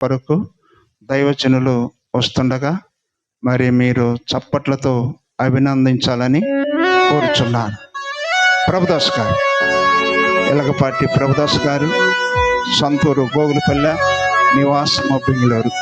కొరకు దైవజనులు వస్తుండగా మరి మీరు చప్పట్లతో అభినందించాలని కోరుచున్నాను. ప్రభుదాస్ గారు, ఎలగపాటి ప్రభుదాస్ గారు, సొంతూరు గోగులపల్లె, నివాసము బెంగళూరు.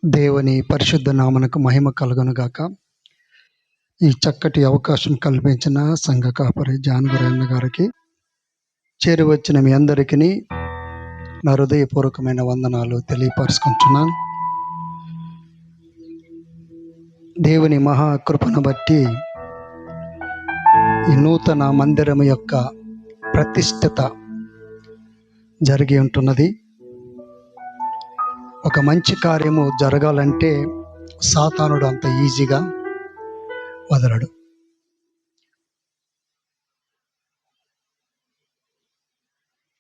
దేవుని పరిశుద్ధ నామనకు మహిమ కలుగునుగాక. ఈ చక్కటి అవకాశం కల్పించిన సంఘ కాపరి జానగురన్న గారికి, చేరి వచ్చిన మీ అందరికీ నా హృదయపూర్వకమైన వందనాలు తెలియపరుచుకుంటున్నాను. దేవుని మహాకృపను బట్టి ఈ నూతన మందిరం యొక్క ప్రతిష్ఠత జరిగి ఉంటున్నది. ఒక మంచి కార్యము జరగాలంటే సాతానుడు అంత ఈజీగా వదలడు.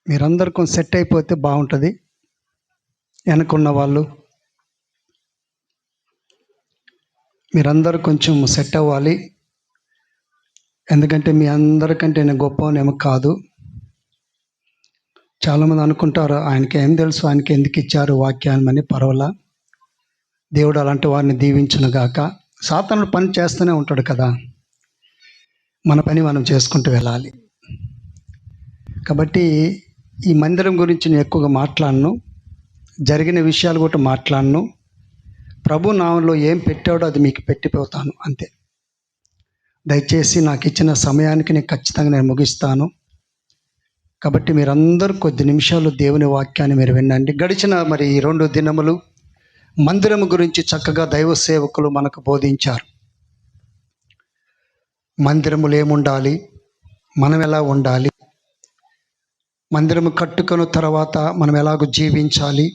మీరందరూ కొంచెం సెట్ అయిపోతే బాగుంటుంది. వెనుకున్న వాళ్ళు మీరందరూ కొంచెం సెట్ అవ్వాలి. ఎందుకంటే మీ అందరికంటే నేను గొప్పనేమో కాదు. చాలామంది అనుకుంటారు ఆయనకి ఏం తెలుసు, ఆయనకి ఎందుకు ఇచ్చారు వాక్యాన్ని అని. పర్వాలా, దేవుడు అలాంటి వారిని దీవించును గాక. సాతానుడు పని చేస్తూనే ఉంటాడు కదా, మన పని మనం చేసుకుంటూ వెళ్ళాలి. కాబట్టి ఈ మందిరం గురించి నేను ఎక్కువగా మాట్లాడను, జరిగిన విషయాలు కూడా మాట్లాడను. ప్రభు నామంలో ఏం పెట్టాడో అది మీకు పెట్టిపోతాను అంతే. దయచేసి నాకు ఇచ్చిన సమయానికి నేను ఖచ్చితంగా ముగిస్తాను. కాబట్టి మీరందరూ కొద్ది నిమిషాలు దేవుని వాక్యాన్ని మీరు వినండి. గడిచిన మరి 2 దినములు మందిరం గురించి చక్కగా దైవ సేవకులు మనకు బోధించారు. మందిరములు ఏముండాలి, మనం ఎలా ఉండాలి, మందిరము కట్టుకున్న తర్వాత మనం ఎలాగో జీవించాలి.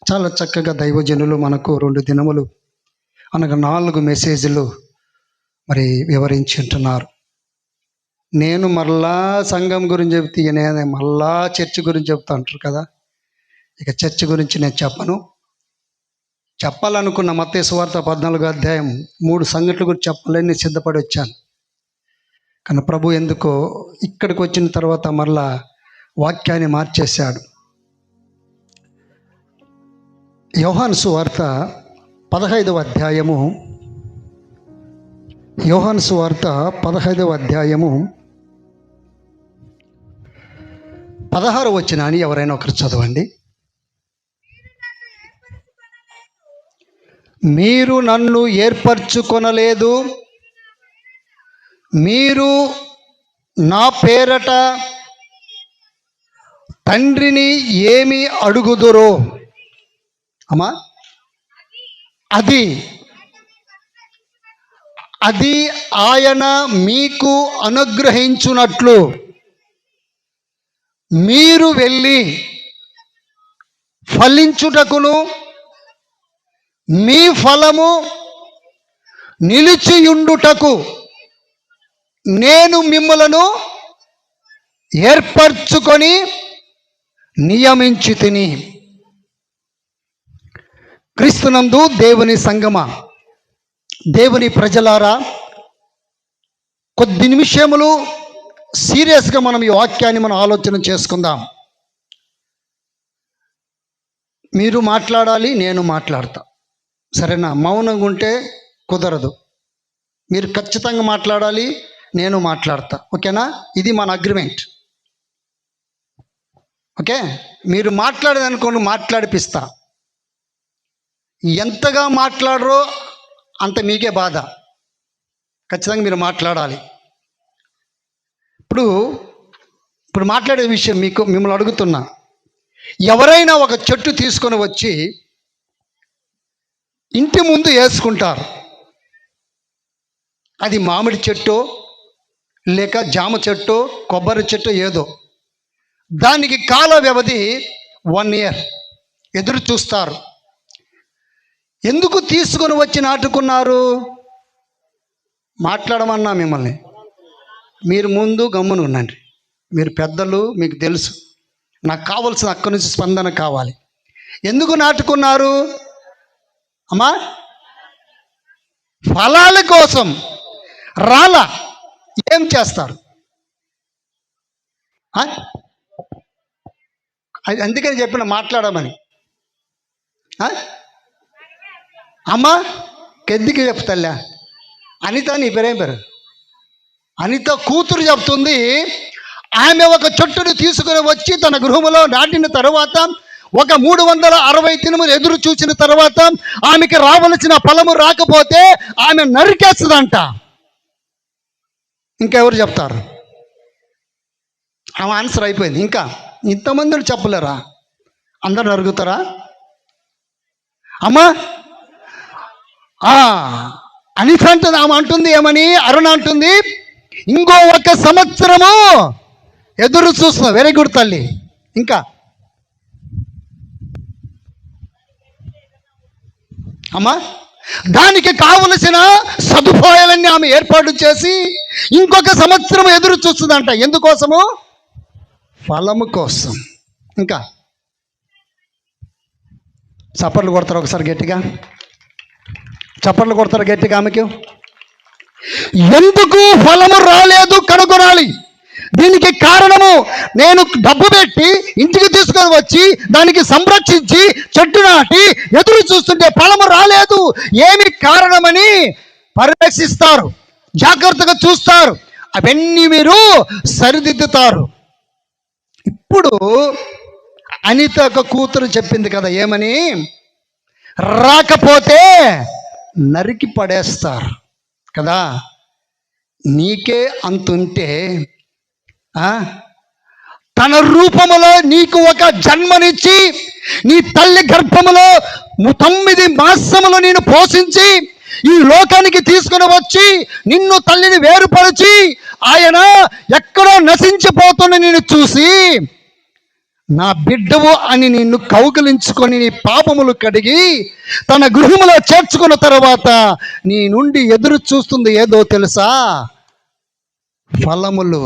చాలా చక్కగా దైవజనులు మనకు 2 దినములు అనగా 4 మెసేజ్లు మరి వివరించి ఉంటున్నారు. నేను మరలా సంఘం గురించి చెప్తే నేను మళ్ళా చర్చ్ గురించి చెప్తా అంటారు కదా. ఇక చర్చ్ గురించి నేను చెప్పను. చెప్పాలనుకున్న మత్తయి సువార్త 14వ అధ్యాయం 3 సంగతుల గురించి చెప్పాలని సిద్ధపడి వచ్చాను. కానీ ప్రభు ఎందుకో ఇక్కడికి వచ్చిన తర్వాత మరలా వాక్యాన్ని మార్చేశాడు. యోహాను సువార్త 15వ అధ్యాయము, యోహాను సువార్త 15వ అధ్యాయము 16వ వచనాన్ని ఎవరైనా ఒకరు చదవండి. మీరు నన్ను ఏర్పరచుకొనలేదు, మీరు నా పేరట తండ్రిని ఏమి అడుగుదురో అమ్మా, అది ఆయన మీకు అనుగ్రహించునట్లు మీరు వెళ్ళి ఫలించుటకును మీ ఫలము నిలిచియుండుటకు నేను మిమ్మలను ఏర్పరచుకొని నియమించితిని. క్రీస్తునందు దేవుని సంగమా, దేవుని ప్రజలారా, కొద్ది నిమిషములు సీరియస్గా మనం ఈ వాక్యాన్ని మనం ఆలోచన చేసుకుందాం. మీరు మాట్లాడాలి, నేను మాట్లాడతా. సరేనా? మౌనంగా ఉంటే కుదరదు. మీరు ఖచ్చితంగా మాట్లాడాలి, నేను మాట్లాడతా. ఓకేనా? ఇది మన అగ్రిమెంట్. ఓకే? మీరు మాట్లాడేదనుకోండి, మాట్లాడిపిస్తా. ఎంతగా మాట్లాడరో అంత మీకే బాధ. ఖచ్చితంగా మీరు మాట్లాడాలి. ఇప్పుడు మాట్లాడే విషయం మిమ్మల్ని అడుగుతున్నా. ఎవరైనా ఒక చెట్టు తీసుకొని వచ్చి ఇంటి ముందు వేసుకుంటారు. అది మామిడి చెట్టు, లేక జామ చెట్టు, కొబ్బరి చెట్టు, ఏదో. దానికి కాల వ్యవధి 1 year ఎదురు చూస్తారు. ఎందుకు తీసుకొని వచ్చి నాటుకున్నారు? మాట్లాడమన్నా మిమ్మల్ని. మీరు ముందు గమ్మున ఉండండి. మీరు పెద్దలు, మీకు తెలుసు. నాకు కావాల్సిన అక్కడి నుంచి స్పందన కావాలి. ఎందుకు నాటుకున్నారు అమ్మా? ఫలాల కోసం. రాలా ఏం చేస్తారు? అందుకని చెప్పిన మాట్లాడమని. అమ్మా కెద్దికి చెప్తలే. అనిత, నీ పేరేం పేరు? అనిత కూతురు చెప్తుంది, ఆమె ఒక చెట్టును తీసుకుని వచ్చి తన గృహములో నాటిన తర్వాత ఒక 360 దినములు ఎదురు చూసిన తర్వాత ఆమెకి రావలసిన ఫలము రాకపోతే ఆమె నరికేస్తుందంట. ఇంకెవరు చెప్తారు? ఆమె ఆన్సర్ అయిపోయింది. ఇంకా ఇంతమందిని చెప్పలేరా? అందరు నరుగుతారా అమ్మా? అనిత అంటుంది, ఆమె అంటుంది ఏమని? అరుణ అంటుంది, ఇంకో 1 సంవత్సరము ఎదురు చూస్తున్నా. వెరీ గుడ్ తల్లి. ఇంకా అమ్మా దానికి కావలసిన సదుపాయాలన్నీ ఆమె ఏర్పాటు చేసి ఇంకొక సంవత్సరం ఎదురు చూస్తుందంట. ఎందుకోసము? ఫలము కోసం. ఇంకా చప్పట్లు కొడతారు ఒకసారి గట్టిగా? చప్పట్లు కొడతారు గట్టిగా ఆమెకి? ఎందుకు ఫలము రాలేదు కనుగొనాలి. దీనికి కారణము, నేను డబ్బు పెట్టి ఇంటికి తీసుకొని వచ్చి దానికి సంరక్షించి చెట్టు నాటి ఎదురు చూస్తుంటే ఫలము రాలేదు, ఏమి కారణమని పరీక్షిస్తారు, జాగ్రత్తగా చూస్తారు. అవన్నీ మీరు సరిదిద్దుతారు. ఇప్పుడు అనిత ఒక కూతురు చెప్పింది కదా, ఏమని? రాకపోతే నరికి పడేస్తారు కదా. నీకే అంతుంటే తన రూపములో నీకు ఒక జన్మనిచ్చి నీ తల్లి గర్భములో 9 మాసములు నేను పోషించి ఈ లోకానికి తీసుకుని వచ్చి నిన్ను తల్లిని వేరుపరిచి ఆయన ఎక్కడో నశించిపోతున్న నేను చూసి నా బిడ్డవు అని నిన్ను కౌగిలించుకొని నీ పాపములు కడిగి తన గృహములో చేర్చుకున్న తర్వాత నీ నుండి ఎదురు చూస్తుంది ఏదో తెలుసా? ఫలములు.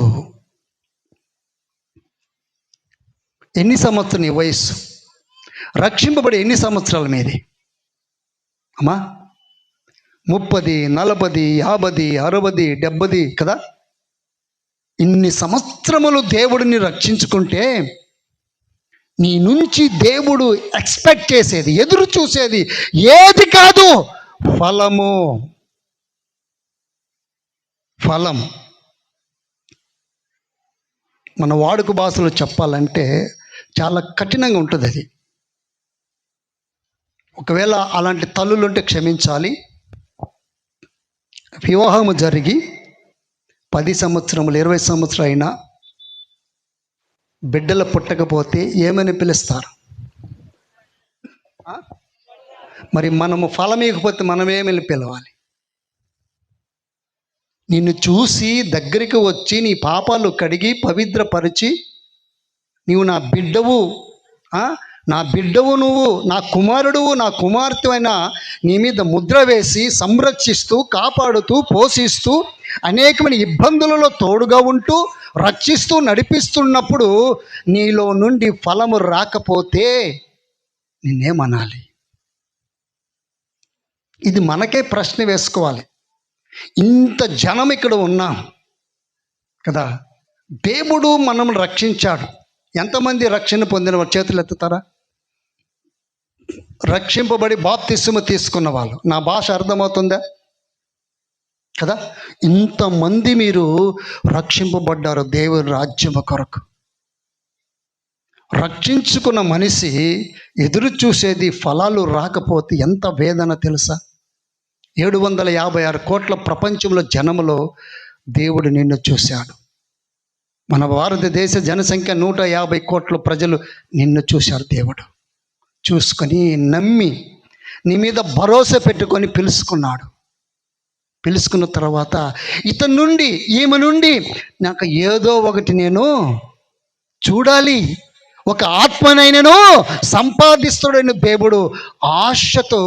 ఎన్ని సంవత్సరం నీ వయస్సు? రక్షింపబడి ఎన్ని సంవత్సరాల మీది అమ్మా? 30, 40, 50, 60, 70 కదా. ఇన్ని సంవత్సరములు దేవుడిని రక్షించుకుంటే నీ నుంచి దేవుడు ఎక్స్పెక్ట్ చేసేది, ఎదురు చూసేది ఏది కాదు? ఫలము. ఫలం. మన వాడుక భాషలో చెప్పాలంటే చాలా కఠినంగా ఉంటుంది అది. ఒకవేళ అలాంటి తల్లులు ఉంటే క్షమించాలి. వివాహము జరిగి 10 సంవత్సరములు 20 సంవత్సరాలు అయినా బిడ్డలు పుట్టకపోతే ఏమని పిలుస్తారు? మరి మనము ఫలం ఇవ్వకపోతే మనం ఏమని పిలవాలి? నిన్ను చూసి దగ్గరికి వచ్చి నీ పాపాలు కడిగి పవిత్రపరిచి నీవు నా బిడ్డవు, నా బిడ్డవు నువ్వు, నా కుమారుడువు, నా కుమార్తె అయినా నీ మీద ముద్ర వేసి సంరక్షిస్తూ కాపాడుతూ పోషిస్తూ అనేకమైన ఇబ్బందులలో తోడుగా ఉంటూ రక్షిస్తూ నడిపిస్తున్నప్పుడు నీలో నుండి ఫలము రాకపోతే నిన్నేమనాలి? ఇది మనకే ప్రశ్న వేసుకోవాలి. ఇంత జనం ఇక్కడ ఉన్నాం కదా. దేవుడు మనల్ని రక్షించాడు. ఎంతమంది రక్షణ పొందిన వారు చేతులు ఎత్తుతారా? రక్షింపబడి బాప్తిస్మము తీసుకున్న వాళ్ళు. నా భాష అర్థమవుతుందా కదా? ఇంతమంది మీరు రక్షింపబడ్డారు దేవుని రాజ్యము కొరకు. రక్షించుకున్న మనిషి ఎదురు చూసేది ఫలాలు రాకపోతే ఎంత వేదన తెలుసా? 756 కోట్ల ప్రపంచంలో జనములో దేవుడు నిన్ను చూశాడు. మన భారతదేశ జనసంఖ్య 150 కోట్ల ప్రజలు నిన్ను చూశారు. దేవుడు చూసుకొని నమ్మి నీ మీద భరోసా పెట్టుకొని పిలుచుకున్నాడు. పిలుచుకున్న తర్వాత ఇతని నుండి ఈమె నుండి నాకు ఏదో ఒకటి నేను చూడాలి, ఒక ఆత్మనైనను సంపాదిస్తుడైన దేవుడు ఆశతో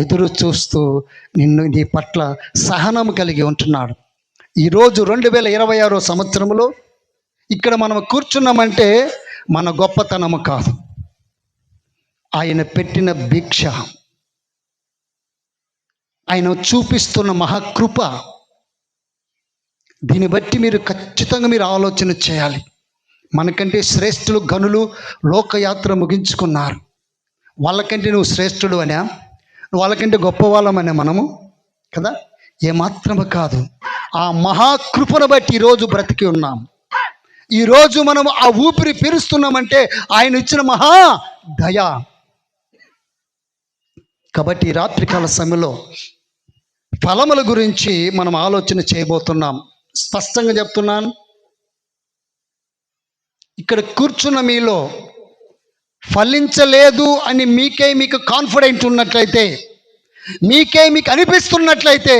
ఎదురు చూస్తూ నీ పట్ల సహనం కలిగి ఉంటున్నాడు. ఈరోజు 2026 సంవత్సరంలో ఇక్కడ మనం కూర్చున్నామంటే మన గొప్పతనము కాదు, ఆయన పెట్టిన భిక్ష, ఆయన చూపిస్తున్న మహాకృప. దీన్ని బట్టి మీరు ఖచ్చితంగా మీరు ఆలోచన చేయాలి. మనకంటే శ్రేష్ఠులు గనులు లోకయాత్ర ముగించుకున్నారు. వాళ్ళకంటే నువ్వు శ్రేష్ఠుడు అనా, వాళ్ళకంటే గొప్పవాళ్ళమనే మనము కదా? ఏమాత్రము కాదు. ఆ మహాకృపను బట్టి ఈరోజు బ్రతికి ఉన్నాం. ఈరోజు మనము ఆ ఊపిరి పీలుస్తున్నామంటే ఆయన ఇచ్చిన మహా దయ. కాబట్టి ఈ రాత్రికాల సమయంలో ఫలముల గురించి మనం ఆలోచన చేయబోతున్నాం. స్పష్టంగా చెప్తున్నాను, ఇక్కడ కూర్చున్న మీలో ఫలించలేదు అని మీకు కాన్ఫిడెంట్ ఉన్నట్లయితే, మీకు అనిపిస్తున్నట్లయితే,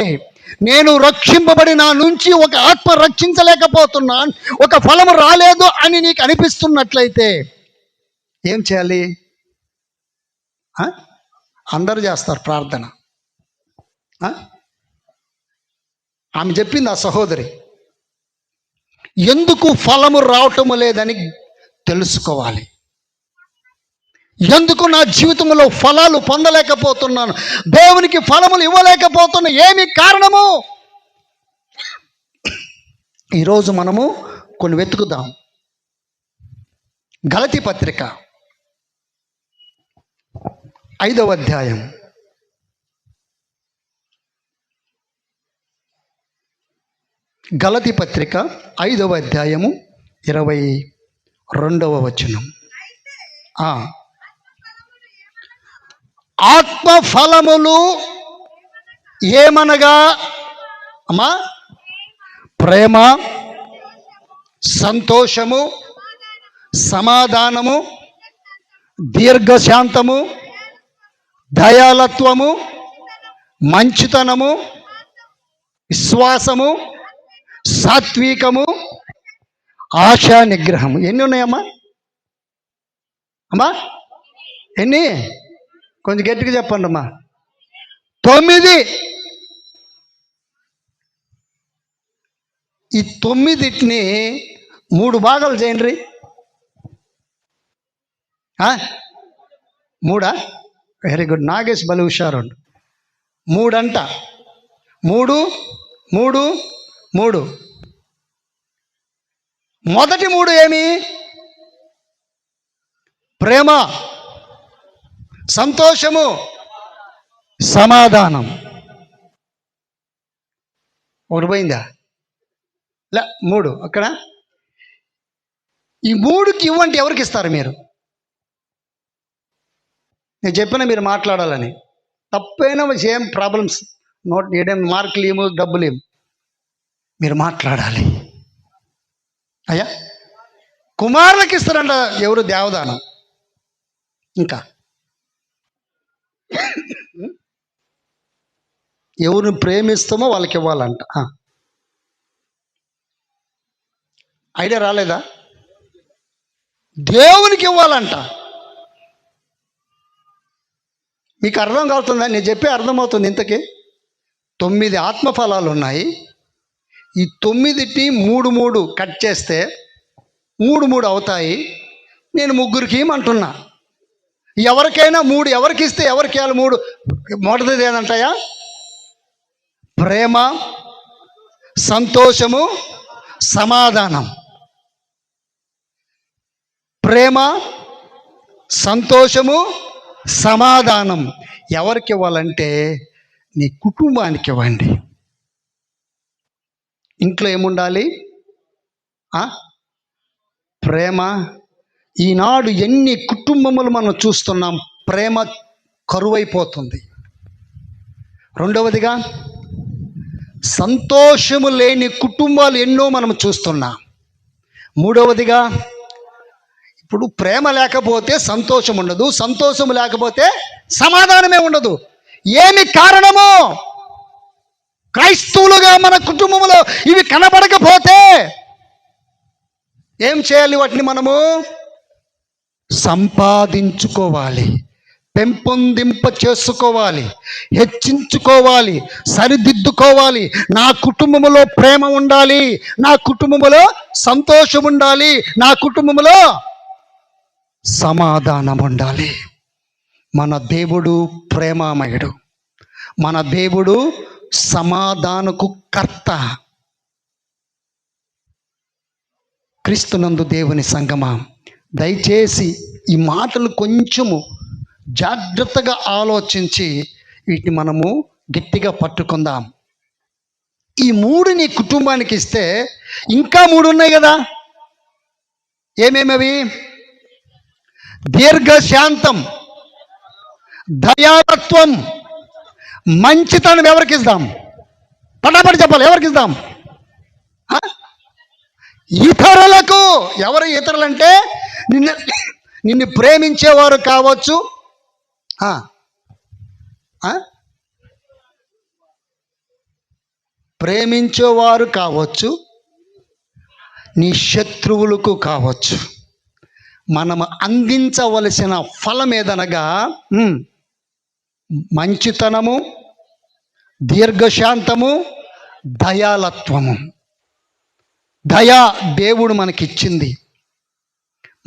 నేను రక్షింపబడి నా నుంచి ఒక ఆత్మ రక్షించలేకపోతున్నాను, ఒక ఫలము రాలేదు అని నీకు అనిపిస్తున్నట్లయితే ఏం చేయాలి? అందరూ చేస్తారు ప్రార్థన. ఆమె చెప్పింది, ఆ సహోదరి, ఎందుకు ఫలము రావటం లేదని తెలుసుకోవాలి. ఎందుకు నా జీవితంలో ఫలాలు పొందలేకపోతున్నాను, దేవునికి ఫలములు ఇవ్వలేకపోతున్నా, ఏమి కారణము? ఈరోజు మనము కొన్ని వెతుకుదాం. గలతీ పత్రిక 5వ అధ్యాయం, గలతీ పత్రిక 5వ అధ్యాయము 22వ వచనం. ఆత్మ ఫలములు ఏమనగా అమ్మా, ప్రేమ, సంతోషము, సమాధానము, దీర్ఘశాంతము, దయాళత్వము, మంచితనము, విశ్వాసము, సాత్వికము, ఆశా నిగ్రహము. ఎన్ని ఉన్నాయమ్మా? అమ్మా ఎన్ని? కొంచెం గట్టిగా చెప్పండి అమ్మా. 9. ఈ 9టిని 3 భాగాలు చేయండి. 3? Very good. నాగేష్ బలి హుషారు. 3 అంట. 3 3 3. మొదటి 3 ఏమి? ప్రేమ, సంతోషము, సమాధానం. ఒకటి పోయిందా? లే, 3 అక్కడ. ఈ 3కి ఇవ్వండి. ఎవరికి ఇస్తారు మీరు? నేను చెప్పిన మీరు మాట్లాడాలని. తప్పైనా సేమ్ ప్రాబ్లమ్స్. నోట్ ఏడేం మార్కులు ఏమో డబ్బులు ఏమో మీరు మాట్లాడాలి. అయ్యా కుమారులకు ఇస్తారంట. ఎవరు? దేవదానం. ఇంకా ఎవరిని ప్రేమిస్తామో వాళ్ళకి ఇవ్వాలంట. ఐడియా రాలేదా? దేవునికి ఇవ్వాలంట. మీకు అర్థం కావుతుందా? నేను చెప్పే అర్థమవుతుంది. ఇంతకీ 9 ఆత్మఫలాలు ఉన్నాయి. ఈ 9టి 3 కట్ చేస్తే 3 అవుతాయి. నేను 3కి ఇవ్వమంటున్నా. ఎవరికైనా 3 ఎవరికి ఇస్తే ఎవరికి ఇవ్వాలి? 3. మొదటిది ఏదంటాయా? ప్రేమ, సంతోషము, సమాధానం. ప్రేమ, సంతోషము, సమాధానం ఎవరికి ఇవ్వాలంటే నీ కుటుంబానికి ఇవ్వండి. ఇంట్లో ఏముండాలి? ప్రేమ. ఈనాడు ఎన్ని కుటుంబములు మనం చూస్తున్నాం, ప్రేమ కరువైపోతుంది. రెండవదిగా సంతోషము లేని కుటుంబాలు ఎన్నో మనం చూస్తున్నాం. మూడవదిగా ఇప్పుడు ప్రేమ లేకపోతే సంతోషం ఉండదు, సంతోషం లేకపోతే సమాధానమే ఉండదు. ఏమి కారణము? క్రైస్తవులుగా మన కుటుంబంలో ఇవి కనబడకపోతే ఏం చేయాలి? వాటిని మనము సంపాదించుకోవాలి, పెంపొందింప చేసుకోవాలి, హెచ్చించుకోవాలి, సరిదిద్దుకోవాలి. నా కుటుంబంలో ప్రేమ ఉండాలి, నా కుటుంబంలో సంతోషం ఉండాలి, నా కుటుంబంలో సమాధానం ఉండాలి. మన దేవుడు ప్రేమామయుడు, మన దేవుడు సమాధానకు కర్త. క్రీస్తునందు దేవుని సంగమా, దయచేసి ఈ మాటలు కొంచెము జాగ్రత్తగా ఆలోచించి వీటిని మనము గట్టిగా పట్టుకుందాం. ఈ మూడు నీ కుటుంబానికి ఇస్తే ఇంకా మూడు ఉన్నాయి కదా. ఏమేమవి? దీర్ఘశాంతం, దయాళత్వం, మంచితనం. ఎవరికి ఇద్దాం? పటాపటి చెప్పాలి. ఎవరికి ఇద్దాం? ఇతరులకు. ఎవరు ఇతరులంటే నిన్ను ప్రేమించేవారు కావచ్చు, ప్రేమించేవారు కావచ్చు, నీ శత్రువులకు కావచ్చు. మనం అందించవలసిన ఫలం ఏదనగా మంచితనము, దీర్ఘశాంతము, దయాళత్వము. దయా దేవుడు మనకిచ్చింది.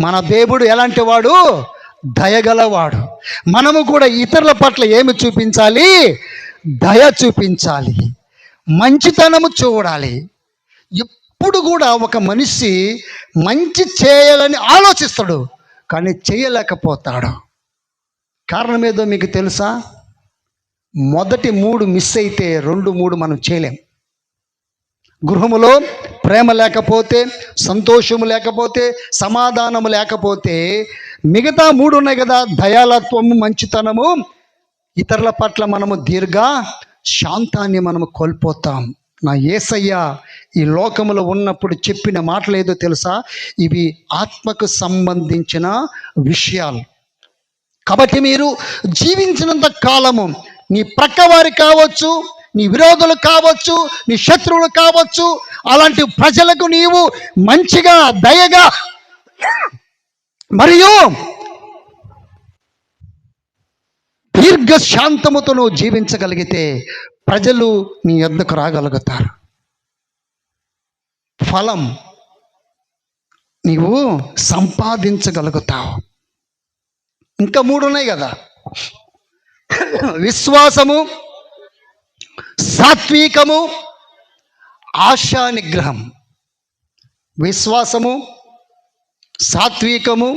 మన దేవుడు ఎలాంటి వాడు? దయగలవాడు. మనము కూడా ఇతరుల పట్ల ఏమి చూపించాలి? దయ చూపించాలి, మంచితనము చూడాలి. ఎప్పుడు కూడా ఒక మనిషి మంచి చేయాలని ఆలోచిస్తాడు, కానీ చేయలేకపోతాడు. కారణం ఏదో మీకు తెలుసా? మొదటి 3 మిస్ అయితే 2, 3 మనం చేయలేం. గృహములో ప్రేమ లేకపోతే, సంతోషము లేకపోతే, సమాధానము లేకపోతే మిగతా 3 ఉన్నాయి కదా, దయాళత్వము, మంచితనము, ఇతరుల పట్ల మనము దీర్ఘ శాంతాన్ని మనము కోల్పోతాం. నా యేసయ్య ఈ లోకములో ఉన్నప్పుడు చెప్పిన మాటలు ఏదో తెలుసా? ఇవి ఆత్మకు సంబంధించిన విషయాలు. కాబట్టి మీరు జీవించినంత కాలము నీ ప్రక్కవారి కావచ్చు, నీ విరోధులు కావచ్చు, నీ శత్రువులు కావచ్చు, అలాంటి ప్రజలకు నీవు మంచిగా, దయగా మరియు దీర్ఘశాంతముతో నువ్వు జీవించగలిగితే ప్రజలు నీ యొద్దకు రాగలుగుతారు. ఫలం నీవు సంపాదించగలుగుతావు. ఇంకా 3 ఉన్నాయి కదా. విశ్వాసము, సాత్వికము, ఆశా నిగ్రహం. విశ్వాసము, సాత్వికము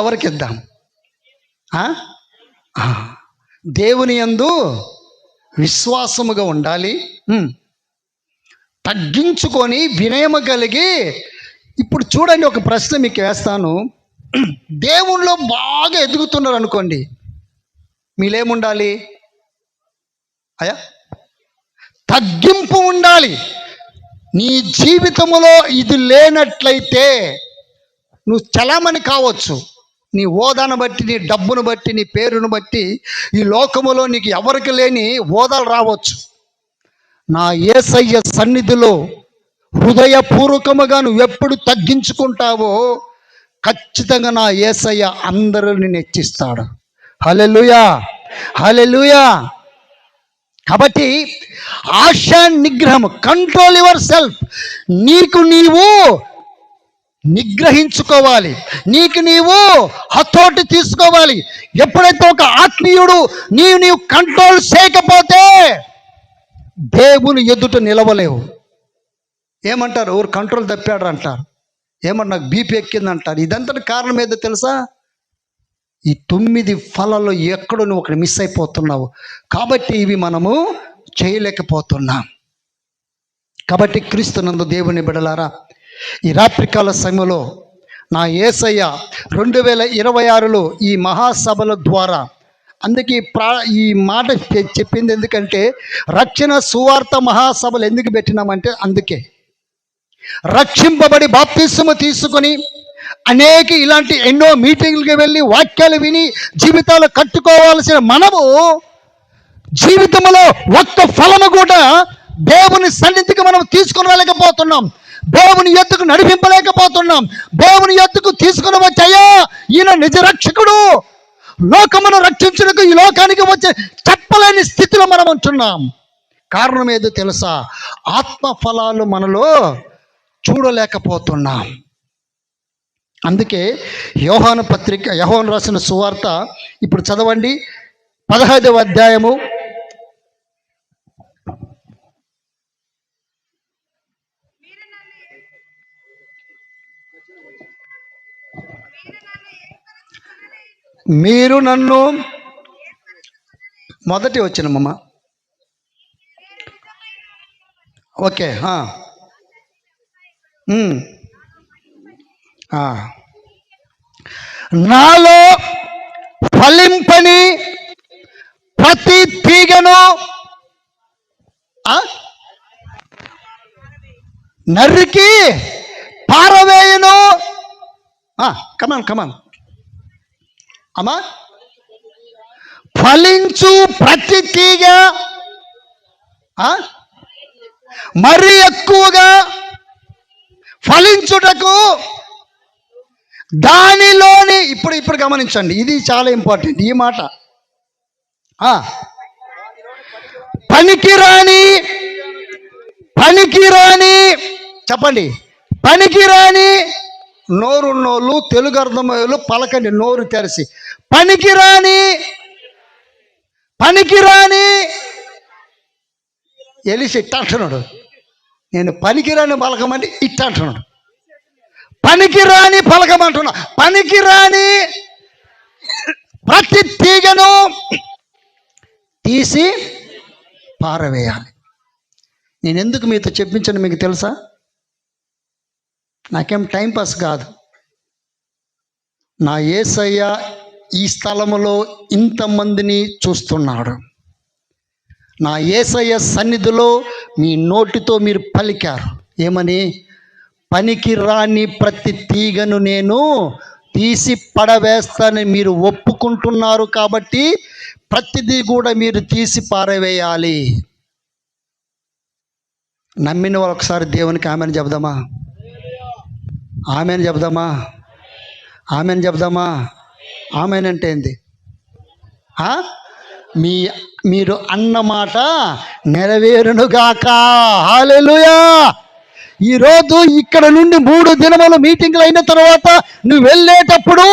ఎవరికి ఇద్దాం? దేవుని యందు విశ్వాసముగా ఉండాలి, తగ్గించుకొని వినయము కలిగి. ఇప్పుడు చూడండి, ఒక ప్రశ్న మీకు వేస్తాను. దేవుణ్ణిలో బాగా ఎదుగుతున్నారు అనుకోండి, మీరేముండాలి? తగ్గింపు ఉండాలి. నీ జీవితంలో ఇది లేనట్లయితే నువ్వు చలామణి కావచ్చు. నీ హోదాను బట్టి, నీ డబ్బును బట్టి, నీ పేరును బట్టి ఈ లోకములో నీకు ఎవరికి లేని హోదాలు రావచ్చు. నా యేసయ్య సన్నిధిలో హృదయపూర్వకముగా నువ్వు ఎప్పుడు తగ్గించుకుంటావో ఖచ్చితంగా నా యేసయ్య అందరిని హెచ్చిస్తాడు. హల్లెలూయా, హల్లెలూయా. కాబట్టి ఆశా నిగ్రహము, కంట్రోల్ యువర్ సెల్ఫ్. నీకు నీవు నిగ్రహించుకోవాలి, నీకు నీవు హతోటి తీసుకోవాలి. ఎప్పుడైతే ఒక ఆత్మీయుడు నీవు కంట్రోల్ చేయకపోతే దేవుని ఎదుట నిలవలేవు. ఏమంటారు? ఎవరు కంట్రోల్ తప్పాడు అంటారు. ఏమన్నా నాకు బీపీ ఎక్కింది అంటారు. ఇదంతా కారణం ఏదో తెలుసా? ఈ 9 ఫలాల్లో ఎక్కడో నువ్వు ఒకటి మిస్ అయిపోతున్నావు. కాబట్టి ఇవి మనము చేయలేకపోతున్నాం. కాబట్టి క్రీస్తునందు దేవుని బిడ్డలారా, ఈ రాత్రికాల సమయంలో నా యేసయ్య 2026లో ఈ మహాసభల ద్వారా, అందుకే ఈ మాట చెప్పింది ఎందుకంటే, రక్షణ సువార్త మహాసభలు ఎందుకు పెట్టినామంటే అందుకే రక్షింపబడి బాప్తిస్మము తీసుకొని అనేక ఇలాంటి ఎన్నో మీటింగ్లకు వెళ్ళి వాక్యాలు విని జీవితాలు కట్టుకోవాల్సిన మనము జీవితంలో ఒక్క ఫలము కూడా దేవుని సన్నిధికి మనం తీసుకుని రాలేకపోతున్నాం. దేవుని ఎద్దుకు నడిపింపలేకపోతున్నాం. దేవుని ఎద్దుకు తీసుకుని వచ్చాయా ఈయన నిజ రక్షకుడు, లోకమును రక్షించుటకు ఈ లోకానికి వచ్చే చెప్పలేని స్థితిలో మనం ఉంటున్నాం. కారణం ఏదో తెలుసా? ఆత్మ ఫలాలు మనలో చూడలేకపోతున్నాం. అందుకే యోహాను రాసిన సువార్త ఇప్పుడు చదవండి, 15వ అధ్యాయము. మీరు నన్ను మొదటి వచ్చినమ్మా. ఓకే, నాలో ఫలింపని ప్రతి తీగను నరికి పారవేయను. కమాన్ అమ్మా, ఫలించు ప్రతి తీగ మరి ఎక్కువగా ఫలించుటకు దానిలోని ఇప్పుడు గమనించండి, ఇది చాలా ఇంపార్టెంట్ ఈ మాట. పనికిరాని చెప్పండి, పనికిరాని నోరున్నోళ్ళు, తెలుగు అర్థమయ్యేళ్ళు పలకండి నోరు తెరిసి. పనికిరాని ఎలిసి ఇట్ట అంటున్నాడు, నేను పనికిరాని పలకమంటే ఇట్ట అంటున్నాడు. పనికిరాని పలకమంటున్నా. పనికిరాని ప్రతి తీగను తీసి పారవేయాలి. నేను ఎందుకు మీతో చెప్పించాను మీకు తెలుసా? నాకేం టైంపాస్ కాదు. నా యేసయ్య ఈ స్థలములో ఇంతమందిని చూస్తున్నాడు. నా యేసయ్య సన్నిధిలో మీ నోటితో మీరు పలికారు ఏమని? పనికి రాని ప్రతి తీగను నేను తీసి పడవేస్తానని మీరు ఒప్పుకుంటున్నారు. కాబట్టి ప్రతిదీ కూడా మీరు తీసి పారవేయాలి. నమ్మిన వాళ్ళు ఒకసారి దేవునికి ఆమెను చెప్దామా? ఆమెను చెప్దామా? ఆమెను చెప్దామా? ఆమెనంటే ఏంది? మీరు అన్నమాట నెరవేరునుగాక. హల్లెలూయా. ఈరోజు ఇక్కడ నుండి 3 దినములు మీటింగ్లు అయిన తర్వాత నువ్వు వెళ్ళేటప్పుడు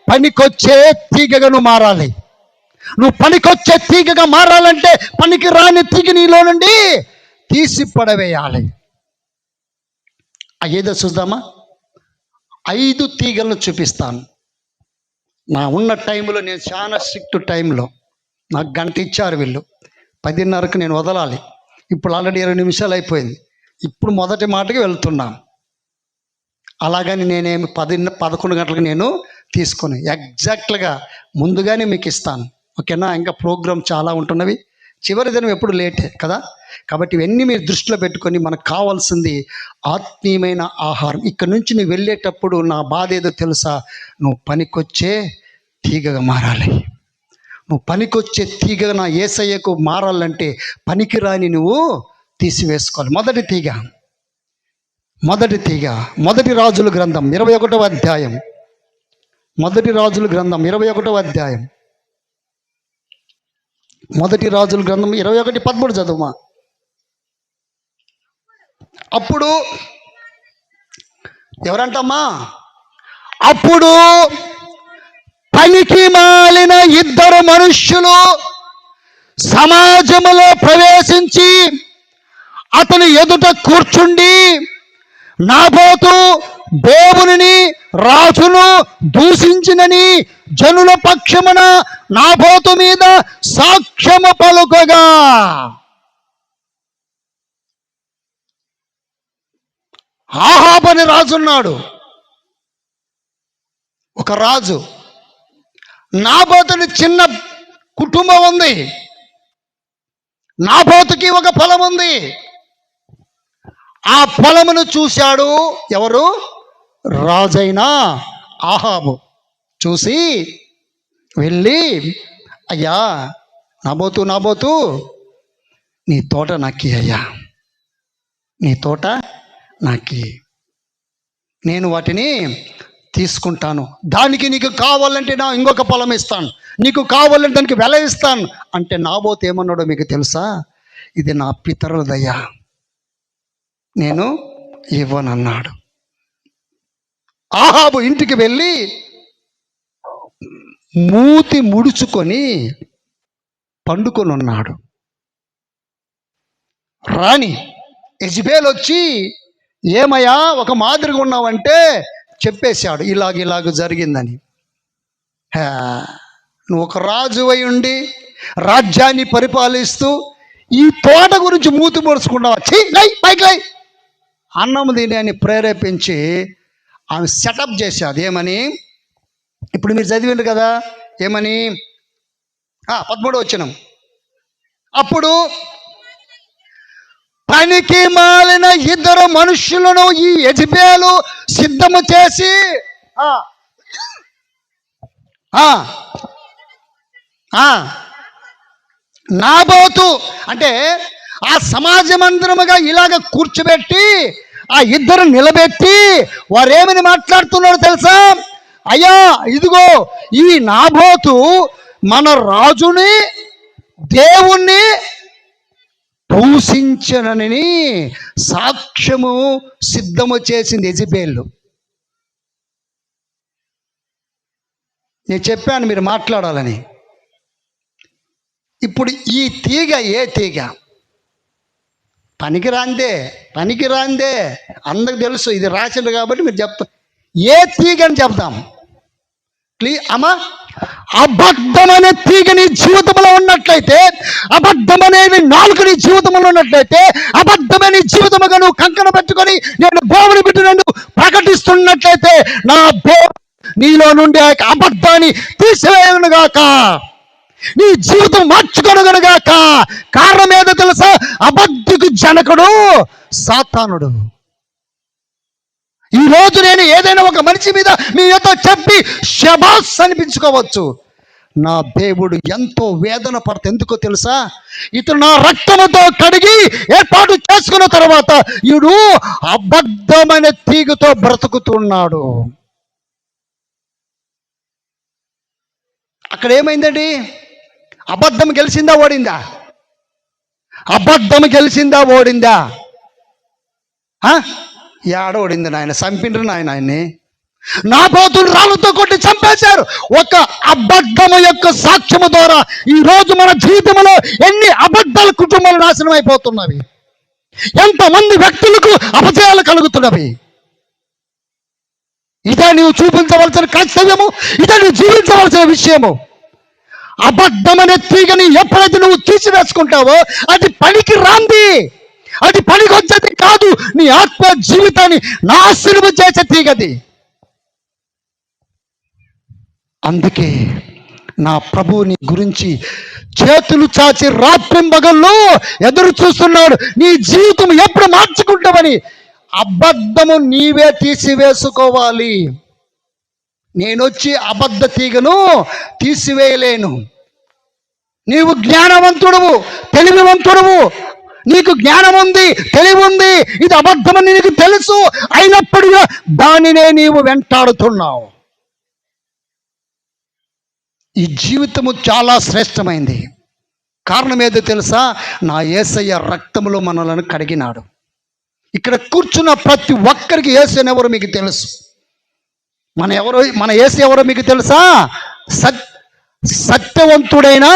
పనికొచ్చే తీగగా నువ్వు మారాలి. నువ్వు పనికొచ్చే తీగగా మారాలంటే పనికి రాని తీగ నీలో నుండి తీసి పడవేయాలి. ఏదో చూద్దామా? 5 తీగలను చూపిస్తాను. నా ఉన్న టైంలో, నేను చాలా స్ట్రిక్ట్ టైంలో, నాకు గంట ఇచ్చారు వీళ్ళు. 10:30కు నేను వదలాలి. ఇప్పుడు ఆల్రెడీ 20 నిమిషాలు అయిపోయింది. ఇప్పుడు మొదటి మాటకి వెళ్తున్నాం. అలాగని నేనేమి 11 గంటలకు నేను తీసుకొని ఎగ్జాక్ట్గా ముందుగానే మీకు ఇస్తాను. ఓకేనా? ఇంకా ప్రోగ్రామ్ చాలా ఉంటున్నవి. చివరి దినం ఎప్పుడు లేటే కదా. కాబట్టి ఇవన్నీ మీరు దృష్టిలో పెట్టుకొని మనకు కావాల్సింది ఆత్మీయమైన ఆహారం. ఇక్కడ నుంచి నువ్వు వెళ్ళేటప్పుడు నా బాధ ఏదో తెలుసా? నువ్వు పనికొచ్చే తీగగా మారాలి. నువ్వు పనికొచ్చే తీగగా నా యేసయ్యకు మారాలంటే పనికిరాని నువ్వు తీసివేసుకోవాలి. మొదటి తీగ మొదటి రాజుల గ్రంథం 21వ అధ్యాయం. మొదటి రాజుల గ్రంథం 21వ అధ్యాయం. మొదటి రాజుల గ్రంథం 21:13 చదువుమా. అప్పుడు ఎవరంటమ్మా? అప్పుడు పనికి మాలిన 2 మనుష్యులు సమాజములో ప్రవేశించి అతని ఎదుట కూర్చుండి, నాబోతు దేవునిని రాజును దూషించినని జనుల పక్షమున నాబోతు మీద సాక్ష్యము పలుకగా. ఆహాబు అని రాజున్నాడు, ఒక రాజు. నాబోతుని చిన్న కుటుంబం ఉంది, నాబోతుకి ఒక పొలం ఉంది. ఆ పొలమును చూశాడు ఎవరు? రాజైన ఆహాబు. చూసి వెళ్ళి, అయ్యా నాబోతు నీ తోట నాకి, అయ్యా నీ తోట నాకి, నేను వాటిని తీసుకుంటాను, దానికి నీకు కావాలంటే నా ఇంకొక పొలం ఇస్తాను, నీకు కావాలంటే దానికి వెల ఇస్తాను అంటే నాబోతు ఏమన్నాడో మీకు తెలుసా? ఇది నా పితరులదయ్యా, నేను ఇవ్వనన్నాడు. ఆహాబు ఇంటికి వెళ్ళి మూతి ముడుచుకొని పండుకొని ఉన్నాడు. రాణి యెజబెల్ వచ్చి, ఏమయ్యా ఒక మాదిరిగా ఉన్నావంటే చెప్పేశాడు, ఇలాగ జరిగిందని. నువ్వు ఒక రాజు అయి ఉండి రాజ్యాన్ని పరిపాలిస్తూ ఈ తోట గురించి మూతి ముడుచుకున్నావా? పైకి అన్నం తిని అని ప్రేరేపించి ఆమె సెటప్ చేశాడు. ఏమని? ఇప్పుడు మీరు చదివిండ్రు కదా, ఏమని? 13వ వచనం. అప్పుడు పనికి మాలిన ఇద్దరు మనుషులను ఈ యెజబెలు సిద్ధము చేసి నాబోతు అంటే ఆ సమాజ మందిరముగా ఇలాగ కూర్చోబెట్టి ఆ ఇద్దరు నిలబెట్టి వారేమని మాట్లాడుతున్నారో తెలుసా? అయ్యా ఇదిగో ఈ నాబోతు మన రాజుని దేవుణ్ణి దూషించనని సాక్ష్యము సిద్ధము చేసింది యెజబెలు. నేను చెప్పాను మీరు మాట్లాడాలని. ఇప్పుడు ఈ తీగ ఏ తీగ? పనికిరాందే అందరికి తెలుసు, ఇది రాసిండు కాబట్టి మీరు చెప్తాం. ఏ తీగ అని చెప్తాం? అమ్మా, అబద్ధమనే తీగ నీ జీవితంలో ఉన్నట్లయితే, అబద్ధమనేవి నాలుగు నీ జీవితంలో ఉన్నట్లయితే, అబద్ధమనే జీవితముగా నువ్వు కంకణ పెట్టుకొని నేను దేవుని బిడ్డను ప్రకటిస్తున్నట్లయితే, నా దేవుడు నీలో నుండి అబద్ధాన్ని తీసివేయనుగాక, నీ జీవితం మార్చుకొనగనుగాక. కారణం ఏదో తెలుసా? అబద్ధకు జనకుడు సాతానుడు. ఈ రోజు నేను ఏదైనా ఒక మనిషి మీద మీ యొక్క చెప్పి శబాస్ అనిపించుకోవచ్చు, నా దేవుడు ఎంతో వేదన పడుతుంది. ఎందుకో తెలుసా? ఇతను నా రక్తముతో కడిగి ఏర్పాటు చేసుకున్న తర్వాత ఈడు అబద్ధమైన తీగతో బ్రతుకుతున్నాడు. అక్కడ ఏమైందండి? అబద్ధం గెలిచిందా ఓడిందా? అబద్ధం గెలిచిందా ఓడిందా? ఏడ ఓడింది నాయన? చంపిండ్రు నాయన ఆయన్ని. నాబోతును రాళ్ళతో కొట్టి చంపేశారు. ఒక అబద్ధము యొక్క సాక్ష్యము ద్వారా ఈ రోజు మన జీవితంలో ఎన్ని అబద్ధాల కుటుంబాలు నాశనం అయిపోతున్నవి, ఎంతమంది వ్యక్తులకు అపజయాలు కలుగుతున్నవి. ఇదే నువ్వు చూపించవలసిన కర్తవ్యము, ఇదే నువ్వు జీవించవలసిన విషయము. అబద్ధమనే తీగని ఎప్పుడైతే నువ్వు తీసివేసుకుంటావో అది పనికి రాంది, అది పనికి వచ్చేది కాదు. నీ ఆత్మ జీవితాన్ని నాశనము చేసే తీగది. అందుకే నా ప్రభువు నీ గురించి చేతులు చాచి రాత్రింబగళ్ళు ఎదురు చూస్తున్నాడు. నీ జీవితం ఎప్పుడు మార్చుకుంటావని. అబద్ధము నీవే తీసివేసుకోవాలి. నేనొచ్చి అబద్ధ తీగను తీసివేయలేను. నీవు జ్ఞానవంతుడవు, తెలివివంతుడవు, నీకు జ్ఞానం ఉంది, తెలివి ఉంది, ఇది అబద్ధమని నీకు తెలుసు, అయినప్పటికీ దానినే నీవు వెంటాడుతున్నావు. ఈ జీవితము చాలా శ్రేష్టమైంది. కారణం ఏదో తెలుసా? నా యేసయ్య రక్తములో మనలను కడిగినాడు. ఇక్కడ కూర్చున్న ప్రతి ఒక్కరికి యేసయ్య ఎవరో మీకు తెలుసు. మన యేసు ఎవరో మీకు తెలుసా? సత్యవంతుడైన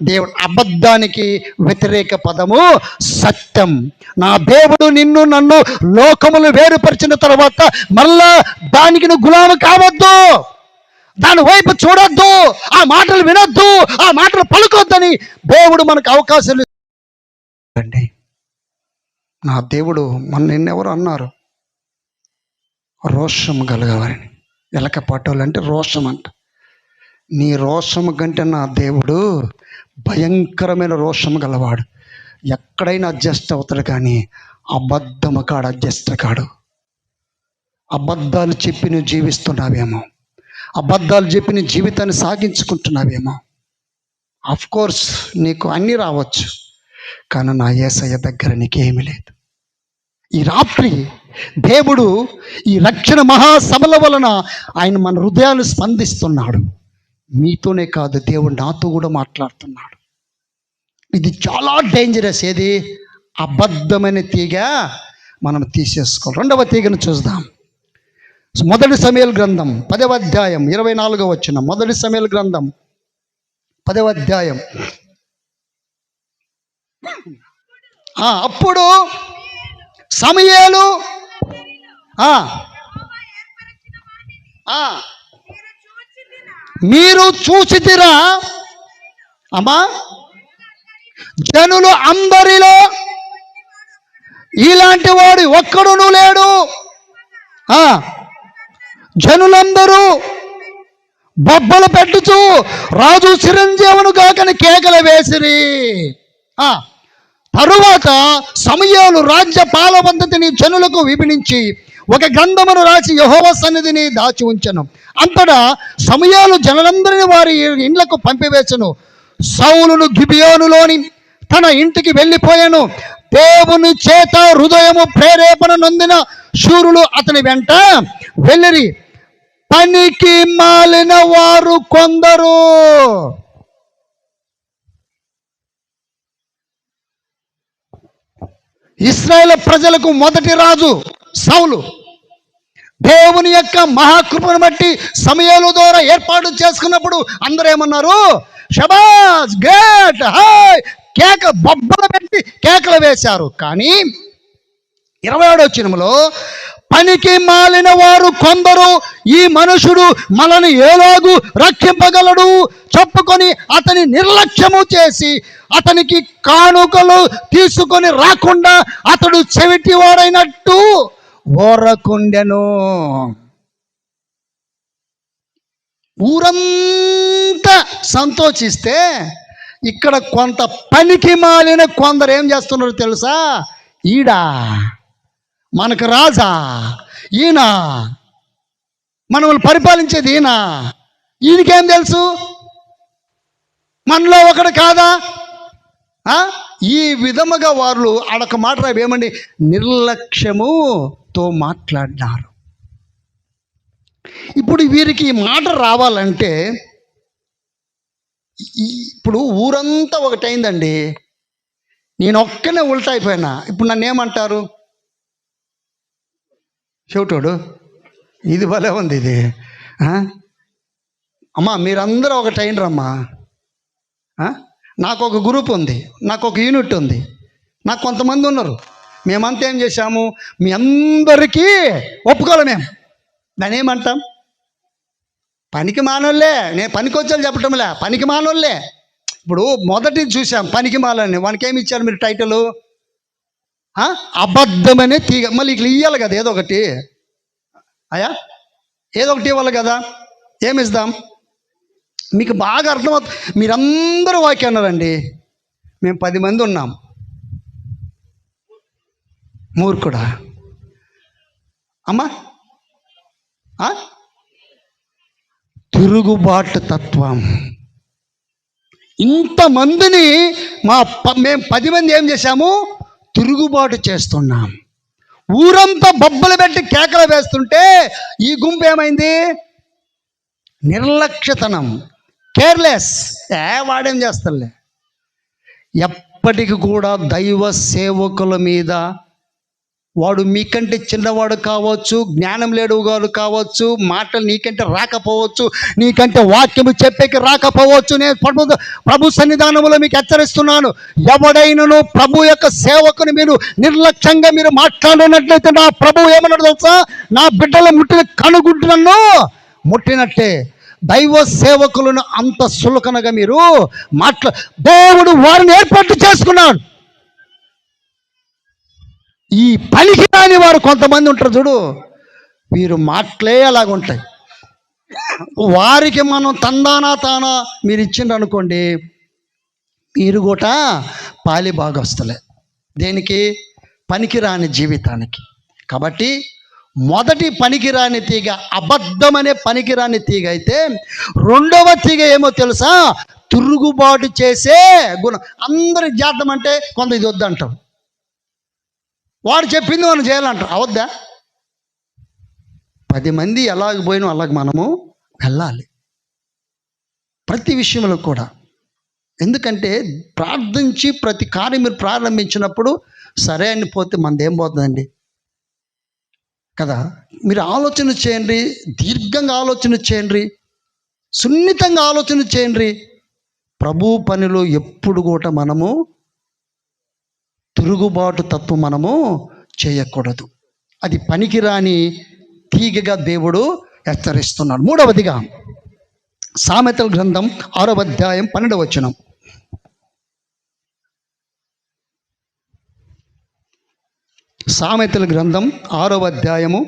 దేవుడు. అబద్ధానికి వ్యతిరేక పదము సత్యం. నా దేవుడు నిన్ను నన్ను లోకములు వేరుపరిచిన తర్వాత మళ్ళా దానికి నువ్వు గులాము కావద్దు. దాని వైపు చూడొద్దు, ఆ మాటలు వినొద్దు, ఆ మాటలు పలుకొద్దని దేవుడు మనకు అవకాశాలు అండి. నా దేవుడు మన నిన్నెవరు అన్నారు, రోషము గలగవారని. ఎలకపాటోళ్ళు అంటే రోషం అంట. నీ రోషము కంటే నా దేవుడు భయంకరమైన రోషము గలవాడు. ఎక్కడైనా అడ్జస్ట్ అవుతాడు, కానీ అబద్ధము కాడు అడ్జస్ట్ కాడు. అబద్ధాలు చెప్పి నువ్వు జీవిస్తున్నావేమో, అబద్ధాలు చెప్పి నీ జీవితాన్ని సాగించుకుంటున్నావేమో. ఆఫ్ కోర్స్ నీకు అన్నీ రావచ్చు, కానీ నా యేసయ్య దగ్గర నీకేమీ లేదు. ఈ రాత్రి దేవుడు ఈ రక్షణ మహాసభల వలన ఆయన మన హృదయాలు స్పందిస్తున్నాడు. మీతోనే కాదు, దేవుడు నాతో కూడా మాట్లాడుతున్నాడు. ఇది చాలా డేంజరస్. ఏది? అబద్ధమైన తీగ మనం తీసేసుకోవాలి. రెండవ తీగను చూద్దాం. మొదటి సమూయేలు గ్రంథం 10వ అధ్యాయం 24వ వచనం. మొదటి సమూయేలు గ్రంథం 10వ అధ్యాయం. అప్పుడు సమూయేలు మీరు చూచితిరా అమ్మా, జనులు అందరిలో ఇలాంటి వాడు ఒక్కడునూ లేడు. జనులందరూ బొబ్బలు పెట్టుచు రాజు చిరంజీవును కాకని కేకలు వేసిరి. తరువాత సమూయేలు రాజ్య పాల పద్ధతిని జనులకు విభినించి ఒక గ్రంథమును రాసి యెహోవా సన్నిధిని దాచి ఉంచెను. అంతటా సమూయేలు జనులందరినీ వారి ఇండ్లకు పంపివేసెను. సౌలును గిబియోనులోని తన ఇంటికి వెళ్ళిపోయాను. దేవుని చేత హృదయము ప్రేరేపణ నొందిన శూరులు అతని వెంట వెళ్ళిరి. పనికి మాలిన వారు కొందరు. ఇశ్రాయేలు ప్రజలకు మొదటి రాజు సౌలు దేవుని యొక్క మహాకృపను బట్టి సమూయేలు ద్వారా ఏర్పాటు చేసుకున్నప్పుడు అందరూ ఏమన్నారు? షబాష్, గ్రేట్, హాయ్, కేక బొబ్బలు పెట్టి కేకలు వేశారు. కానీ 27వ వచనంలో పనికి మాలిన వారు కొందరు ఈ మనుషుడు మనల్ని ఎలాగూ రక్షింపగలడు చెప్పుకొని అతని నిర్లక్ష్యము చేసి అతనికి కానుకలు తీసుకొని రాకుండా అతడు చెవిటివాడైనట్టు ఓరకుండెను. ఊరంతా సంతోషిస్తే ఇక్కడ కొంత పనికి మాలిన కొందరు ఏం చేస్తున్నారో తెలుసా? ఈడా మనకు రాజా, ఈయన మనల్ని పరిపాలించేది ఈయన, ఈయనకేం తెలుసు, మనలో ఒకడు కాదా? ఈ విధముగా వాళ్ళు ఆడొక మాట ఏమండి, నిర్లక్ష్యముతో మాట్లాడినారు. ఇప్పుడు వీరికి ఈ మాట రావాలంటే ఇప్పుడు ఊరంతా ఒకటైందండి. నేను ఒక్కనే ఉల్టా అయిపోయినా. ఇప్పుడు నన్ను ఏమంటారు? చెవిటోడు, ఇది భలే ఉంది ఇది. అమ్మా మీరందరూ ఒకటైనరమ్మా. నాకు ఒక గ్రూప్ ఉంది, నాకు ఒక యూనిట్ ఉంది, నాకు కొంతమంది ఉన్నారు. మేమంతా ఏం చేశాము? మీ అందరికీ ఒప్పుకోవాలి. మేము దాన్ని ఏమంటాం? పనికి మానోళ్ళే. నేను పనికి వచ్చాను చెప్పటంలే, పనికి మానోళ్ళే. ఇప్పుడు మొదటి చూసాం పనికి మాలని. వానికి ఏమి ఇచ్చారు మీరు టైటిల్? అబద్ధమనే తీగ. మళ్ళీ ఇట్లా ఇవ్వాలి కదా ఏదో ఒకటి. అయ్యా ఏదో ఒకటి ఇవ్వాలి కదా. ఏమి ఇద్దాం? మీకు బాగా అర్థమవుతుంది. మీరందరూ వాక్యం అన్నారండి. మేము 10 మంది ఉన్నాం. మూర్ఖుడా అమ్మా? తిరుగుబాటు తత్వం. ఇంతమందిని మేము 10 మంది ఏం చేశాము? తిరుగుబాటు చేస్తున్నాం. ఊరంతా బొబ్బలు పెట్టి కేకలు వేస్తుంటే ఈ గుంపు ఏమైంది? నిర్లక్ష్యతనం, కేర్లెస్. వాడేం చేస్తాడులే. ఎప్పటికి కూడా దైవ సేవకుల మీద వాడు మీకంటే చిన్నవాడు కావచ్చు, జ్ఞానం లేడువాడు కావచ్చు, మాటలు నీకంటే రాకపోవచ్చు, నీకంటే వాక్యము చెప్పేకి రాకపోవచ్చు. నేను ప్రభు సన్నిధానంలో మీకు హెచ్చరిస్తున్నాను. ఎవడైనను ప్రభు యొక్క సేవకుని మీరు నిర్లక్ష్యంగా మీరు మాట్లాడినట్లయితే నా ప్రభు ఏమన్నాడు తెలుసా? నా బిడ్డల ముట్టిన కనుగుడ్డు నన్ను ముట్టినట్టే. దైవ సేవకులను అంత సులకనగా మీరు దేవుడు వారిని ఏర్పాటు చేసుకున్నాడు. ఈ పనికి రాని వారు కొంతమంది ఉంటారు చూడు, వీరు మాటలే అలాగుంటాయి. వారికి మనం తానా మీరు ఇచ్చిండ్రు అనుకోండి, మీరు కూడా పాలి భాగస్తులే. దేనికి? పనికిరాని జీవితానికి. కాబట్టి మొదటి పనికిరాని తీగ అబద్ధమనే పనికిరాని తీగ అయితే, రెండవ తీగ ఏమో తెలుసా? తిరుగుబాటు చేసే గుణం. అందరికి చేద్దాం అంటే కొంత ఇది వద్దంటాం, వాడు చెప్పింది మనం చేయాలంటారు. అవద్దా? 10 మంది ఎలాగ పోయినో అలాగ మనము వెళ్ళాలి ప్రతి విషయంలో కూడా. ఎందుకంటే ప్రార్థించి ప్రతి కార్యం మీరు ప్రారంభించినప్పుడు సరే అని పోతే మనదేం పోతుందండి కదా. మీరు ఆలోచన చేయండి, దీర్ఘంగా ఆలోచన చేయండి, సున్నితంగా ఆలోచన చేయండి. ప్రభు పనిలో ఎప్పుడు కూడా మనము తిరుగుబాటు తత్వం మనము చేయకూడదు. అది పనికిరాని తీగగా దేవుడు హెచ్చరిస్తున్నాడు. మూడవదిగా సామెతల గ్రంథం 6వ అధ్యాయం 12వ వచనం. సామెతల గ్రంథం 6వ అధ్యాయము.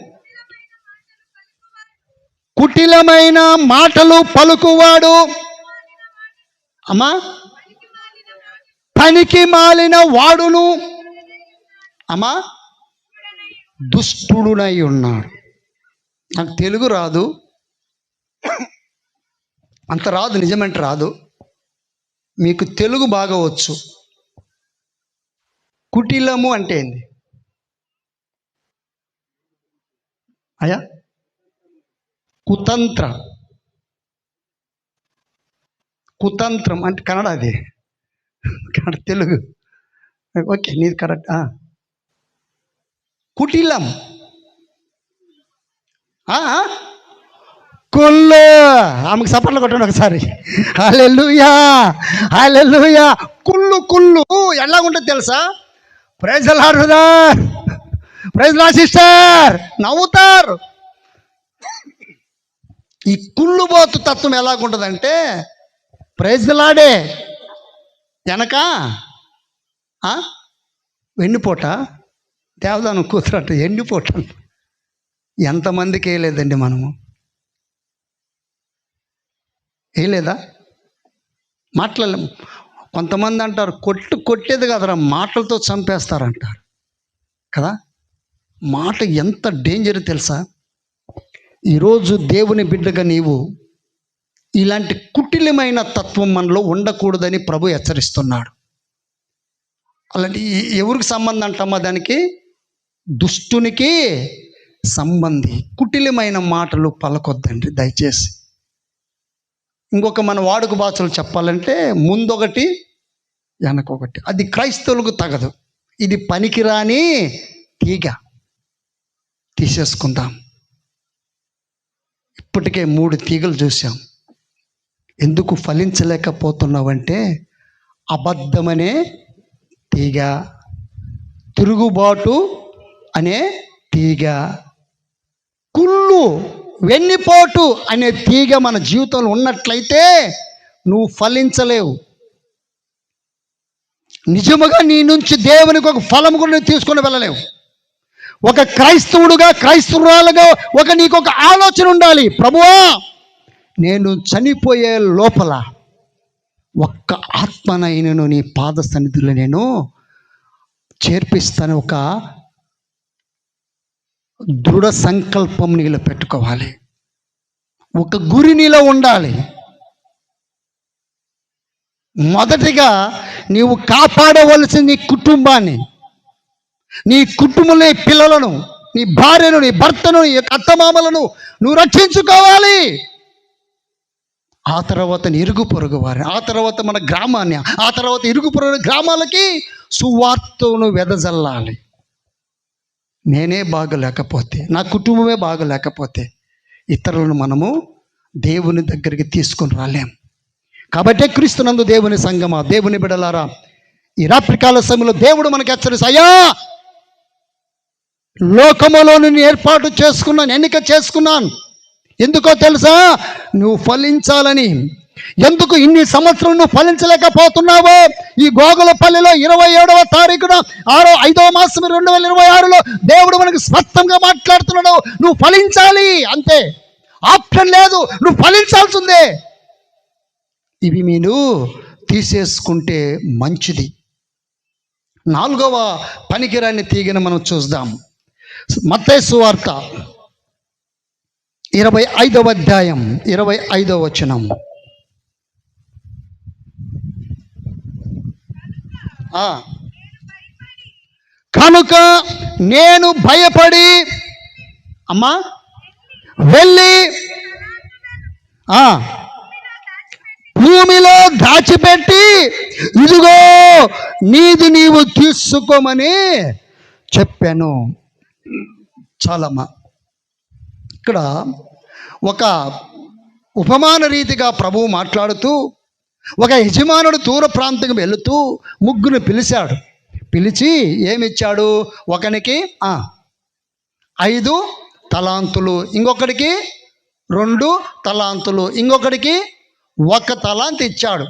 కుటిలమైన మాటలు పలుకువాడు, అమ్మా, పనికి మాలిన వాడును, అమ్మా, దుష్టుడునై ఉన్నాడు. నాకు తెలుగు రాదు, అంత రాదు, నిజమంటే రాదు. మీకు తెలుగు బాగా వచ్చు. కుటిలము అంటే ఏంది అయ్యా? కుతంత్రం అంటే కన్నడ, అది కన్నడ, తెలుగు ఓకే, నీది కరెక్ట్. కుటిలం, కుళ్ళు. ఆమెకు సపర్లు కొట్టండి ఒకసారి. హల్లెలూయా, హల్లెలూయా. కుళ్ళు ఎలా ఉంటుంది తెలుసా? Praise the lord brother, praise the lord sister, నవ్వుతారు. ఈ కుళ్ళుబోతు తత్వం ఎలాగుంటుందంటే, ప్రైజ్ ది లార్డే వెనక వెన్నుపోట, దేవదానం కూతురట ఎండిపోట. ఎంతమందికి వేయలేదండి మనము? వేయలేదా? మాట్లాడలేము. కొంతమంది అంటారు కొట్టేది కదరా, మాటలతో చంపేస్తారంటారు కదా. మాట ఎంత డేంజర్ తెలుసా? ఈరోజు దేవుని బిడ్డగా నీవు ఇలాంటి కుటిలమైన తత్వం మనలో ఉండకూడదని ప్రభు హెచ్చరిస్తున్నాడు. అలాంటి ఎవరికి సంబంధం అంటామా? దానికి దుష్టునికి సంబంధి. కుటిలమైన మాటలు పలకొద్దండి దయచేసి. ఇంకొక మన వాడుక భాషలు చెప్పాలంటే ముందొకటి వెనకొకటి. అది క్రైస్తవులకు తగదు. ఇది పనికిరాని తీగ, తీసేసుకుందాం. ఇప్పటికే 3 తీగలు చూసాం. ఎందుకు ఫలించలేకపోతున్నావంటే అబద్ధమనే తీగ, తిరుగుబాటు అనే తీగ, కుళ్ళు, వెన్నిపోటు అనే తీగ మన జీవితంలో ఉన్నట్లయితే నువ్వు ఫలించలేవు. నిజముగా నీ నుంచి దేవునికి ఒక ఫలం కూడా తీసుకొని వెళ్ళలేవు. ఒక క్రైస్తవుడుగా, క్రైస్తవురాలుగా నీకు ఒక ఆలోచన ఉండాలి. ప్రభువా, నేను చనిపోయే లోపల ఒక్క ఆత్మనైనను నీ పాద సన్నిధిలో నేను చేర్పిస్తాను. ఒక దృఢ సంకల్పం నీలో పెట్టుకోవాలి. ఒక గురి నీలో ఉండాలి. మొదటిగా నీవు కాపాడవలసిన నీ కుటుంబాన్ని, నీ కుటుంబంలో నీ పిల్లలను, నీ భార్యను, నీ భర్తను, నీ అత్తమామలను నువ్వు రక్షించుకోవాలి. ఆ తర్వాత నీ ఇరుగు పొరుగు వారిని, ఆ తర్వాత మన గ్రామాన్ని, ఆ తర్వాత ఇరుగు పొరుగు గ్రామాలకి సువార్తను వెదజల్లాలి. నేనే బాగలేకపోతే, నా కుటుంబమే బాగలేకపోతే ఇతరులను మనము దేవుని దగ్గరికి తీసుకొని రాలేం. కాబట్టి క్రీస్తునందు దేవుని సంగమా, దేవుని బిడలారా, ఈ రాత్రికాల సమయంలో దేవుడు మనకు హెచ్చరిస్తా, అయ్యా, లోకములో నేను ఏర్పాటు చేసుకున్నాను, ఎన్నిక చేసుకున్నాను. ఎందుకో తెలుసా? నువ్వు ఫలించాలని. ఎందుకు ఇన్ని సంవత్సరం నువ్వు ఫలించలేకపోతున్నావో? ఈ గోగులపల్లిలో 27వ తారీఖున 5వ మాసం 2026లో దేవుడు మనకు స్పష్టంగా మాట్లాడుతున్నాడు. నువ్వు ఫలించాలి, అంతే, ఆప్షన్ లేదు, నువ్వు ఫలించాల్సిందే. ఇవి మీరు తీసేసుకుంటే మంచిది. 4వ పనికిరాని తీగను మనం చూద్దాం. మత్తయి సువార్త 25వ అధ్యాయం 25వ వచనం. కనుక నేను భయపడి అమ్మా వెళ్ళి భూమిలో దాచిపెట్టి ఇదిగో నీది నీవు తీసుకోమని చెప్పాను. చాలమ్మా. ఇక్కడ ఒక ఉపమాన రీతిగా ప్రభువు మాట్లాడుతూ, ఒక యజమానుడు దూర ప్రాంతం వెళుతూ ముగ్గురు పిలిచాడు. పిలిచి ఏమిచ్చాడు? ఒకనికి 5 తలాంతులు, ఇంకొకడికి 2 తలాంతులు, ఇంకొకడికి 1 తలాంతు ఇచ్చాడు.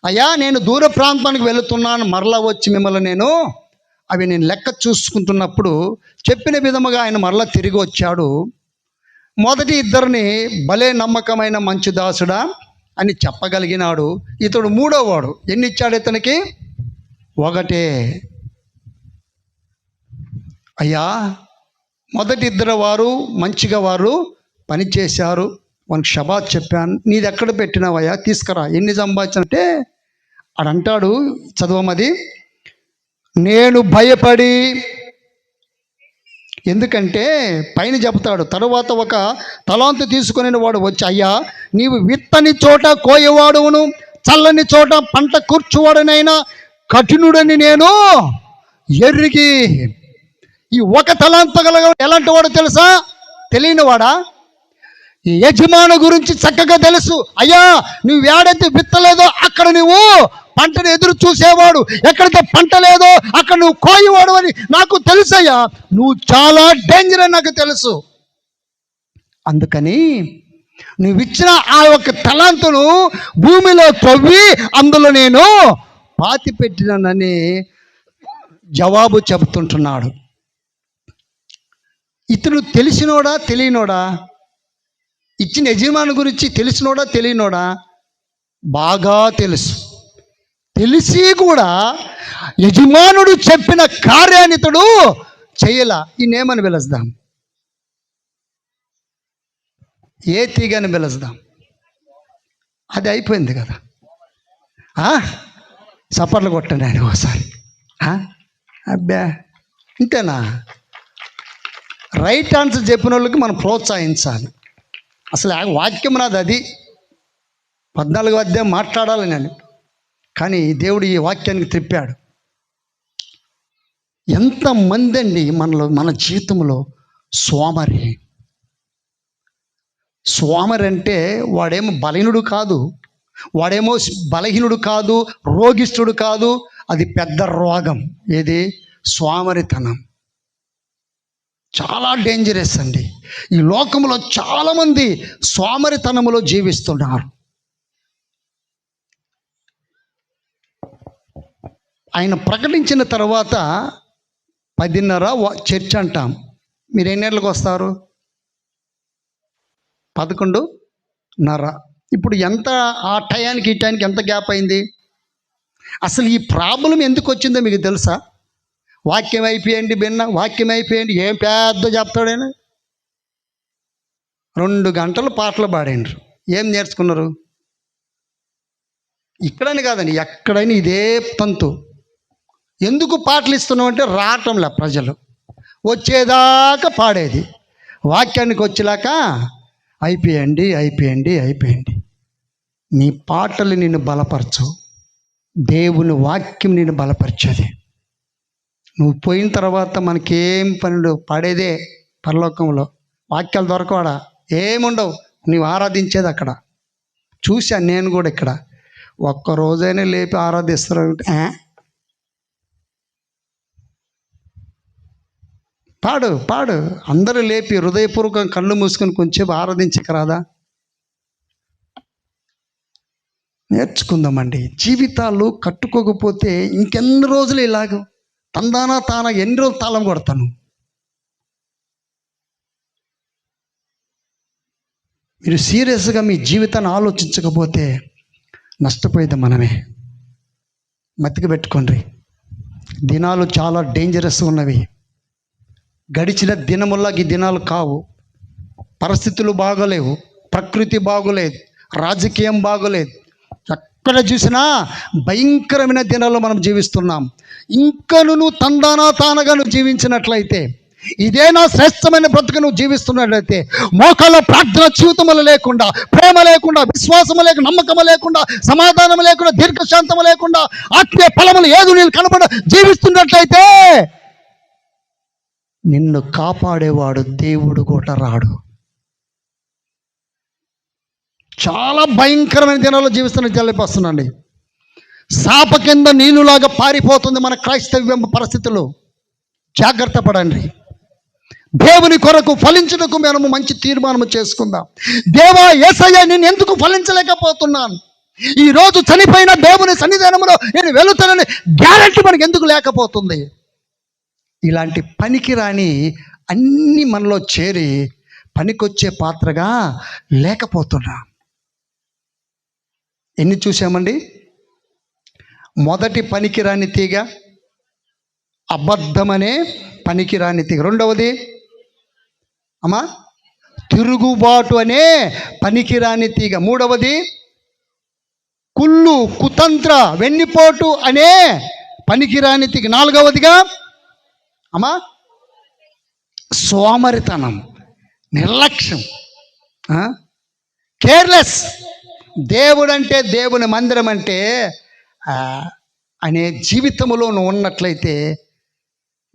అయ్యా, నేను దూర ప్రాంతానికి వెళుతున్నాను, మరలా వచ్చి మిమ్మల్ని నేను లెక్క చూసుకుంటున్నప్పుడు చెప్పిన విధముగా ఆయన మరలా తిరిగి వచ్చాడు. మొదటి ఇద్దరిని భలే నమ్మకమైన మంచి దాసుడా అని చెప్పగలిగినాడు. ఇతడు 3వవాడు ఎన్ని ఇచ్చాడు? ఇతనికి 1. అయ్యా, మొదటి ఇద్దరు వారు మంచిగా వారు పనిచేశారు, వాళ్ళకి షబాత్ చెప్పాను. నీది ఎక్కడ పెట్టినావయ్యా, తీసుకురా, ఎన్ని సంపాదించంటే ఆడంటాడు, చదవమది, నేను భయపడి. ఎందుకంటే పైన చెబుతాడు, తరువాత 1 తలాంతు తీసుకుని వాడు వచ్చి, అయ్యా, నీవు విత్తని చోట కోయవాడును, చల్లని చోట పంట కూర్చువాడనైనా కఠినుడని నేను ఎరిగి. ఈ 1 తలాంతు గల ఎలాంటి వాడు తెలుసా? తెలియనివాడా? ఈ యజమాను గురించి చక్కగా తెలుసు. అయ్యా, నువ్వు ఏడైతే విత్తలేదో అక్కడ నువ్వు పంటను ఎదురు చూసేవాడు, ఎక్కడైతే పంట లేదో అక్కడ నువ్వు కోయేవాడు అని నాకు తెలుసయ్యా. నువ్వు చాలా డేంజర్ అని నాకు తెలుసు. అందుకని నువ్వు ఇచ్చిన ఆ 1 తలాంతును భూమిలో తవ్వి అందులో నేను పాతి పెట్టినానని జవాబు చెబుతుంటున్నాడు. ఇతడు తెలిసినోడా తెలియనోడా? ఇచ్చిన యజమాని గురించి తెలిసినోడా తెలియనోడా? బాగా తెలుసు. తెలిసి కూడా యజమానుడు చెప్పిన కార్యాన్ని ఇతడు చేయలా. ఈయనేమని పిలుస్తాం? ఏ తీగని పిలుస్తాం? అది అయిపోయింది కదా. చప్పట్లు కొట్టండి ఆయన ఒకసారి. అబ్బా, ఇంతేనా? రైట్ ఆన్సర్ చెప్పిన వాళ్ళకి మనం ప్రోత్సహించాలి. అసలు వాక్యం నాది అది. 14వ అధ్యాయం మాట్లాడాలి నేను, కానీ దేవుడు ఈ వాక్యానికి త్రిప్పాడు. ఎంతమంది అండి మనలో, మన జీవితంలో సోమరి అంటే వాడేమో బలహీనుడు కాదు, వాడేమో బలహీనుడు కాదు, రోగిష్ఠుడు కాదు. అది పెద్ద రోగం. ఏది? సోమరితనం. చాలా డేంజరస్ అండి. ఈ లోకంలో చాలామంది సోమరితనములో జీవిస్తున్నారు. ఆయన ప్రకటించిన తర్వాత 10:30 చర్చ్ అంటాం. మీరు ఎన్ని గంటలకు వస్తారు? 11:30. ఇప్పుడు ఎంత ఆ టయానికి ఈ టయానికి ఎంత గ్యాప్ అయింది? అసలు ఈ ప్రాబ్లం ఎందుకు వచ్చిందో మీకు తెలుసా? వాక్యం అయిపోయండి భిన్న, వాక్యం అయిపోయండి, ఏం పెద్ద చెప్తాడైనా. 2 గంటలు పాటలు పాడారు. ఏం నేర్చుకున్నారు? ఇక్కడని కాదండి, ఎక్కడైనా ఇదే తంతు. ఎందుకు పాటలు ఇస్తున్నాం అంటే రావటంలే, ప్రజలు వచ్చేదాకా పాడేది, వాక్యానికి వచ్చేలాక అయిపోయండి. నీ పాటలు నిన్ను బలపరచవు, దేవుని వాక్యం నిన్ను బలపరిచేది. నువ్వు పోయిన తర్వాత మనకేం పనులు పాడేదే. పరలోకంలో వాక్యాలు దొరకవాడా? ఏముండవు. నీవు ఆరాధించేది అక్కడ. చూశాను నేను కూడా. ఇక్కడ ఒక్కరోజైనా లేపి ఆరాధిస్తారు. పాడు పాడు. అందరూ లేపి హృదయపూర్వకం కళ్ళు మూసుకొని కొంచెం ఆరాధించకరాదా? నేర్చుకుందామండి. జీవితాలు కట్టుకోకపోతే ఇంకెన్ని రోజులు ఇలాగ తందానా తానా ఎన్ని రోజులు తాళం కొడతాను? మీరు సీరియస్గా మీ జీవితాన్ని ఆలోచించకపోతే నష్టపోయేది మనమే. మతికి పెట్టుకోండి. దినాలు చాలా డేంజరస్ ఉన్నవి. గడిచిన దినముల్లా ఈ దినాలు కావు. పరిస్థితులు బాగోలేవు, ప్రకృతి బాగోలేదు, రాజకీయం బాగోలేదు. ఎక్కడ చూసినా భయంకరమైన దినాల్లో మనం జీవిస్తున్నాం. ఇంకా నువ్వు తందానా తానగా నువ్వు జీవించినట్లయితే, ఇదే నా శ్రేష్టమైన బ్రతుకు నువ్వు జీవిస్తున్నట్లయితే, మోకాళ్ళ ప్రార్థన జీవితములు లేకుండా, ప్రేమ లేకుండా, విశ్వాసము లేకుండా, నమ్మకము లేకుండా, సమాధానం లేకుండా, దీర్ఘశాంతము లేకుండా, ఆత్మీయ ఫలములు ఏదో నేను కనపడ జీవిస్తున్నట్లయితే నిన్ను కాపాడేవాడు దేవుడు కూడా రాడు. చాలా భయంకరమైన దినాల్లో జీవిస్తున్న తెలియపరుస్తున్నాండి. శాప కింద నీళ్ళులాగా పారిపోతుంది మన క్రైస్తవ్యం పరిస్థితులు. జాగ్రత్త పడండి. దేవుని కొరకు ఫలించుటకు మనము మంచి తీర్మానం చేసుకుందాం. దేవా యేసయ్య, నేను ఎందుకు ఫలించలేకపోతున్నాను? ఈరోజు చనిపోయిన దేవుని సన్నిధానంలో నేను వెళుతానని గ్యారెంటీ మనకు ఎందుకు లేకపోతుంది? ఇలాంటి పనికిరాని అన్నీ మనలో చేరి పనికొచ్చే పాత్రగా లేకపోతున్నా. ఎన్ని చూసామండి? మొదటి పనికిరాని తీగ అబద్ధమనే పనికిరాని తీగ. రెండవది అమ్మా తిరుగుబాటు అనే పనికిరాని తీగ. మూడవది కుళ్ళు, కుతంత్ర, వెన్నిపోటు అనే పనికిరాని తీగ. నాలుగవదిగా అమ్మా సోమరితనం, నిర్లక్ష్యం, కేర్లెస్. దేవుడంటే, దేవుని మందిరం అంటే అనే జీవితంలో నువ్వు ఉన్నట్లయితే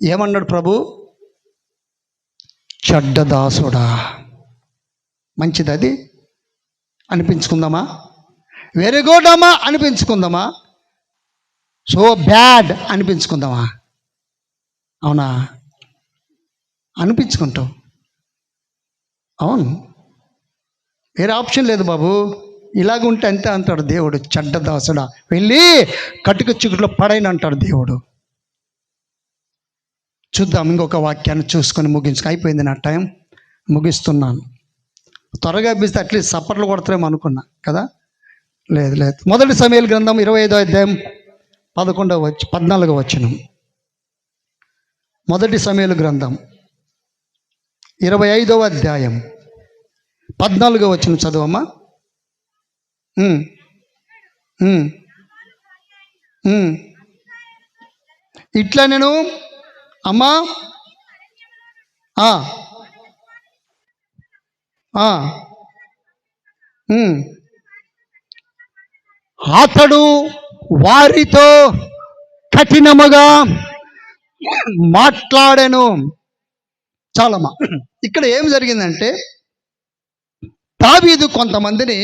ఏమన్నాడు ప్రభు? చెడ్డదాసుడా. మంచిది అది అనిపించుకుందామా? వెరీ గుడ్ అమ్మా అనిపించుకుందామా? So bad అనిపించుకుందామా? అవునా? అనిపించుకుంటాం. అవును, వేరే ఆప్షన్ లేదు బాబు. ఇలాగ ఉంటే అంతే అంటాడు దేవుడు. చెడ్డదాసుడా, వెళ్ళి కట్టుక చిగుట్లో పడైన అంటాడు దేవుడు. చూద్దాం, ఇంకొక వాక్యాన్ని చూసుకొని అయిపోయింది నా టైం, ముగిస్తున్నాను. త్వరగా ఇస్తే అట్లీస్ట్ సప్పట్లు కొడతారేమో అనుకున్నా కదా. లేదు లేదు. మొదటి సమూయేలు గ్రంథం 25వ అధ్యాయం 14వ వచనం. మొదటి సమూయేలు గ్రంథం 25వ అధ్యాయం 14వ వచనం చదువమ్మా. ఇట్లా నేను అమ్మా అతడు వారితో కఠినముగా మాట్లాడాను. చాలమ్మా. ఇక్కడ ఏం జరిగిందంటే, దావీదు కొంతమందిని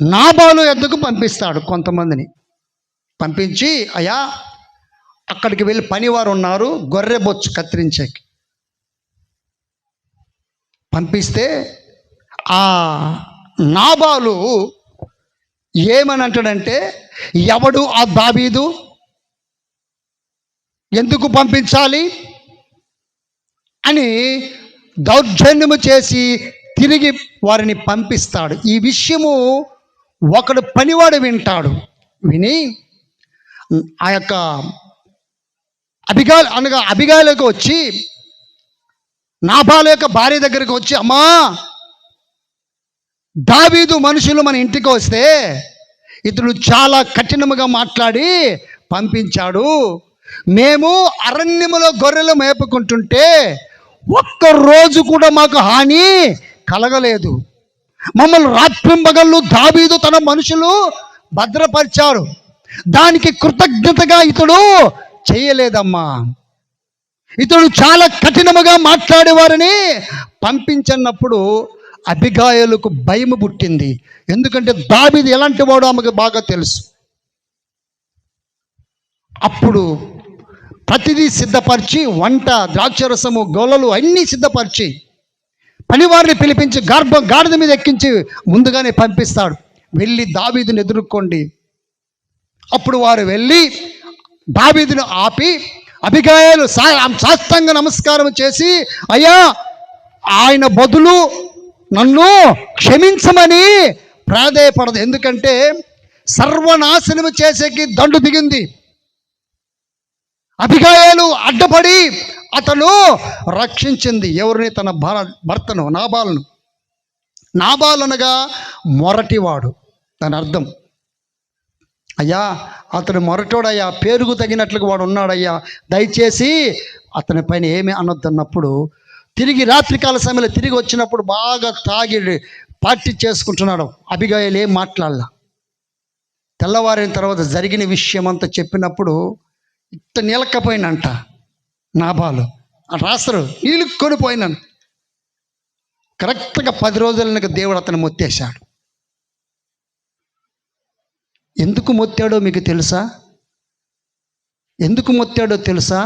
నాబాలు ఎద్దుకు పంపిస్తాడు. కొంతమందిని పంపించి, అయ్యా అక్కడికి వెళ్ళి పనివారు ఉన్నారు గొర్రె బొచ్చు కత్తిరించేకి పంపిస్తే, ఆ నాబాలు ఏమని అంటాడంటే, ఎవడు ఆ దావీదు, ఎందుకు పంపించాలి అని దౌర్జన్యము చేసి తిరిగి వారిని పంపిస్తాడు. ఈ విషయము ఒకడు పనివాడు వింటాడు. విని ఆ యొక్క అబిగాయిలకు వచ్చి, నాబాలు యొక్క భార్య దగ్గరికి వచ్చి, అమ్మా దావీదు మనుషులు మన ఇంటికి వస్తే ఇతడు చాలా కఠినముగా మాట్లాడి పంపించాడు. మేము అరణ్యములో గొర్రెలు మేపుకుంటుంటే ఒక్కరోజు కూడా మాకు హాని కలగలేదు. మమ్మల్ని రాత్రింబగళ్ళు దావీదు తన మనుషులు భద్రపరిచారు. దానికి కృతజ్ఞతగా ఇతడు చేయలేదమ్మా. ఇతడు చాలా కఠినముగా మాట్లాడేవారని పంపించినప్పుడు అబిగాయిలకు భయము పుట్టింది. ఎందుకంటే దావీదు ఎలాంటి వాడో ఆమెకు బాగా తెలుసు. అప్పుడు ప్రతిదీ సిద్ధపరిచి, వంట, ద్రాక్షరసము, గోలలు అన్నీ సిద్ధపరిచి పనివారిని పిలిపించి గాడిద మీద ఎక్కించి ముందుగానే పంపిస్తాడు. వెళ్ళి దావీదుని ఎదుర్కోండి. అప్పుడు వారు వెళ్ళి దావీదును ఆపి అబిగయలు సాష్టాంగ నమస్కారం చేసి, అయ్యా ఆయన బదులు నన్ను క్షమించమని ప్రాధేయపడదు. ఎందుకంటే సర్వనాశనము చేసేకి దండు దిగింది. అబిగయలు అడ్డపడి అతను రక్షించింది ఎవరిని? తన భర్తను, నాబాలును. నాబాలు అనగా మొరటివాడు. దాని అర్థం, అయ్యా అతను మొరటోడయ్యా, పేరుకు తగినట్లుగా వాడు ఉన్నాడయ్యా, దయచేసి అతని పైన ఏమీ అనొద్దన్నప్పుడు, తిరిగి రాత్రికాల సమయంలో తిరిగి వచ్చినప్పుడు బాగా తాగి పార్టీ చేసుకుంటున్నాడు. అబిగయలు ఏం మాట్లాడాల. తెల్లవారిన తర్వాత జరిగిన విషయం అంతా చెప్పినప్పుడు ఇట్ట నిలకపోయినంట నాబాలు. రాసరు నీళ్ళుకొని పోయినాను. కరెక్ట్గా 10 రోజులకి దేవుడు అతను మొత్తేశాడు. ఎందుకు మొత్తాడో మీకు తెలుసా? ఎందుకు మొత్తాడో తెలుసా?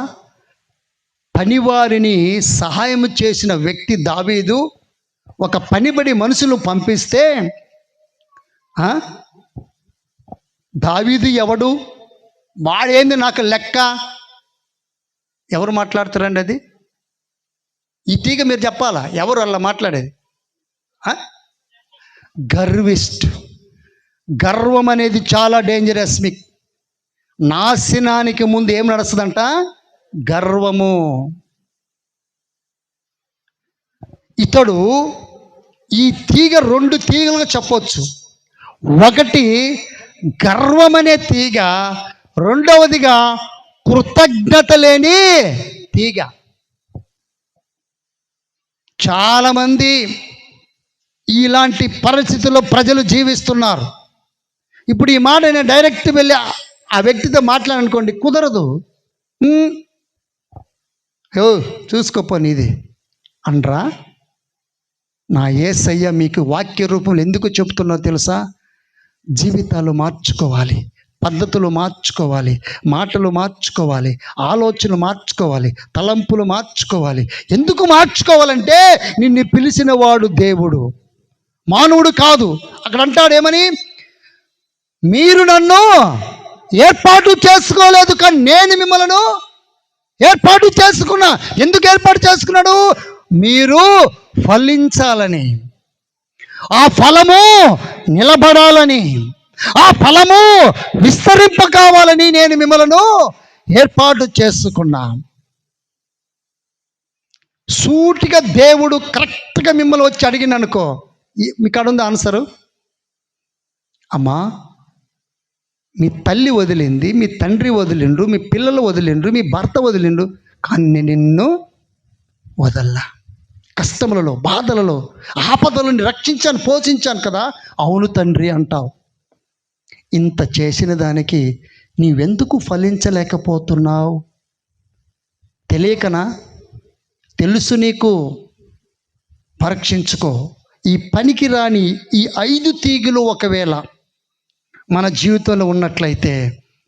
పనివారిని సహాయం చేసిన వ్యక్తి దావీదు ఒక పనిబడి మనుషులు పంపిస్తే, దావీదు ఎవడు, వాడేంది నాకు లెక్క, ఎవరు మాట్లాడుతారండి అది? ఈ తీగ మీరు చెప్పాలా? ఎవరు అలా మాట్లాడేది? గర్విష్ఠు. గర్వం అనేది చాలా డేంజరస్. మీకు నాశనానికి ముందు ఏం నడుస్తుందంట? గర్వము. ఇతడు ఈ తీగ 2 తీగలుగా చెప్పొచ్చు. ఒకటి గర్వం అనే తీగ, రెండవదిగా కృతజ్ఞత లేని తీగ. చాలామంది ఇలాంటి పరిస్థితుల్లో ప్రజలు జీవిస్తున్నారు. ఇప్పుడు ఈ మాట నేను డైరెక్ట్ వెళ్ళి ఆ వ్యక్తితో మాట్లాడనుకోండి, కుదరదు. చూసుకోపో నీది అనరా? నా యేసయ్య మీకు వాక్య రూపంలో ఎందుకు చెప్తున్నా తెలుసా? జీవితాలు మార్చుకోవాలి, పద్ధతులు మార్చుకోవాలి, మాటలు మార్చుకోవాలి, ఆలోచనలు మార్చుకోవాలి, తలంపులు మార్చుకోవాలి. ఎందుకు మార్చుకోవాలంటే నిన్ను పిలిచిన వాడు దేవుడు, మానవుడు కాదు. అక్కడ అంటాడు ఏమని? మీరు నన్ను ఏర్పాటు చేసుకోలేదు, కానీ నేను మిమ్మల్ని ఏర్పాటు చేసుకున్నా. ఎందుకు ఏర్పాటు చేసుకున్నాడు? మీరు ఫలించాలని, ఆ ఫలము నిలబడాలని, ఆ ఫలము విస్తరింప కావాలని నేను మిమ్మల్ని ఏర్పాటు చేసుకున్నా. సూటిగా దేవుడు కరెక్ట్గా మిమ్మల్ని వచ్చి అడిగిననుకో, మీకు అడుంది ఆన్సరు. అమ్మా, మీ తల్లి వదిలింది, మీ తండ్రి వదిలిండ్రు, మీ పిల్లలు వదిలిండ్రు, మీ భర్త వదిలిండ్రు, కానీ నేను నిన్ను వదల్లా. కష్టములలో, బాధలలో, ఆపదలను రక్షించాను, పోషించాను కదా. అవును తండ్రి అంటావు. ఇంత చేసిన దానికి నీవెందుకు ఫలించలేకపోతున్నావు? తెలియకనా? తెలుసు నీకు. పరీక్షించుకో. ఈ పనికి రాని ఈ 5 తీగలు ఒకవేళ మన జీవితంలో ఉన్నట్లయితే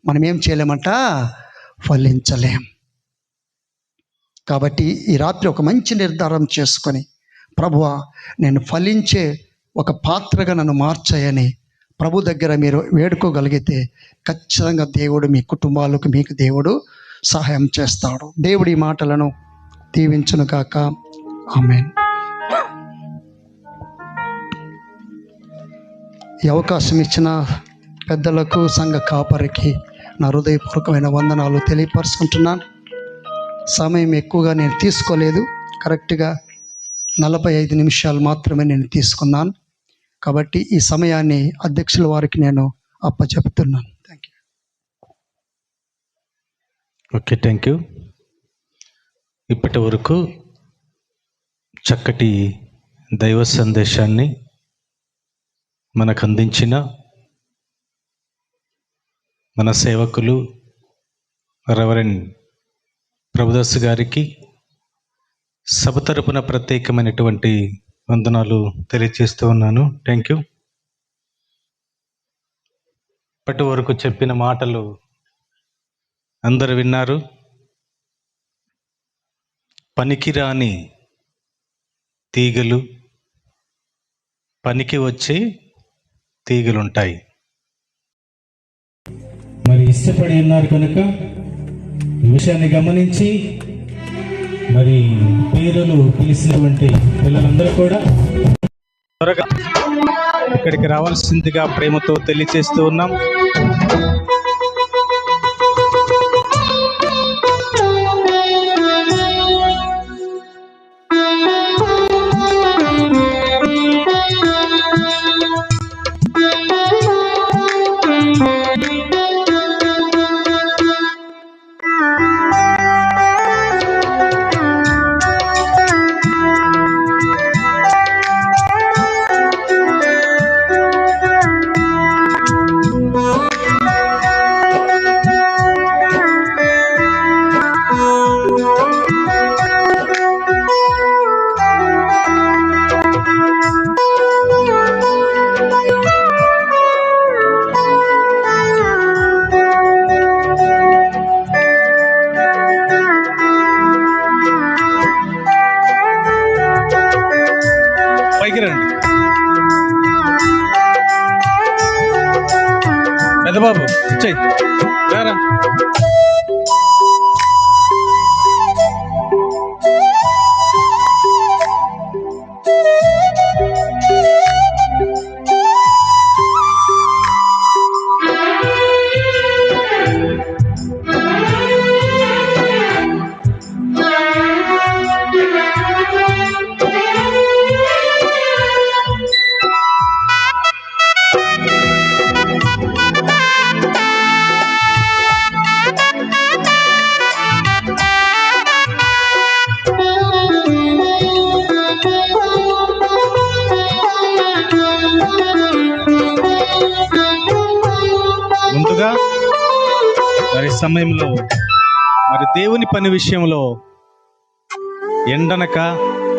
మనం ఏం చేయలేమంట? ఫలించలేం. కాబట్టి ఈ రాత్రి ఒక మంచి నిర్ధారం చేసుకొని, ప్రభువా నేను ఫలించే ఒక పాత్రగా నన్ను మార్చాయని ప్రభు దగ్గర మీరు వేడుకోగలిగితే ఖచ్చితంగా దేవుడు మీ కుటుంబాలకు, మీకు దేవుడు సహాయం చేస్తాడు. దేవుడి మాటలను దీవించును గాక. ఆమేన్. ఈ అవకాశం ఇచ్చిన పెద్దలకు, సంఘ కాపరికి నా హృదయపూర్వకమైన వందనాలు తెలియపరుచుకుంటున్నాను. సమయం ఎక్కువగా నేను తీసుకోలేదు, కరెక్ట్గా 45 నిమిషాలు మాత్రమే నేను తీసుకున్నాను. కాబట్టి ఈ సమయాన్ని అధ్యక్షుల వారికి నేను అప్పచెప్తున్నాను. Thank you. Okay, thank you. ఇప్పటి వరకు చక్కటి దైవ సందేశాన్ని మనకు అందించిన మన సేవకులు రెవరెండ్ ప్రభుదాస్ గారికి సభ తరపున ప్రత్యేకమైనటువంటి వందనాలు తెలియజేస్తూ ఉన్నాను. Thank you. ఇప్పటి వరకు చెప్పిన మాటలు అందరు విన్నారు. పనికిరాని తీగలు, పనికి వచ్చే తీగలుంటాయి. మరి ఇష్టపడి ఉన్నారు కనుక ఈ విషయాన్ని గమనించి మరి పేరులు పిలిచినటువంటి పిల్లలందరూ కూడా త్వరగా ఇక్కడికి రావాల్సిందిగా ప్రేమతో తెలియజేస్తూ ఉన్నాం. పైకి రండి పెద్దబాబు, చెయ్యి రారా. ముందుగా మరి సమయంలో మరి దేవుని పని విషయంలో ఎండనక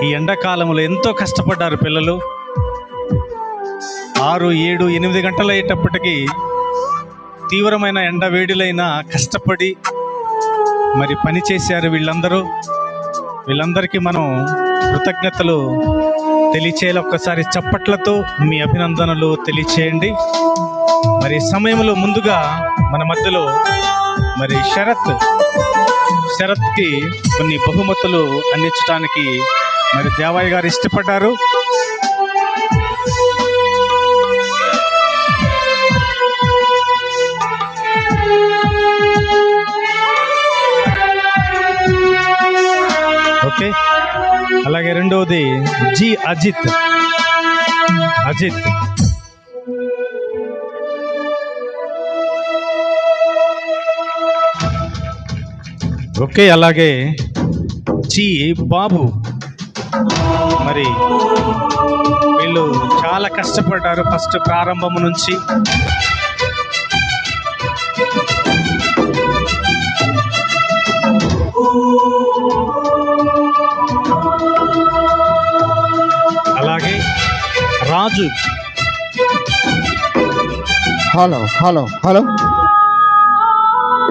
ఈ ఎండాకాలంలో ఎంతో కష్టపడ్డారు పిల్లలు. 6, 7, 8 గంటలు అయ్యేటప్పటికీ తీవ్రమైన ఎండ వేడిలైనా కష్టపడి మరి పని చేశారు వీళ్ళందరూ. వీళ్ళందరికీ మనం కృతజ్ఞతలు తెలియచేయాలి. ఒక్కసారి చప్పట్లతో మీ అభినందనలు తెలియచేయండి. మరి సమయంలో ముందుగా మన మధ్యలో మరి శరత్కి కొన్ని బహుమతులు అందించడానికి మరి దేవయ్య గారు ఇష్టపడ్డారు. ఓకే, అలాగే రెండవది జి అజిత్. ఓకే, అలాగే జి బాబు. మరి వీళ్ళు చాలా కష్టపడ్డారు ఫస్ట్ ప్రారంభం నుంచి. అలాగే రాజు. హలో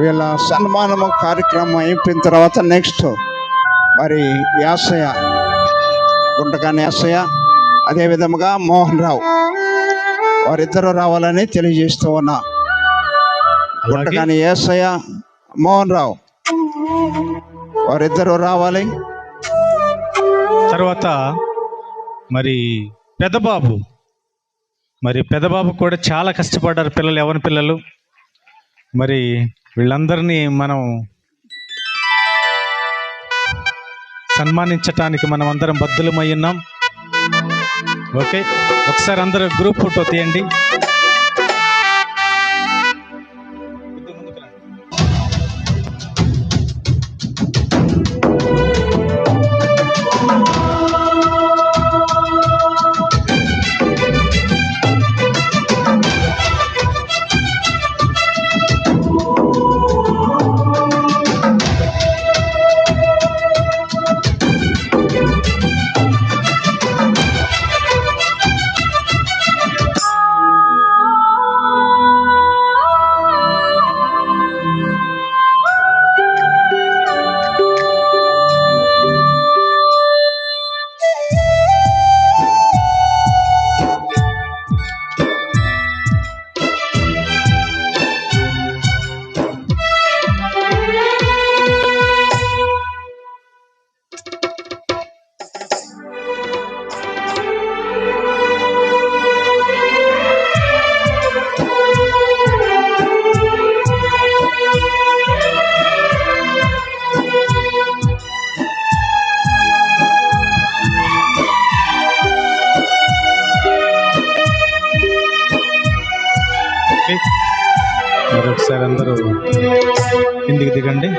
వీళ్ళ సన్మానము కార్యక్రమం అయిపోయిన తర్వాత నెక్స్ట్ మరి యాసయ్య, గుంటకాని యాసయ్య, అదేవిధముగా మోహన్ రావు వారిద్దరూ రావాలని తెలియజేస్తూ ఉన్నా. గుంటకాని యాసయ్య, మోహన్ రావు వారిద్దరూ రావాలి. తర్వాత మరి పెద్దబాబు కూడా చాలా కష్టపడ్డారు పిల్లలు, ఎవరి పిల్లలు. మరి వీళ్ళందరినీ మనం సన్మానించటానికి మనం అందరం బద్దులమై ఉన్నాం. ఓకే, ఒకసారి అందరూ గ్రూప్ ఫోటో తీయండి. మీరందరూ కిందికి దిగండి.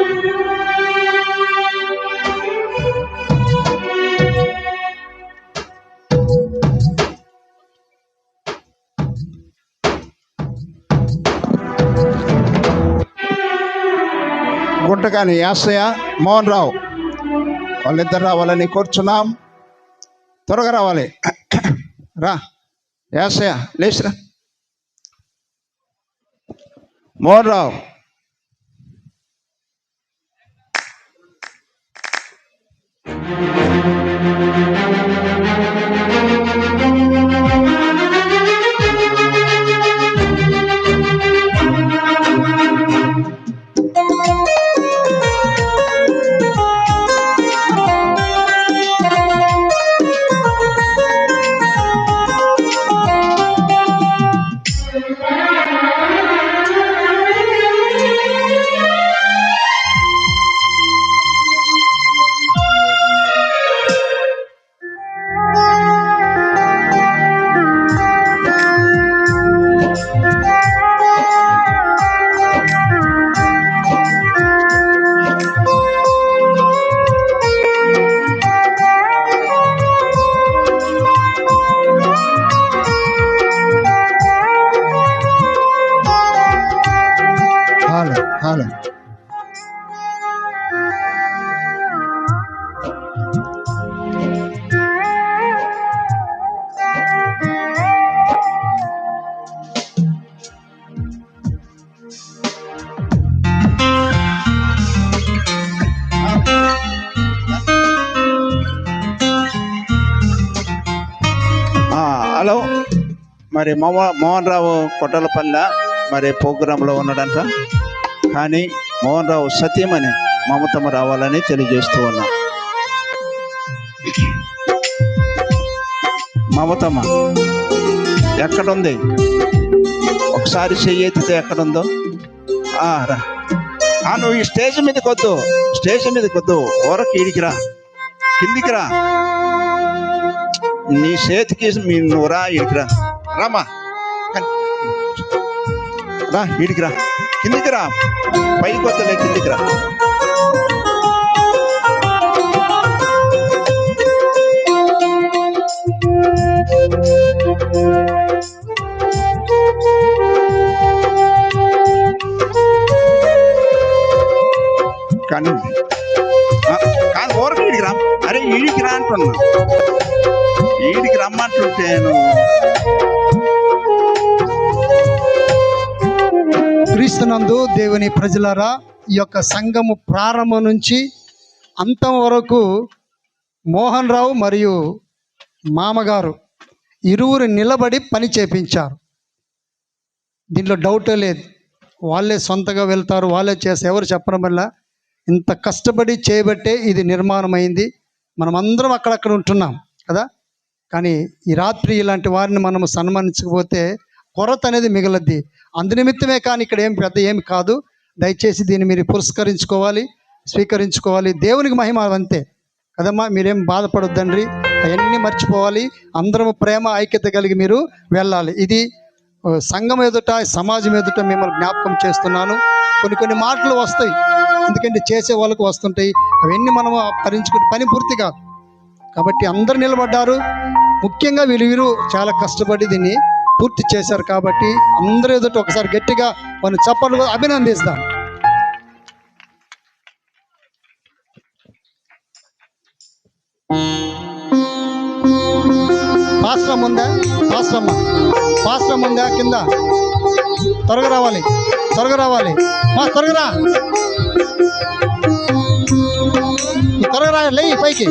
గుంటకాని యాసయ్య, మోహన్ రావు వాళ్ళిద్దరు రావాలని కోరుచున్నాం. త్వరగా రావాలి. రా యాసయ్య, లేచిరా. మోహన్ రావు, హలో. హలో, మరి మోహన్ రావు కొట్టలపల్లె మరి ప్రోగ్రాంలో ఉన్నాడంట. కానీ మోహన్ రావు సత్యమని మమతమ్మ రావాలని తెలియజేస్తూ ఉన్నా. మమతమ్మ ఎక్కడుంది? ఒకసారి చెయ్యి ఎత్తితే ఎక్కడుందో రా. నువ్వు ఈ స్టేజ్ మీదకి వద్దు, స్టేజ్ మీదకి వద్దు, ఊరకి ఈడికి రా, కిందికి రా. నీ చేతికి నువ్వు రా, ఈడికి రా. రామా, రా, ఈడికి రా, కిందికి రా, పైకి వద్దలే, కిందికి రా. కానీ కాదు, ఊరికి ఈడికి రా. అరే ఈడికి రా అంటున్నా, ఈడికి రమ్మంటుంటే నువ్వు. క్రీస్తునందు దేవుని ప్రజలారా, ఈ యొక్క సంఘము ప్రారంభం నుంచి అంతం వరకు మోహన్ రావు మరియు మామగారు ఇరువురు నిలబడి పని చేపించారు. దీంట్లో డౌటే లేదు. వాళ్ళే సొంతగా వెళ్తారు, వాళ్ళే చేస్తారు, ఎవరు చెప్పడం వల్ల. ఇంత కష్టపడి చేయబట్టే ఇది నిర్మాణం అయింది. మనమందరం అక్కడక్కడ ఉంటున్నాం కదా. కానీ ఈ రాత్రి ఇలాంటి వారిని మనము సన్మానించకపోతే కొరత అనేది మిగలద్ది. అందునిమిత్తమే కానీ ఇక్కడ ఏమి కాదు. దయచేసి దీన్ని మీరు పురస్కరించుకోవాలి, స్వీకరించుకోవాలి. దేవునికి మహిమ అంతే కదమ్మా. మీరేం బాధపడొద్దండి, అవన్నీ మర్చిపోవాలి. అందరము ప్రేమ ఐక్యత కలిగి మీరు వెళ్ళాలి. ఇది సంఘం ఎదుట, సమాజం ఎదుట మిమ్మల్ని జ్ఞాపకం చేస్తున్నాను. కొన్ని మాటలు వస్తాయి, ఎందుకంటే చేసే వాళ్ళకు వస్తుంటాయి. అవన్నీ మనం భరించుకునే పని పూర్తి కాదు. కాబట్టి అందరు నిలబడ్డారు. ముఖ్యంగా వీరు చాలా కష్టపడి దీన్ని పూర్తి చేశారు. కాబట్టి అందరూ ఎదుట ఒకసారి గట్టిగా మన చప్పట్లు అభినందిస్తాం. పాస్ట్రమ్ ఉందా? పాస్ట్రమ్ ఉందా? కింద త్వరగా రావాలి, త్వరగా రా, త్వరగా రా, లేయి పైకి.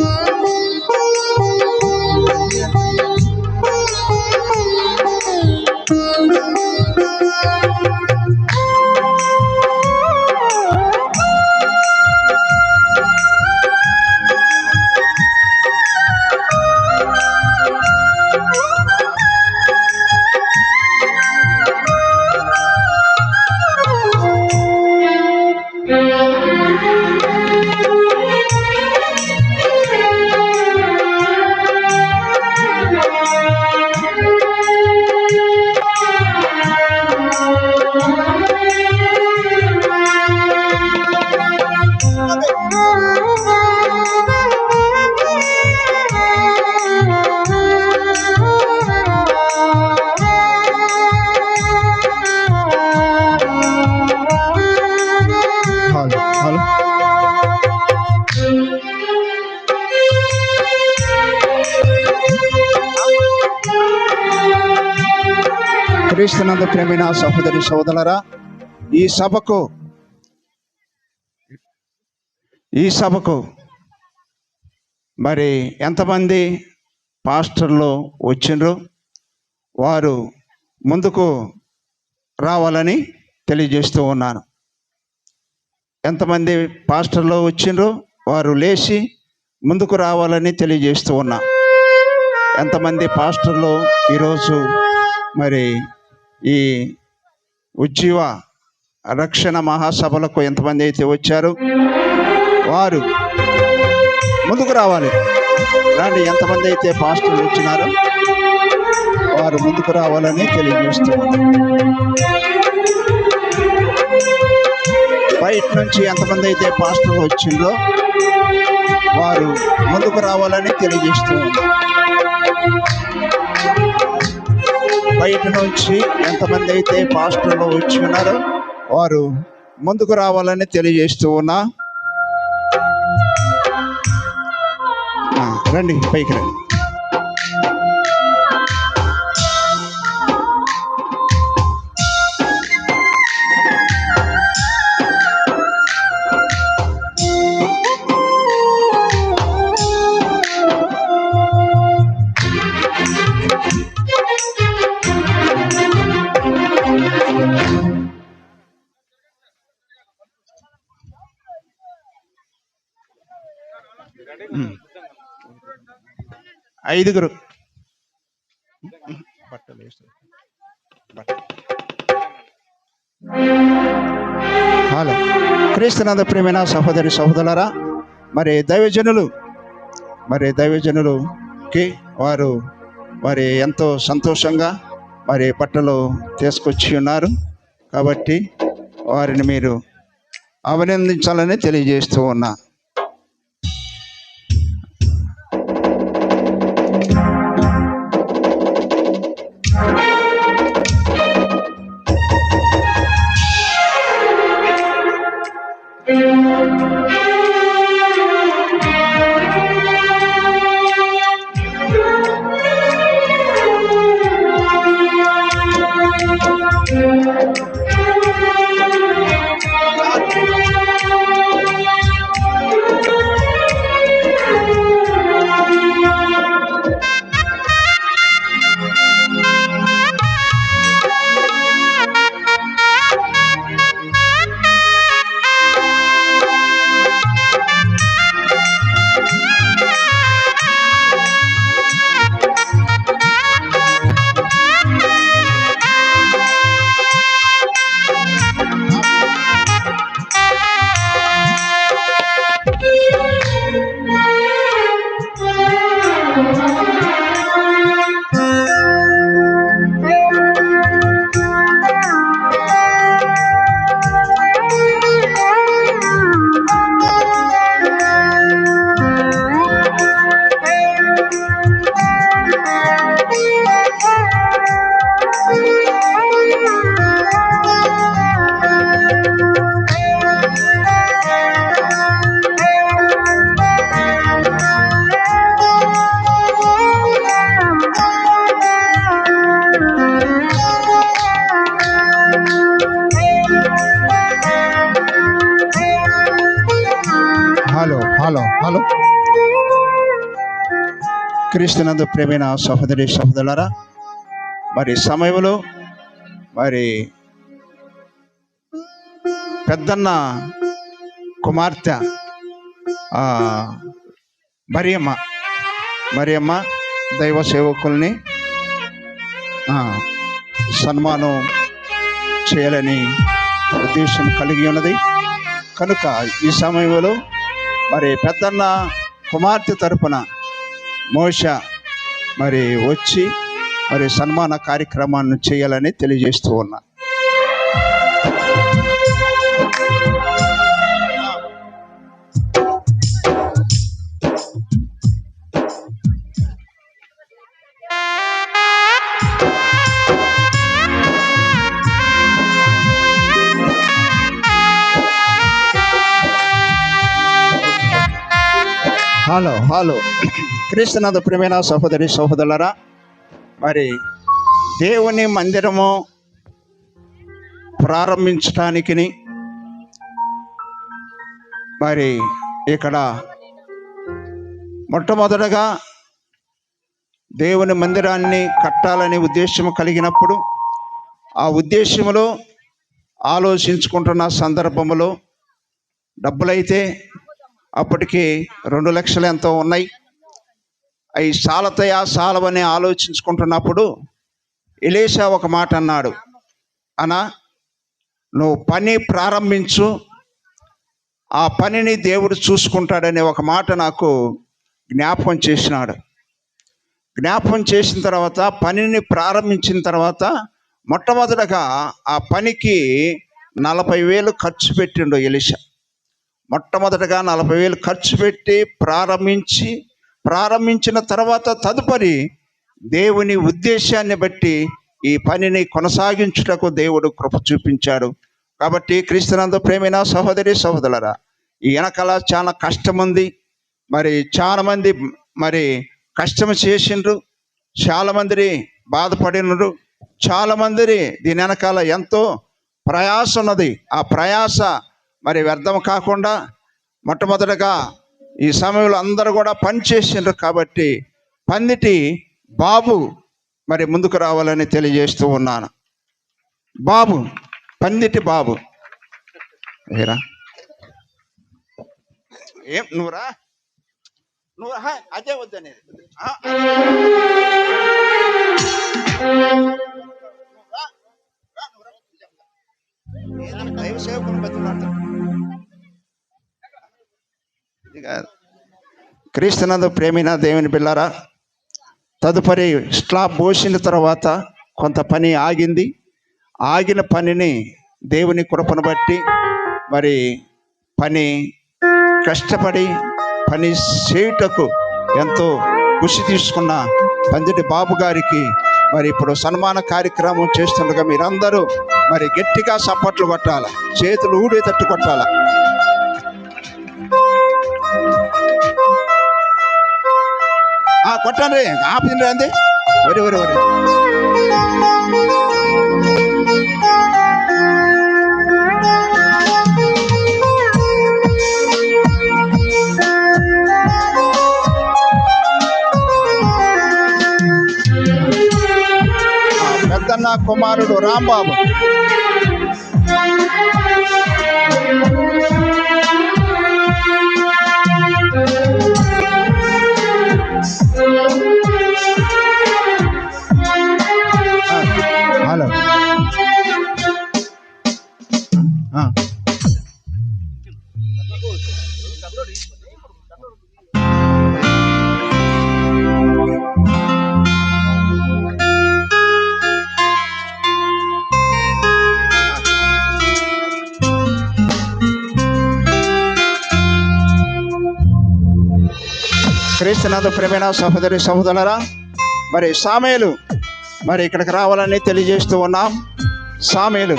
క్రీస్తునందు ప్రేమైన సహోదరి సహోదరులారా, ఈ సభకు మరి ఎంతమంది పాస్టర్లు వచ్చిండ్రు, వారు ముందుకు రావాలని తెలియజేస్తూ ఉన్నాను. ఎంతమంది పాస్టర్లు వచ్చిండ్రు, వారు లేచి ముందుకు రావాలని తెలియజేస్తూ ఉన్నా. ఎంతమంది పాస్టర్లు ఈరోజు మరి ఈ ఉజ్జీవ రక్షణ మహాసభలకు ఎంతమంది అయితే వచ్చారు, వారు ముందుకు రావాలి. రాండి, ఎంతమంది అయితే పాస్టర్లు వచ్చినారో వారు ముందుకు రావాలని తెలియజేస్తూ ఉన్నారు. బయట నుంచి ఎంతమంది అయితే పాస్టర్లు వచ్చిందో వారు ముందుకు రావాలని తెలియజేస్తూ ఉన్నారు. బయట నుంచి ఎంతమంది అయితే పాస్టర్లు వచ్చి ఉన్నారో వారు ముందుకు రావాలని తెలియజేస్తూ ఉన్నా. రండి, పైకి రండి. ఐదుగురు హలో, క్రీస్తునందు ప్రియమైన సహోదరి సహోదరులారా, మరి దైవజనులుకి వారు మరి ఎంతో సంతోషంగా మరి బట్టలు తీసుకొచ్చి ఉన్నారు. కాబట్టి వారిని మీరు అభినందించాలని తెలియజేస్తూ ఉన్నా. హలో, క్రీస్తునందు ప్రేమైన సహోదరి సహోదరులారా, మరి సమయంలో మరి పెద్దన్న కుమార్తె మరియమ్మ దైవ సేవకుల్ని సన్మానం చేయాలని ఉద్దేశం కలిగి ఉన్నది. కనుక ఈ సమయంలో మరి పెద్దన్న కుమార్తె తరపున మోష మరి వచ్చి మరి సన్మాన కార్యక్రమాన్ని చేయాలని తెలియజేస్తూ ఉన్నా. హలో, క్రీస్తునందు ప్రియమైన సహోదరి సహోదరులారా, మరి దేవుని మందిరము ప్రారంభించటానికి మరి ఇక్కడ మొట్టమొదటగా దేవుని మందిరాన్ని కట్టాలనే ఉద్దేశం కలిగినప్పుడు ఆ ఉద్దేశంలో ఆలోచించుకుంటున్న సందర్భంలో డబ్బులైతే అప్పటికి 2 లక్షలు ఎంతో ఉన్నాయి. అవి సాలతయా సాలవని ఆలోచించుకుంటున్నప్పుడు ఎలీషా ఒక మాట అన్నాడు, అన్నా నువ్వు పని ప్రారంభించు, ఆ పనిని దేవుడు చూసుకుంటాడనే ఒక మాట నాకు జ్ఞాపకం చేసినాడు. జ్ఞాపకం చేసిన తర్వాత పనిని ప్రారంభించిన తర్వాత మొట్టమొదటగా ఆ పనికి 40,000 ఖర్చు పెట్టిండు ఎలీషా. మొట్టమొదటగా 40,000 ఖర్చు పెట్టి ప్రారంభించిన తర్వాత తదుపరి దేవుని ఉద్దేశాన్ని బట్టి ఈ పనిని కొనసాగించుటకు దేవుడు కృప చూపించాడు. కాబట్టి క్రీస్తునందు ప్రేమైన సహోదరి సహోదరులారా, ఈ వెనకాల చాలా కష్టం ఉంది. మరి చాలామంది మరి కష్టం చేసిండ్రు, చాలామంది బాధపడినరు, చాలామంది దీని వెనకాల ఎంతో ప్రయాస ఉన్నది. ఆ ప్రయాస మరి వ్యర్థం కాకుండా మొట్టమొదటగా ఈ సమయంలో అందరూ కూడా పని చేసిండ్రు. కాబట్టి పందిటి బాబు మరి ముందుకు రావాలని తెలియజేస్తూ ఉన్నాను. బాబు, పందిటి బాబు ఏరా, ఏం నువ్వురా అదే వద్దని దైవ సేవకుని బతులాడతాడు. క్రీస్తునందు ప్రేమిన దేవుని బిళ్ళారా, తదుపరి స్లాబ్ పోసిన తర్వాత కొంత పని ఆగింది. ఆగిన పనిని దేవుని కృపను బట్టి మరి పని కష్టపడి పని చేయుటకు ఎంతో కృషి తీసుకున్న పందిటి బాబు గారికి మరి ఇప్పుడు సన్మాన కార్యక్రమం చేస్తుండగా మీరందరూ మరి గట్టిగా చప్పట్లు కొట్టాల, చేతులు ఊడేటట్టు కొట్టాల. కొట్టండి, ఆపింది అంది వరి వరి వరి. పెద్దన్న కుమారుడు రాంబాబు. హలో, క్రీస్తునందు ప్రేమైన సహోదరి సహోదరులారా, మరి సామేలు మరి ఇక్కడికి రావాలని తెలియజేస్తూ ఉన్నాం. సామేలు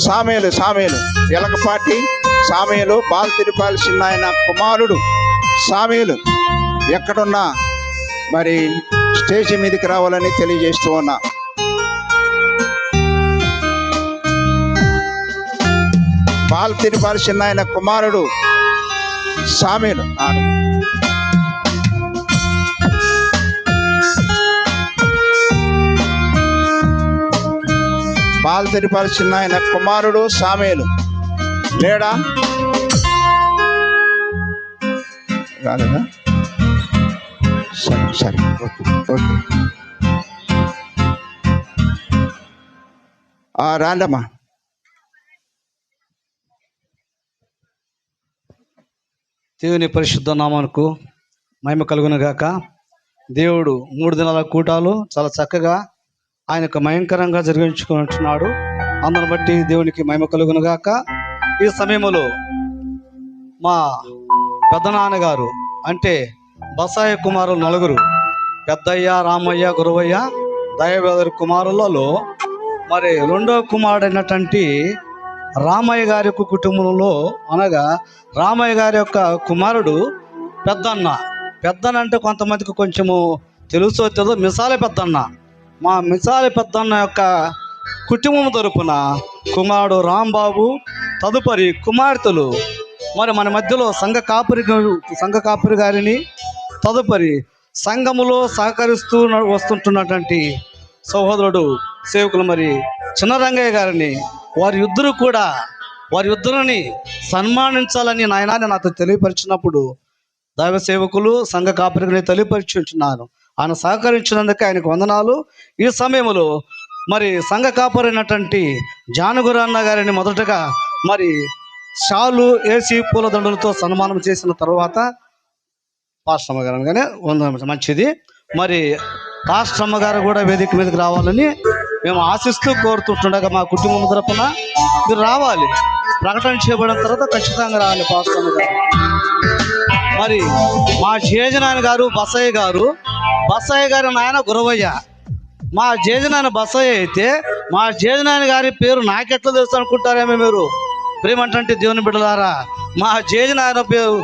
సామేలు సామేలు ఎలకపాటి సామేలు బాల్తిరిపాలి చిన్నాయన కుమారుడు సామేలు ఎక్కడున్నా మరి స్టేజ్ మీదకి రావాలని తెలియజేస్తూ ఉన్నా. బాల్తిరిపాలి చిన్నాయన కుమారుడు సామేలు బాల్తిరిపాలి చిన్నాయన కుమారుడు సామేలు లేడా? రాలేదా? సరే సరే, ఓకే ఓకే. రాండమ్మా. దేవుని పరిశుద్ధ నామానికి మహిమ కలుగును గాక. దేవుడు 3 దినాల కూటాలు చాలా చక్కగా ఆయనకు భయంకరంగా జరిగించుకుంటున్నాడు. అందుని బట్టి దేవునికి మహిమ కలుగును గాక. ఈ సమయంలో మా పెద్దనాన్నగారు అంటే బసాయ కుమారులు 4, పెద్దయ్య, రామయ్య, గురవయ్య, దయవేదరు కుమారులలో మరి 2వ కుమారుడైనటువంటి రామయ్య గారి యొక్క కుటుంబంలో అనగా రామయ్య గారి యొక్క కుమారుడు పెద్దన్న. పెద్దన్న అంటే కొంతమందికి కొంచెము తెలుసో మిసాల పెద్దన్న. మా మిసాల పెద్దన్న యొక్క కుటుంబం తరపున కుమారుడు రాంబాబు, తదుపరి కుమార్తెలు, మరి మన మధ్యలో సంఘ కాపురి గారిని, తదుపరి సంఘములో సహకరిస్తూ వస్తుంటున్నటువంటి సహోదరుడు సేవకులు మరి చిన్నరంగయ్య గారిని, వారి ఇద్దరిని సన్మానించాలని నాయనాన్ని నాతో తెలియపరిచినప్పుడు దైవ సేవకులు సంఘ కాపురిని తెలియపరిచుంటున్నాను. ఆయన సహకరించినందుకు ఆయనకు వందనాలు. ఈ సమయంలో మరి సంఘ కాపురైనటువంటి జానగురు అన్న గారిని మొదటగా మరి షాలు ఏసీ పూలదండలతో సన్మానం చేసిన తర్వాత పాస్టమ్మ గారు అనగానే మంచిది. మరి పాస్టమ్మ గారు కూడా వేదిక మీదకి రావాలని మేము ఆశిస్తూ కోరుతుండగా మా కుటుంబం తరపున మీరు రావాలి. ప్రకటన చేయబడిన తర్వాత ఖచ్చితంగా రావాలి పాస్టమ్మ గారు. మరి మా జేజనాయన గారు బసయ్య గారి నాయన గురవయ్య. మా జేజనాయన బసయ్య అయితే మా జేజనాయన గారి పేరు నాకెట్లా తెలుసు అనుకుంటారేమో మీరు ప్రేమంటే దేవుని బిడ్డలారా. మా జేజనాయన పేరు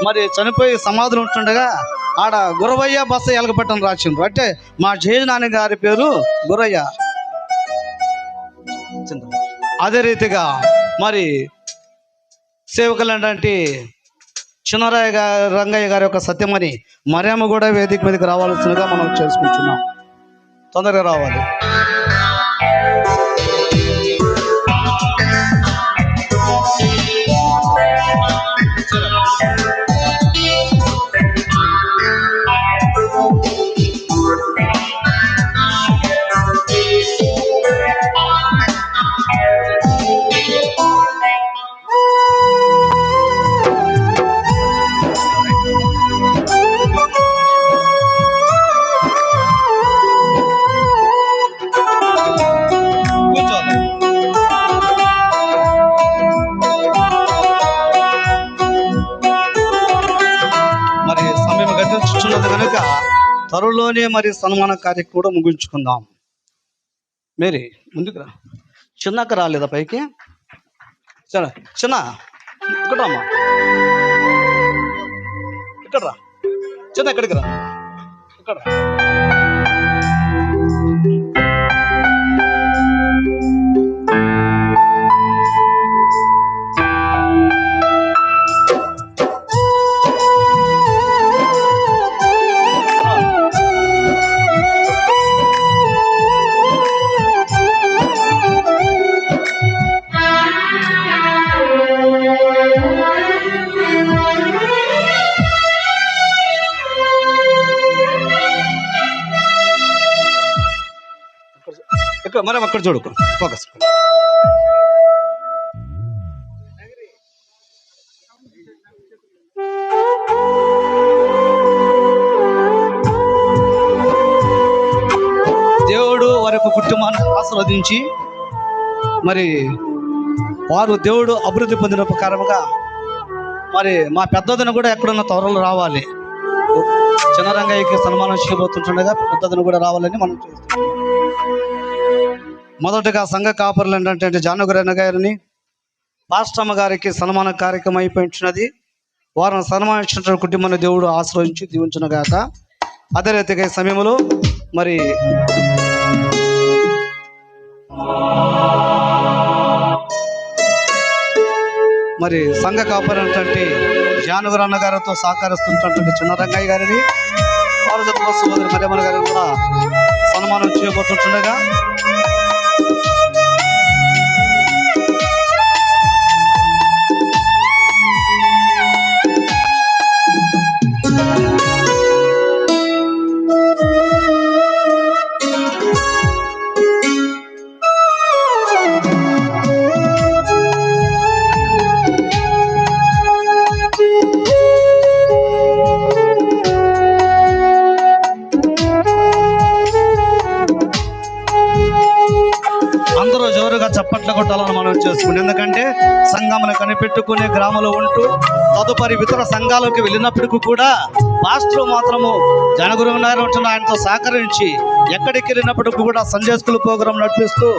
మరి చనిపోయి సమాధులు ఉంటుండగా ఆడ గురవయ్య బసయ్య ఎలగపట్టని రాసిండ్రు. అంటే మా జేజనాయన గారి పేరు గురయ్య. అదే రీతిగా మరి సేవకులు ఏంటంటే రంగయ్య గారి యొక్క సత్యమని మరియమ్మ కూడా వేదిక మీదకి రావాల్సిందిగా మనం చేసుకుంటున్నాం. తొందరగా రావాలి. కనుక త్వరలోనే మరి సన్మాన కార్యక్రమం కూడా ముగించుకుందాం. మేరీ ముందుకు రా. చిన్నక్క రాలేదా పైకి? చిన్న ఇక్కడ రామ్మా, ఇక్కడ రా. చిన్న ఎక్కడికి రా, ఇక్కడ మనం అక్కడ చూడుకో ఫోకస్. దేవుడు వారి యొక్క కుటుంబాన్ని ఆశీర్వదించి మరి వారు దేవుడు అభివృద్ధి పొందిన ప్రకారముగా మరి మా పెద్దదిన కూడా ఎక్కడున్న త్వరలో రావాలి. చిన్నరంగయ్యకి సన్మానం చేయబోతుండగా పెద్దదిన కూడా రావాలని మనం చేస్తున్నాం. మొదటగా సంఘ కాపరులు ఏంటంటే జానగురన్న గారిని, పాస్టమ్మ గారికి సన్మాన కార్యక్రమం అయిపోయించినది. వారిని సన్మానించిన కుటుంబాన్ని దేవుడు ఆశ్రయించి దీవించును గాక. అదే రీతిగా ఈ సమయంలో మరి సంఘ కాపరైనటువంటి జానగురన్న గారితో సహకరిస్తున్నటువంటి చిన్నరంగయ్య గారిని, వారి సోదరి మరియమ్మ గారిని కూడా సన్మానం చేయబోతుండగా చప్పట్లు కొట్టాలని మనం చేసుకుని, ఎందుకంటే సంఘమును కనిపెట్టుకునే గ్రామంలో ఉంటూ తదుపరి ఇతర సంఘాలకు వెళ్ళినప్పటికీ కూడా పాస్టర్ మాత్రము జానగురు ఆయనతో సహకరించి ఎక్కడికి వెళ్ళినప్పటికీ కూడా సండే స్కూల్ ప్రోగ్రాం నడిపిస్తూ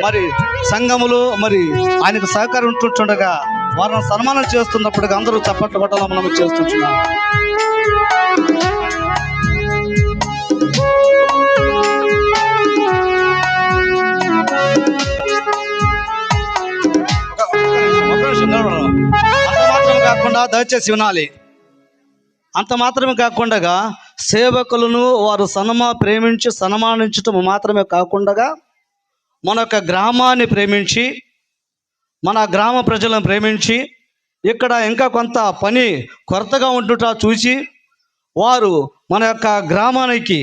మరి సంఘములు మరి ఆయనకు సహకరించుండగా వారిని సన్మానం చేస్తున్నప్పటికీ అందరూ చప్పట్లు కొట్టాలని మనం చేస్తున్నాం. తప్పకుండా దయచేసి వినాలి. అంత మాత్రమే కాకుండా సేవకులను వారు ప్రేమించి సన్మానించటం మాత్రమే కాకుండా మన యొక్క గ్రామాన్ని ప్రేమించి, మన గ్రామ ప్రజలను ప్రేమించి, ఇక్కడ ఇంకా కొంత పని కొరతగా ఉంటుట చూసి వారు మన యొక్క గ్రామానికి,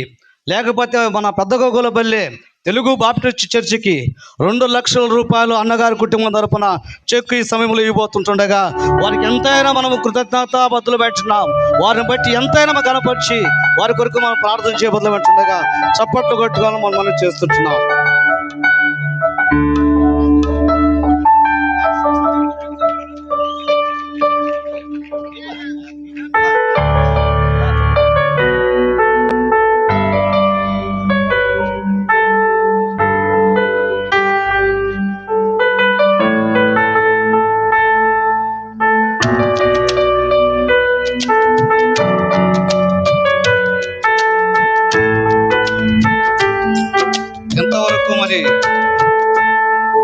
లేకపోతే మన పెద్దగోగులపల్లె తెలుగు బాప్టిస్ట్ చర్చికి 2 లక్షల రూపాయలు అన్నగారి కుటుంబం తరపున చెక్కు ఈ సమయంలో ఇవ్వబోతుండగా వారికి ఎంతైనా మనము కృతజ్ఞతాబద్ధులు పెట్టున్నాం. వారిని బట్టి ఎంతైనా మనం కనపరిచి వారి కొరకు మనం ప్రార్థన చేయబదులు పెట్టుండగా చప్పట్లు కొట్టుకోవాలని మనం చేస్తుంటున్నాం. ఎంతవరకు మరి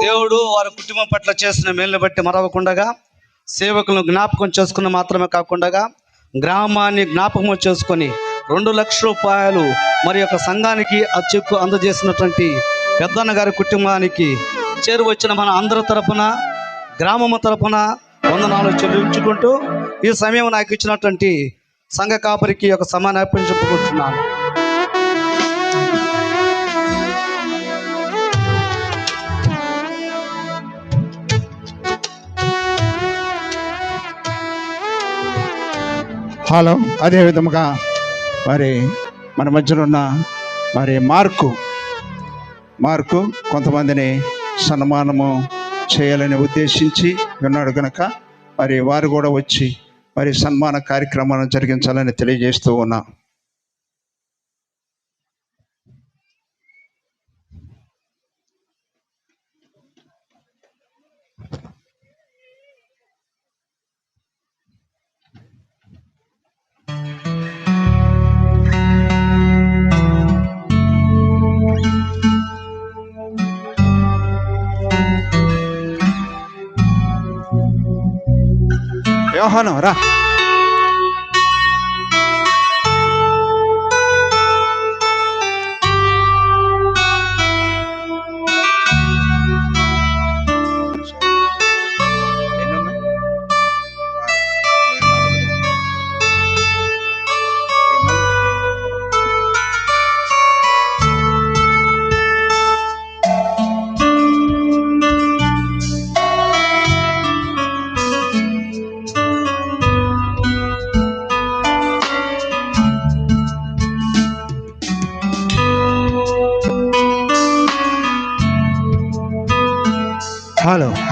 దేవుడు వారి కుటుంబం పట్ల చేసిన మేలుని బట్టి మరవకుండగా సేవకులను జ్ఞాపకం చేసుకున్న మాత్రమే కాకుండా గ్రామాన్ని జ్ఞాపకం చేసుకొని 2 లక్షల రూపాయలు మరి యొక్క సంఘానికి ఆ చెక్కు అందజేసినటువంటి పెద్దన్న గారి కుటుంబానికి చేరువచ్చిన మన అందరి తరపున, గ్రామం తరపున వందనాలు చెల్లించుకుంటూ ఈ సమయం నాకు ఇచ్చినటువంటి సంఘ కాపరికి యొక్క సమానార్పణ చెప్పుకుంటున్నాను. హలో. అదే విధముగా మరి మన మధ్యలో ఉన్న మరి మార్కు కొంతమందిని సన్మానము చేయాలని ఉద్దేశించి ఉన్నాడు కనుక మరి వారు కూడా వచ్చి మరి సన్మాన కార్యక్రమాలను జరిగించాలని తెలియజేస్తూ ఉన్నా. యోహాను రా.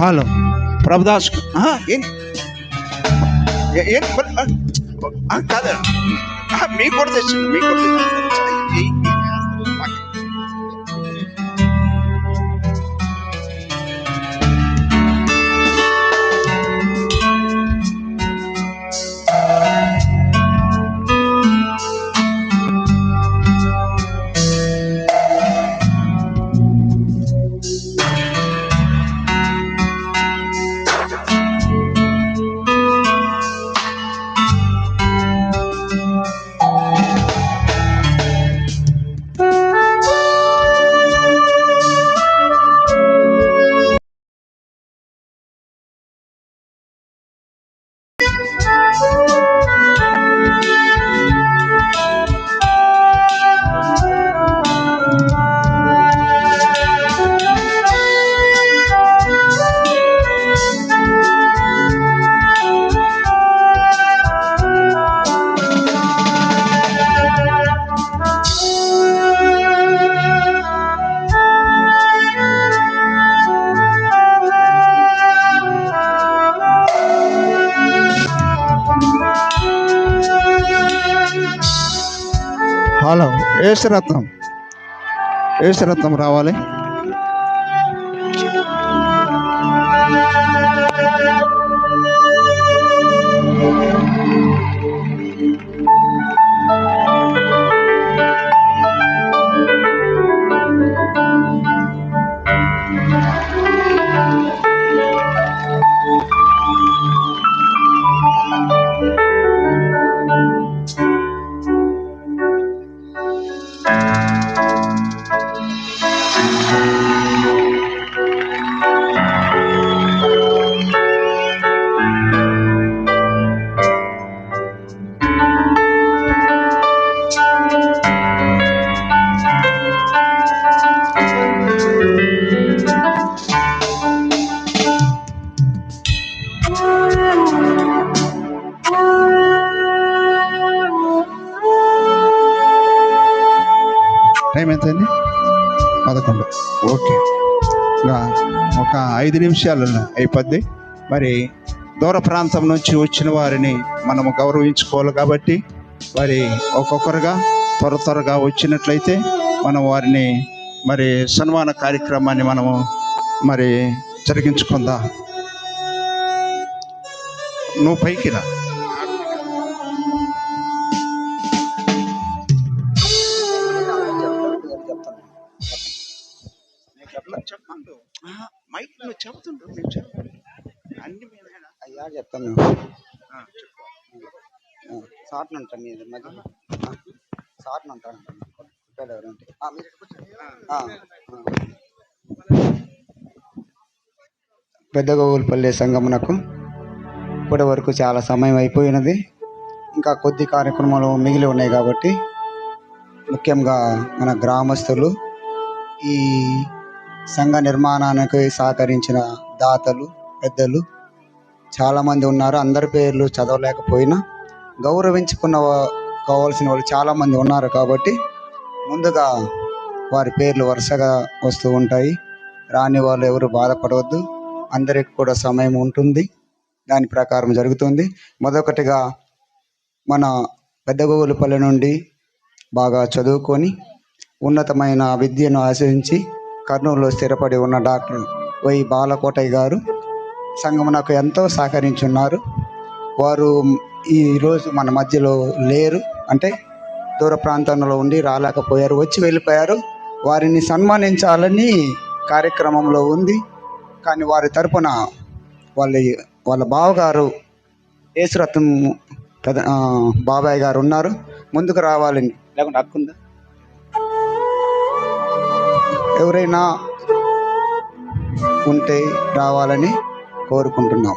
హలో ప్రభుదాస్ కాదు, మీకు కూడా తెచ్చింది, మీకు కూడా హలో. ఏసురత్నం రావాలి. 5 నిమిషాలు అయిపోద్ది. మరి దూర ప్రాంతం నుంచి వచ్చిన వారిని మనము గౌరవించుకోవాలి కాబట్టి మరి ఒక్కొక్కరుగా త్వరగా వచ్చినట్లయితే మనం వారిని మరి సన్మాన కార్యక్రమాన్ని మనము మరి జరిగించుకుందాం. నువ్వు పైకి రా. మైక్ నువ్వు చెబుతుండు అన్ని అయ్యా చెప్తాను షార్ట్ ఉంటాను మీద మధ్య షార్ట్ ఉంటాను పెద్దగోగులపల్లి సంగమునకు ఇప్పటి వరకు చాలా సమయం అయిపోయినది. ఇంకా కొద్ది కార్యక్రమాలు మిగిలి ఉన్నాయి కాబట్టి ముఖ్యంగా మన గ్రామస్తులు, ఈ సంఘ నిర్మాణానికి సహకరించిన దాతలు, పెద్దలు చాలామంది ఉన్నారు. అందరి పేర్లు చదవలేకపోయినా కావాల్సిన వాళ్ళు చాలామంది ఉన్నారు కాబట్టి ముందుగా వారి పేర్లు వరుసగా వస్తూ ఉంటాయి. రాని వాళ్ళు ఎవరు బాధపడవద్దు, అందరికి కూడా సమయం ఉంటుంది, దాని ప్రకారం జరుగుతుంది. మొదటిగా మన పెద్దగోగులపల్లి నుండి బాగా చదువుకొని ఉన్నతమైన విద్యను ఆశించి కర్నూలులో స్థిరపడి ఉన్న డాక్టర్ వై బాలకోటయ్య గారు సంఘమునకు ఎంతో సహకరించున్నారు. వారు ఈరోజు మన మధ్యలో లేరు, అంటే దూర ప్రాంతంలో ఉండి రాలేకపోయారు, వచ్చి వెళ్ళిపోయారు. వారిని సన్మానించాలని కార్యక్రమంలో ఉంది. కానీ వారి తరపున వాళ్ళ బావగారు యేసురత్నం బాబాయ్ గారు ఉన్నారు, ముందుకు రావాలని. లేకుంటే హక్కుందా? ఎవరైనా ఉంటే రావాలని కోరుకుంటున్నాం.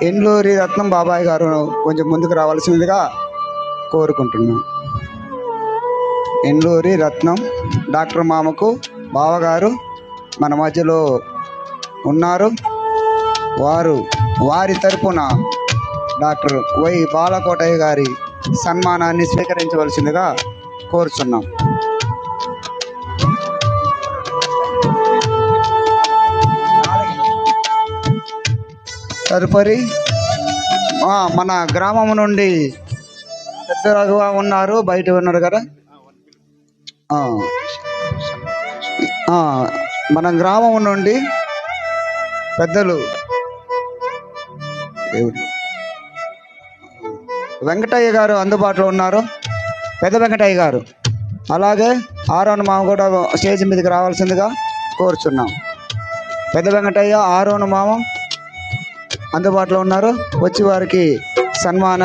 ఎండ్లూరి రత్నం బాబాయ్ గారు కొంచెం ముందుకు రావాల్సిందిగా కోరుకుంటున్నాం. ఎండ్లూరి రత్నం డాక్టర్ మామకు బావగారు మన మధ్యలో ఉన్నారు. వారి తరపున డాక్టర్ వై బాలకోటయ్య గారి సన్మానాన్ని స్వీకరించవలసిందిగా కోరుచున్నాం. తదుపరి మన గ్రామం నుండి పెద్దగా ఉన్నారు, బయట ఉన్నారు కదా. మన గ్రామం నుండి పెద్దలు వెంకటయ్య గారు అందుబాటులో ఉన్నారు, పెద్ద వెంకటయ్య గారు. అలాగే ఆరోన్ మామ కూడా స్టేజ్ మీదకి రావాల్సిందిగా కోరుచున్నాం. పెద్ద వెంకటయ్య, ఆరోన్ మామ అందుబాటులో ఉన్నారు, వచ్చి వారికి సన్మాన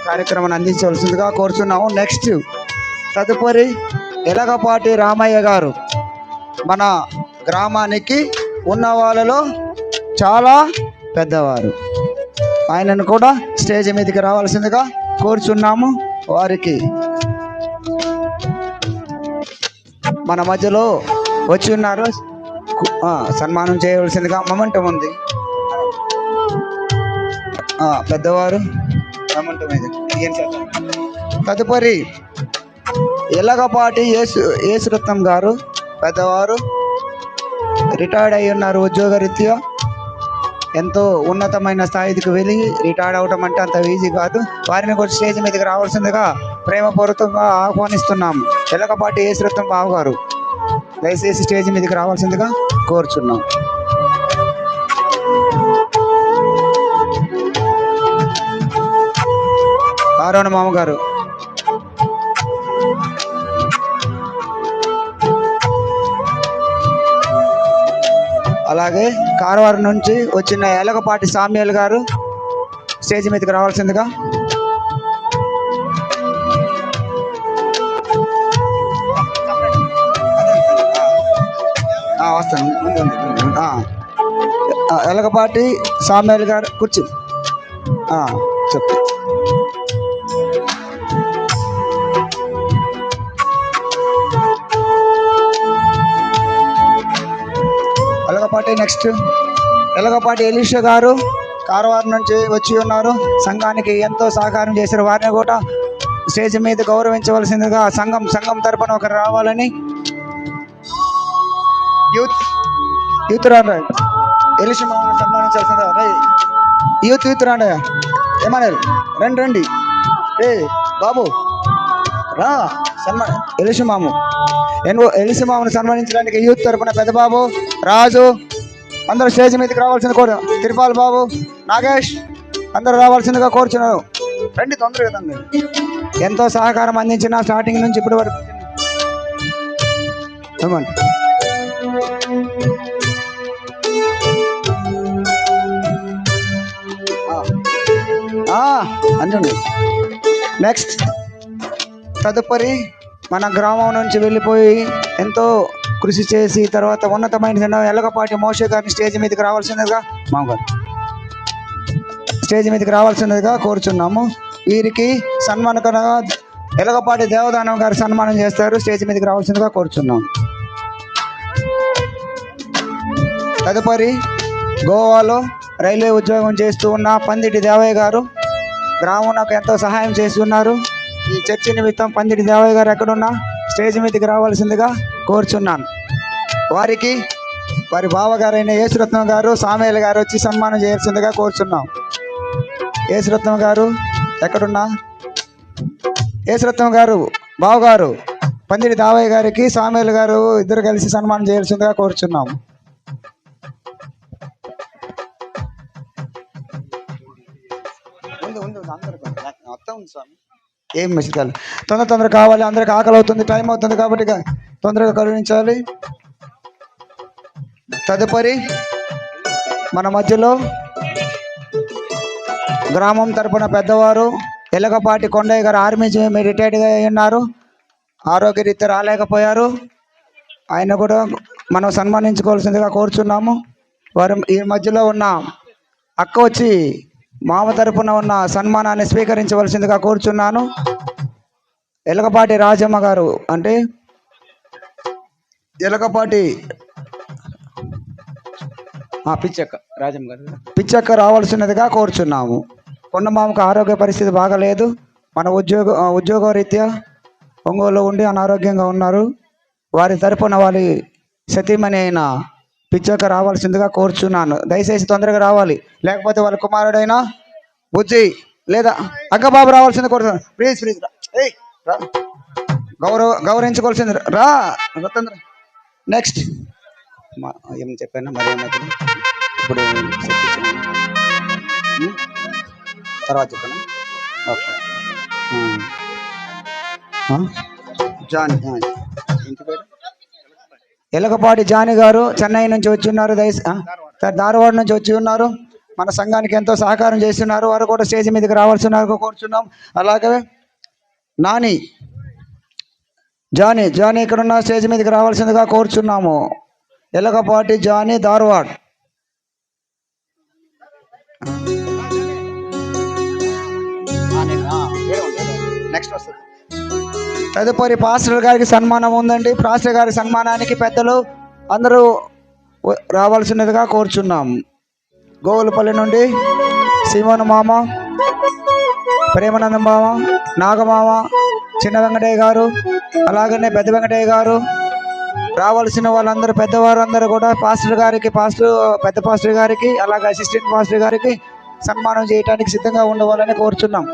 కార్యక్రమాన్ని అందించవలసిందిగా కోరుచున్నాము. నెక్స్ట్ తదుపరి ఎలగపాటి రామయ్య గారు మన గ్రామానికి ఉన్న వాళ్ళలో చాలా పెద్దవారు. ఆయనను కూడా స్టేజ్ మీదకి రావాల్సిందిగా కోరుచున్నాము. వారికి మన మధ్యలో వచ్చి ఉన్నారు, సన్మానం చేయవలసిందిగా మొమెంటం ఉంది. పెద్దవారు మొమెంటం ఇది. తదుపరి ఎలగపాటి యేసురత్నం గారు పెద్దవారు, రిటైర్డ్ అయి ఉన్నారు ఉద్యోగరీత్యా. ఎంతో ఉన్నతమైన స్థాయికి వెళ్ళి రిటైర్డ్ అవడం అంటే అంత ఈజీ కాదు. వారిని కూడా స్టేజ్ మీదకి రావాల్సిందిగా ప్రేమపూర్వకంగా ఆహ్వానిస్తున్నాము. ఎలగపాటి యేసురత్నం బాబు గారు దయచేసి స్టేజ్ మీదకి రావాల్సిందిగా కోరుచున్నాం. ఆరోన మామగారు, అలాగే కారవారం నుంచి వచ్చిన ఎలగపాటి సామ్యాల్ గారు స్టేజ్ మీదకి రావాల్సిందిగా. వస్తాను. ఎలగపాటి సామ్యాల్ గారు కూర్చో చెప్పు. ఎలగపాటి నెక్స్ట్ ఎలగపాటి ఎలీషా గారు కారవారం నుంచి వచ్చి ఉన్నారు, సంఘానికి ఎంతో సహకారం చేసిన వారిని కూడా స్టేజ్ మీద గౌరవించవలసిందిగా సంఘం తరపున ఒకరు రావాలని యూత్ రాండి, ఎలిసి మామని సన్మానించాల్సిందా రై. యూత్ రాండి, ఏమన్నారు రండి రండి. ఏ బాబు రా, ఎలిసి మాము ఎలిసి మామని సన్మానించడానికి యూత్ తరపున పెద్ద బాబు, రాజు అందరూ స్టేజ్ మీదకి రావాల్సింది కోరు. తిరుపాల్ బాబు, నాగేష్ అందరూ రావాల్సిందిగా కోరుచున్నారు. రండి తొందరగా తండ్రి. ఎంతో సహకారం అందించిన స్టార్టింగ్ నుంచి ఇప్పటి వరకు. ఏమండి అండి. నెక్స్ట్ తదుపరి మన గ్రామం నుంచి వెళ్ళిపోయి ఎంతో కృషి చేసి తర్వాత ఉన్నతమైన ఎల్లగపాటి మోషే గారిని స్టేజ్ మీదకి రావాల్సిందిగా మామగారు స్టేజ్ మీదకి రావాల్సిందిగా కోరుచున్నాము. వీరికి సన్మానకరంగా ఎల్లగపాటి దేవదానం గారు సన్మానం చేస్తారు. స్టేజ్ మీదకి రావాల్సిందిగా కోరుచున్నాము. తదుపరి గోవాలో రైల్వే ఉద్యోగం చేస్తూ ఉన్న పందిటి దేవయ్య గారు గ్రామం నాకు ఎంతో సహాయం చేస్తున్నారు. ఈ చర్చి నిమిత్తం పందిటి దేవయ్య గారు ఎక్కడున్నా స్టేజ్ మీదకి రావాల్సిందిగా కోరుచున్నాను. వారికి వారి బావగారైన యేసురత్నం గారు, సామేలు గారు వచ్చి సన్మానం చేయాల్సిందిగా కోరుచున్నాం. యేసురత్నం గారు ఎక్కడున్నా, యేసురత్నం గారు బావగారు పందిటి దేవయ్య గారికి సామేలు గారు ఇద్దరు కలిసి సన్మానం చేయాల్సిందిగా కోరుచున్నాం. ఏం మెసేజ్ తొందరగా కావాలి, అందరికి ఆకలి అవుతుంది, టైం అవుతుంది కాబట్టి తొందరగా కరుణించాలి. తదుపరి మన మధ్యలో గ్రామం తరపున పెద్దవారు ఎలగపాటి కొండయ్య గారు ఆర్మీ రిటైర్డ్గా ఉన్నారు. ఆరోగ్యరీత్యా రాలేకపోయారు. ఆయన కూడా మనం సన్మానించుకోవాల్సిందిగా కోరుచున్నాము. వారు ఈ మధ్యలో ఉన్న అక్క వచ్చి మామ తరపున ఉన్న సన్మానాన్ని స్వీకరించవలసిందిగా కోరుచున్నాను. ఎలగపాటి రాజమ్మ గారు అంటే ఎలగపాటి పిచ్చక్క రాజమ్మ గారు పిచ్చక్క రావాల్సినదిగా కోరుచున్నాము. కొండమామకు ఆరోగ్య పరిస్థితి బాగలేదు. మన ఉద్యోగరీత్యా ఒంగోలు ఉండి అనారోగ్యంగా ఉన్నారు. వారి తరపున వారి సతీమణి అయిన పిచ్చక్క రావాల్సిందిగా కోరుచున్నాను. దయచేసి తొందరగా రావాలి, లేకపోతే వాళ్ళ కుమారుడైనా బుజ్జి లేదా అక్కబాబు రావాల్సింది కోరుతున్నాను. ప్లీజ్ ప్లీజ్ గౌరవించుకోవాల్సింది రా తొందర. నెక్స్ట్ ఏం చెప్పాను మరి ఏమైతే ఇప్పుడు తర్వాత చెప్పాను. ఓకే జానీ ఇంటి పేరు ఎలగపాటి జానీ గారు చెన్నై నుంచి వచ్చి ఉన్నారు. ధారవాడ నుంచి వచ్చి ఉన్నారు. మన సంఘానికి ఎంతో సహకారం చేస్తున్నారు. వారు కూడా స్టేజ్ మీదకి రావాల్సిన కోరుచున్నాం. అలాగే నాని జానీ ఇక్కడున్న స్టేజ్ మీదకి రావాల్సిందిగా కోరుచున్నాము. ఎలగపాటి జానీ ధారవాడ్. నెక్స్ట్ వస్తుంది. తదుపరి పాస్టర్ గారికి సన్మానం ఉందండి. పాస్టర్ గారి సన్మానానికి పెద్దలు అందరూ రావాల్సినదిగా కోరుచున్నాము. గోవులపల్లి నుండి సీమోను మామ, ప్రేమానందం మామ, నాగమామ, చిన్న వెంకటయ్య గారు, అలాగనే పెద్ద వెంకటయ్య గారు రావాల్సిన వాళ్ళందరూ పెద్దవారు అందరూ కూడా పెద్ద పాస్టర్ గారికి అలాగే అసిస్టెంట్ పాస్టర్ గారికి సన్మానం చేయడానికి సిద్ధంగా ఉండవాలని కోరుచున్నాం.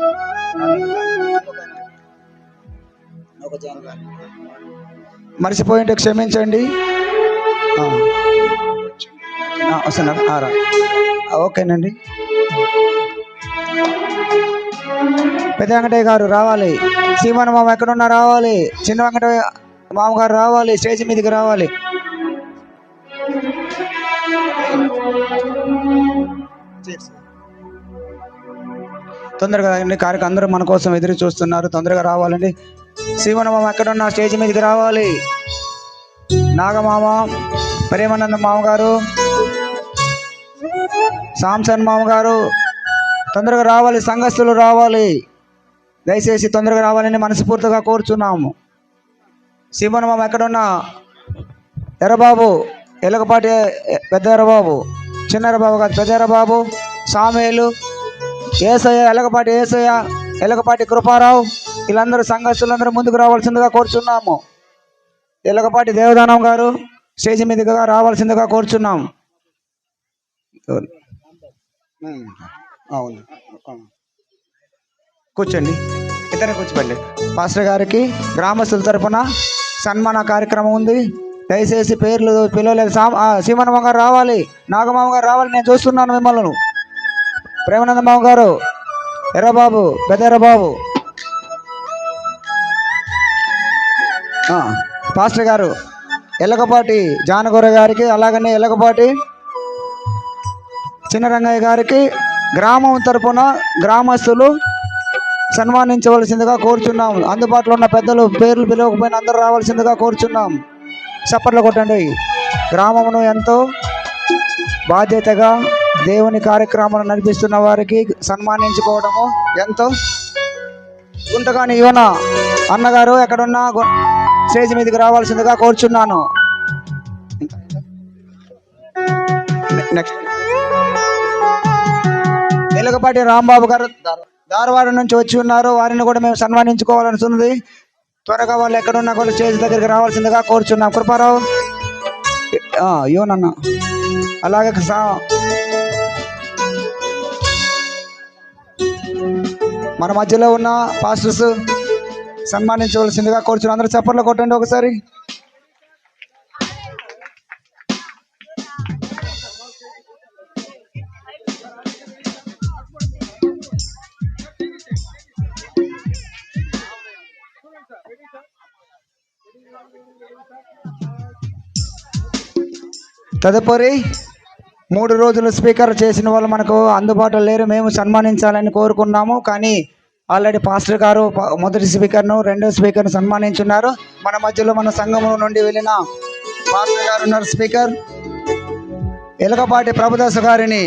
మర్చిపోయింటే క్షమించండి. వస్తున్నారు ఓకేనండి. పెద్ద వెంకటయ్య గారు రావాలి. సీమన్న మామ ఎక్కడున్నా రావాలి. చిన్న వెంకటయ్య మామగారు రావాలి. స్టేజ్ మీదకి రావాలి. తొందరగా కార్యక్రమం అందరూ మన కోసం ఎదురు చూస్తున్నారు. తొందరగా రావాలండి. సీమన్న మామ ఎక్కడున్నా స్టేజ్ మీదకి రావాలి. నాగమామ, ప్రేమానంద మామగారు, సాంసన్ మామగారు తొందరగా రావాలి. సంఘస్థులు రావాలి. దయచేసి తొందరగా రావాలని మనస్ఫూర్తిగా కోరుచున్నాము. సీమన్న మామ ఎక్కడున్నా ఎర్రబాబు, ఎలగపాటి పెద్ద ఎర్రబాబు, చిన్న ఎర్రబాబు కాదు పెద్ద ఎర్రబాబు, సామేలు, ఏసయ్య, ఎలగపాటి ఏసయ్య, ఎలగపాటి కృపారావు వీళ్ళందరూ సంఘస్థులందరూ ముందుకు రావాల్సిందిగా కోరుచున్నాము. ఎలగపాటి దేవదానం గారు, స్టేజ్ మీదుగా రావాల్సిందిగా కోరుచున్నాం. అవును, కూర్చోండి, ఇద్దరు కూర్చోండి. పాస్టర్ గారికి గ్రామస్తుల తరపున సన్మాన కార్యక్రమం ఉంది. దయచేసి పేర్లు పిలవలేదు. సీమనమ్మ గారు రావాలి, నాగమామ గారు రావాలి. నేను చూస్తున్నాను మిమ్మల్ని. ప్రేమానందమామ గారు, ఎర్రబాబు, పెద్ద ఎర్రబాబు, పాస్టర్ గారు ఎల్లకపాటి జానగూర గారికి, అలాగనే ఎల్లకపాటి చిన్నరంగయ్య గారికి గ్రామం తరపున గ్రామస్తులు సన్మానించవలసిందిగా కోరుచున్నాం. అందుబాటులో ఉన్న పెద్దలు పేర్లు పిలవకపోయినా అందరూ రావాల్సిందిగా కోరుచున్నాం. చప్పట్లు కొట్టండి. గ్రామమును ఎంతో బాధ్యతగా దేవుని కార్యక్రమాలు నడిపిస్తున్న వారికి సన్మానించుకోవడము ఎంతో. గుంటగాని యోన అన్నగారు ఎక్కడున్నా స్టేజ్ మీదకి రావాల్సిందిగా కోరుచున్నాను. నెక్స్ట్ ఎలుగపాటి రాంబాబు గారు ధారవాడ నుంచి వచ్చి ఉన్నారు. వారిని కూడా మేము సన్మానించుకోవాలనుకున్నది. త్వరగా వాళ్ళు ఎక్కడున్నా కూడా స్టేజ్ దగ్గరికి రావాల్సిందిగా కోరుచున్నాం. కృపారావు, యోనన్న, అలాగే మన మధ్యలో ఉన్న పాస్టర్స్ సన్మానించవలసిందిగా కోరుచున్నాం. అందరూ చప్పట్లు కొట్టండి ఒకసారి. తదుపరి 3 రోజులు స్పీకర్ చేసిన వాళ్ళు మనకు అందుబాటులో లేరు. మేము సన్మానించాలని కోరుకున్నాము, కానీ ఆల్రెడీ పాస్టర్ గారు మొదటి స్పీకర్ను, రెండో స్పీకర్ను సన్మానించున్నారు. మన మధ్యలో మన సంఘం నుండి వెళ్ళిన పాస్టర్ గారు ఉన్నారు. స్పీకర్ ఎలకపాటి ప్రభుదాస్ గారిని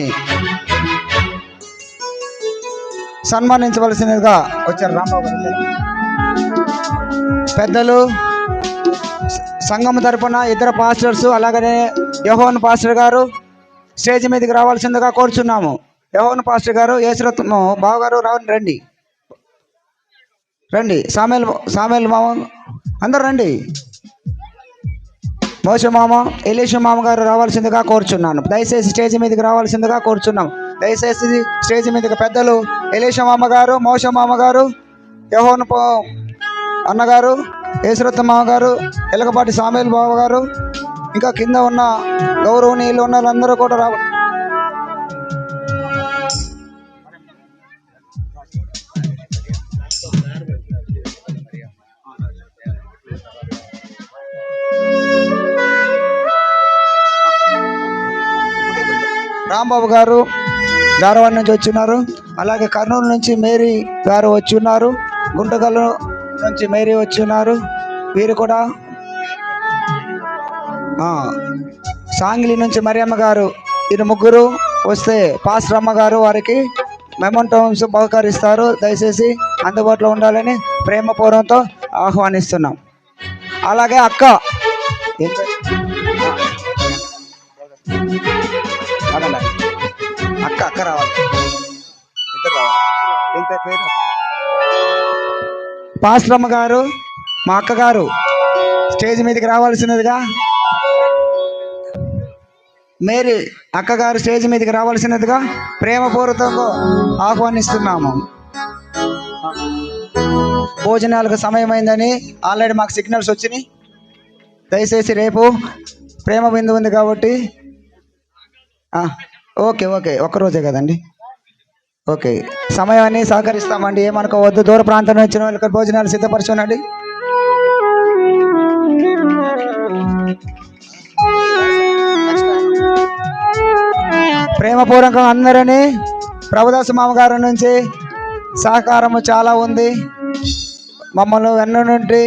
సన్మానించవలసినదిగా వచ్చారు. రాంబాబు గారు, పెద్దలు, సంఘం తరపున ఇద్దరు పాస్టర్స్, అలాగనే యెహోవా పాస్టర్ గారు స్టేజ్ మీదకి రావాల్సిందిగా కోరుచున్నాము. యెహోవా పాస్టర్ గారు, యేసురత్న బావగారు రండి, రండి. సామేల్ మామ, అందరు రండి. మోషే మామ, ఎలీషా మామ గారు రావాల్సిందిగా కోరుచున్నాను. దయచేసి స్టేజ్ మీదకి రావాల్సిందిగా కోరుచున్నాం. దయచేసి స్టేజ్ మీదకి పెద్దలు ఎలీషా మామ గారు, మోషే మామ గారు, యెహోవా అన్నగారు, యేసురత్న మామ గారు, ఎలకపాటి సామేల్ బావ గారు, ఇంకా కింద ఉన్న గౌరవనీయులు ఉన్న వాళ్ళందరూ కూడా రావాలి. రాంబాబు గారు ధారవాడ నుంచి వచ్చిన్నారు. అలాగే కర్నూలు నుంచి మేరీ గారు వచ్చి ఉన్నారు. గుంటకల్లు నుంచి మేరీ వచ్చి ఉన్నారు. వీరు కూడా సాంగ్లీ నుంచి మరియమ్మ గారు, వీరు ముగ్గురు వస్తే పాస్టర్ అమ్మ గారు వారికి మెమంటోస్ బహుకరిస్తారు. దయచేసి అందుబాటులో ఉండాలని ప్రేమపూర్వంతో ఆహ్వానిస్తున్నాం. అలాగే అక్క అక్క రావాలి, ఇద్దరు రావాలి. ఎంత పేరు? పాస్టర్ అమ్మ గారు, మా అక్కగారు స్టేజ్ మీదకి రావాల్సినదిగా, మేరీ అక్కగారు స్టేజ్ మీదకి రావాల్సినదిగా ప్రేమపూర్వకంగా ఆహ్వానిస్తున్నాము. భోజనాలకు సమయం అయిందని ఆల్రెడీ మాకు సిగ్నల్స్ వచ్చినాయి. దయచేసి రేపు ప్రేమ బిందు ఉంది కాబట్టి ఓకే ఒక్కరోజే కదండి. ఓకే, సమయాన్ని సహకరిస్తామండి, ఏమనుకోవద్దు. దూర ప్రాంతం నుంచి వచ్చిన వాళ్ళకి భోజనాలు సిద్ధపరచునండి. ప్రేమపూర్వకంగా అందరినీ ప్రభుదాసు మామగారి నుంచి సహకారము చాలా ఉంది. మమ్మల్ని వెన్న నుండి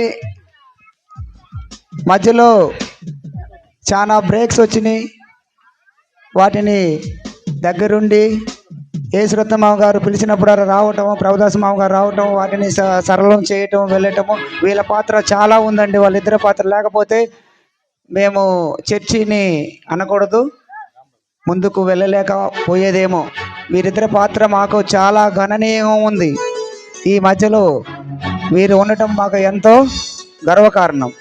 మధ్యలో చాలా బ్రేక్స్ వచ్చినాయి. వాటిని దగ్గరుండి యేసురత్న మామ గారు పిలిచినప్పుడు రావటము, ప్రభుదాసు మామ గారు రావటం, వాటిని సరళం చేయటం, వెళ్ళటము, వీళ్ళ పాత్ర చాలా ఉందండి. వాళ్ళిద్దరి పాత్ర లేకపోతే మేము చర్చిని అనకూడదు, ముందుకు వెళ్ళలేకపోయేదేమో. వీరిద్దరి పాత్ర మాకు చాలా గణనీయంగా ఉంది. ఈ మధ్యలో వీరు ఉండటం మాకు ఎంతో గర్వకారణం.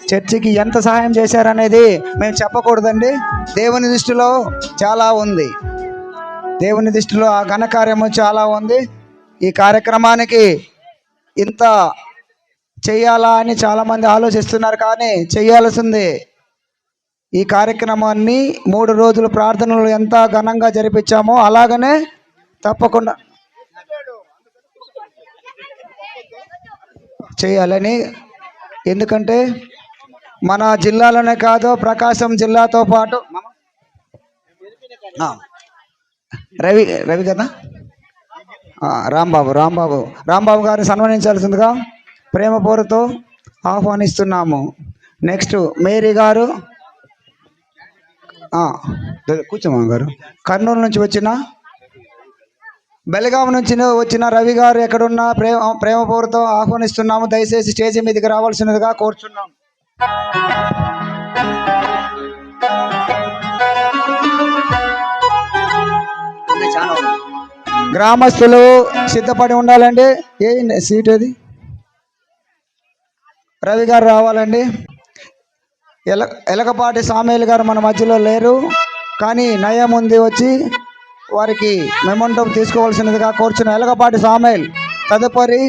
చర్చికి ఎంత సహాయం చేశారనేది మేము చెప్పకూడదండి. దేవుని దృష్టిలో చాలా ఉంది. దేవుని దృష్టిలో ఆ ఘనకార్యము చాలా ఉంది. ఈ కార్యక్రమానికి ఇంత చెయ్యాలా అని చాలామంది ఆలోచిస్తున్నారు, కానీ చేయాల్సింది. ఈ కార్యక్రమాన్ని 3 రోజులు ప్రార్థనలు ఎంత ఘనంగా జరిపించామో అలాగనే తప్పకుండా చేయాలని. ఎందుకంటే మన జిల్లాలోనే కాదు, ప్రకాశం జిల్లాతో పాటు రవి కదా, రాంబాబు గారిని సన్మానించాల్సిందిగా ప్రేమపూర్వకంతో ఆహ్వానిస్తున్నాము. నెక్స్ట్ మేరీ గారు, కూర్చోమా గారు. కర్నూలు నుంచి వచ్చిన, బెళగాం నుంచి వచ్చిన రవి గారు ఎక్కడున్నా ప్రేమపూర్వకంతో ఆహ్వానిస్తున్నాము. దయచేసి స్టేజీ మీదకి రావాల్సినదిగా కోరుచున్నాం. గ్రామస్తులు సిద్ధపడి ఉండాలండి. ఏ సీట్ అది? రవి గారు రావాలండి. ఎలగపాటి సామేలు గారు మన మధ్యలో లేరు, కానీ నయం ఉంది వచ్చి వారికి మెమంటం తీసుకోవాల్సినదిగా కోరుచున్నాం. ఎలగపాటి సామేల్. తదుపరి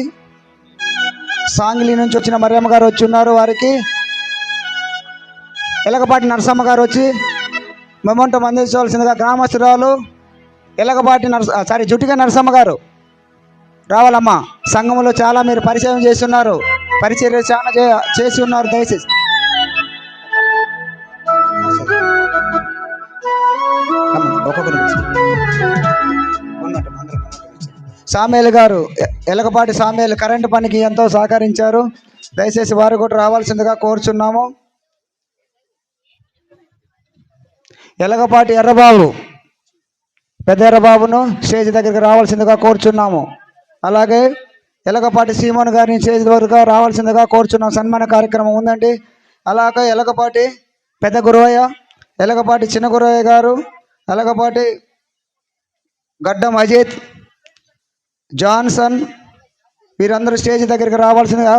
సాంగ్లీ నుంచి వచ్చిన మరియమ్మ గారు వచ్చి ఉన్నారు. వారికి ఎలగపాటి నరసమ్మ గారు వచ్చి మెమంటం అందించవలసిందిగా గ్రామస్తురాలు జుటిగా నరసమ్మ గారు రావాలమ్మా. సంఘంలో చాలా మీరు పరిచయం చేస్తున్నారు, పరిచయం చాలా చేసి ఉన్నారు. దయచేసి సామేలు గారు, ఎలగపాటి సామేలు కరెంటు పనికి ఎంతో సహకరించారు. దయచేసి వారు కూడా రావాల్సిందిగా కోరుచున్నాము. ఎలగపాటి ఎర్రబాబు, పెద్ద ఎర్రబాబును స్టేజ్ దగ్గరికి రావాల్సిందిగా కోరుచున్నాము. అలాగే ఎలగపాటి సీమోన్ గారిని స్టేజ్ వరకు రావాల్సిందిగా కోరుచున్నాం. సన్మాన కార్యక్రమం ఉందండి. అలాగే ఎలగపాటి పెద్ద గురవయ్య, ఎలగపాటి చిన్న గురవయ్య గారు, ఎలగపాటి గడ్డం అజిత్, జాన్సన్, వీరందరూ స్టేజ్ దగ్గరికి రావాల్సిందిగా.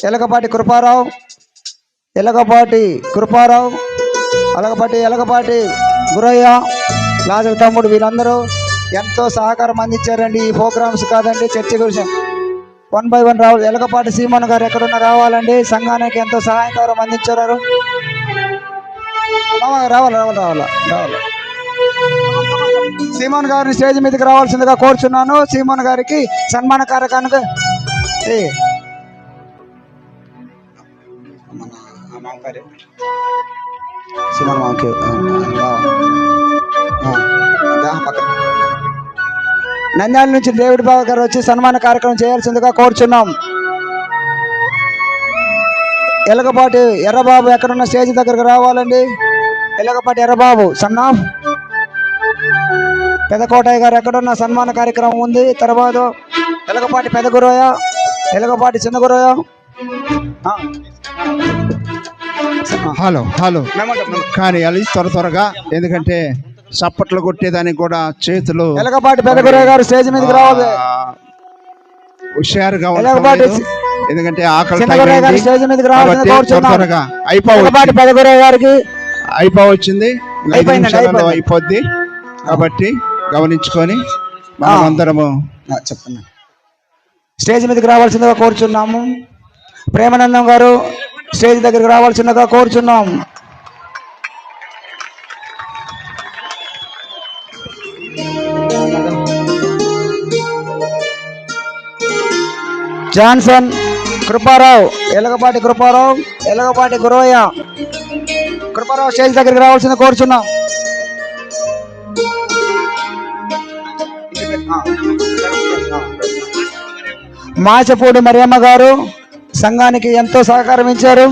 ఎలగపాటి కృపారావు, ఎలగపాటి గురయ్య, లాజర్ తమ్ముడు, వీరందరూ ఎంతో సహకారం అందించారండి. ఈ ప్రోగ్రామ్స్ కాదండి, చర్చ గురించి 1 by 1 రావాలి. ఎలగపాటి సీమన్ గారు ఎక్కడున్నా రావాలండి. సంఘానికి ఎంతో సహాయకారం అందించారు. రావాలి. సీమన్ గారిని స్టేజ్ మీదకి రావాల్సిందిగా కోరుచున్నాను. సీమన్ గారికి సన్మాన కార్యక్రమానికి నంద్యాల నుంచి డేవిడ్ బాబు గారు వచ్చి సన్మాన కార్యక్రమం చేయాల్సిందిగా కోరుచున్నాం. ఎలగపాటి ఎర్రబాబు ఎక్కడున్న స్టేజ్ దగ్గరకు రావాలండి. ఎలగపాటి ఎర్రబాబు సన్నాఫ్, పెదకోటయ్య గారు ఎక్కడున్న సన్మాన కార్యక్రమం ఉంది. తర్వాత ఎలగపాటి పెద్ద గురయ్య, ఎలగపాటి చిన్న గురయ్య. హలో కానీ అది త్వరగా, ఎందుకంటే చప్పట్లు కొట్టేదానికి కూడా చేతులు. ఎలగపాటి పెద్ద గురయ్య గారు స్టేజ్ మీదకి రావాలి. హుషారుగా ఎందుకంటే అయిపోవచ్చింది, అయిపోద్ది కాబట్టి గమనించుకొని మనం అందరము చెప్పండి. స్టేజ్ మీదకి రావాల్సిందిగా కోరుచున్నాము. ప్రేమానందం గారు స్టేజ్ దగ్గరికి రావాల్సిందిగా కోరుచున్నాం. జాన్సన్, కృపారావు, ఎలగపాటి కృపారావు, ఎలగపాటి గురవయ్య, కృపారావు స్టేజ్ దగ్గరికి రావాల్సిందిగా కోరుచున్నాం. మాచపూడి మరియమ్మ గారు సంఘానికి ఎంతో సహకారం ఇచ్చారు.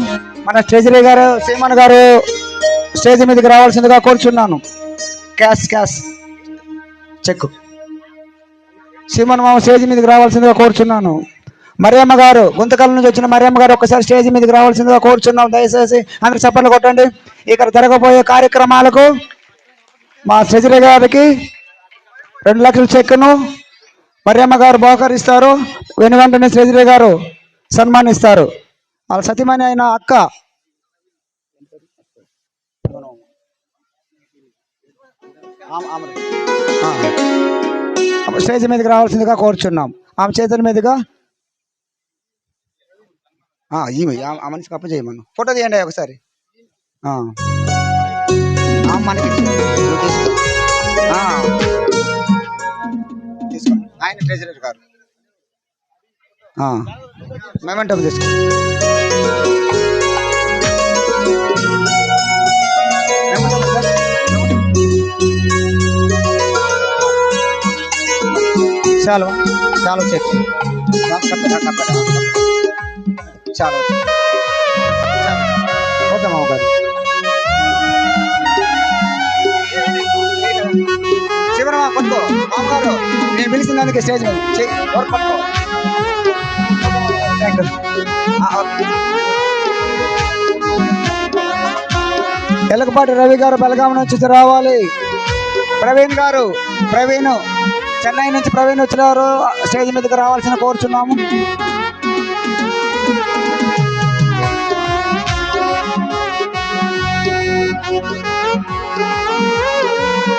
మన ట్రెజరీ గారు సీమన్ గారు స్టేజ్ మీదకి రావాల్సిందిగా కోరుచున్నాను. క్యాష్ చెక్ సీమన్ మామ స్టేజ్ మీదకి రావాల్సిందిగా కోరుచున్నాను. మరియమ్మ గారు, గుంతకల్ నుంచి వచ్చిన మరియమ్మ గారు ఒక్కసారి స్టేజ్ మీదకి రావాల్సిందిగా కోరుచున్నాం. దయచేసి అందరు చప్పట్లు కొట్టండి. ఇక్కడ జరగబోయే కార్యక్రమాలకు మా ట్రెజరీ గారికి 2 లక్షల చెక్కును మరియమ్మ గారు బహుకరిస్తారు. వెనువెంటనే ట్రెజరీ గారు సన్మానిస్తారు. వాళ్ళ సతీమణి అయిన అక్క స్టేజ్ మీదకి రావాల్సిందిగా కోరుచున్నాం. ఆమె చేతుల మీదుగా ఈమె ఆ మనిషికి అప్పు చేయమను. ఫోటో తీయండి ఒకసారి. మనకి తీసుకోండి. ఆయన ట్రెజరర్ గారు మెమెంటో తీసుకోండి. చాలు చాలు చెప్పు చాలు ఓకే మామగారు. శివరామా పట్టుకో మామగారు, నేను పిలిచిన దానికి స్టేజ్ మీద పట్టుకో. ఎలకపాటి రవి గారు బెలగాం నుంచి రావాలి. ప్రవీణ్ గారు, ప్రవీణ్ చెన్నై నుంచి ప్రవీణ్ వచ్చినారు, స్టేజ్ మీదకి రావాల్సిన కోరుచున్నాము.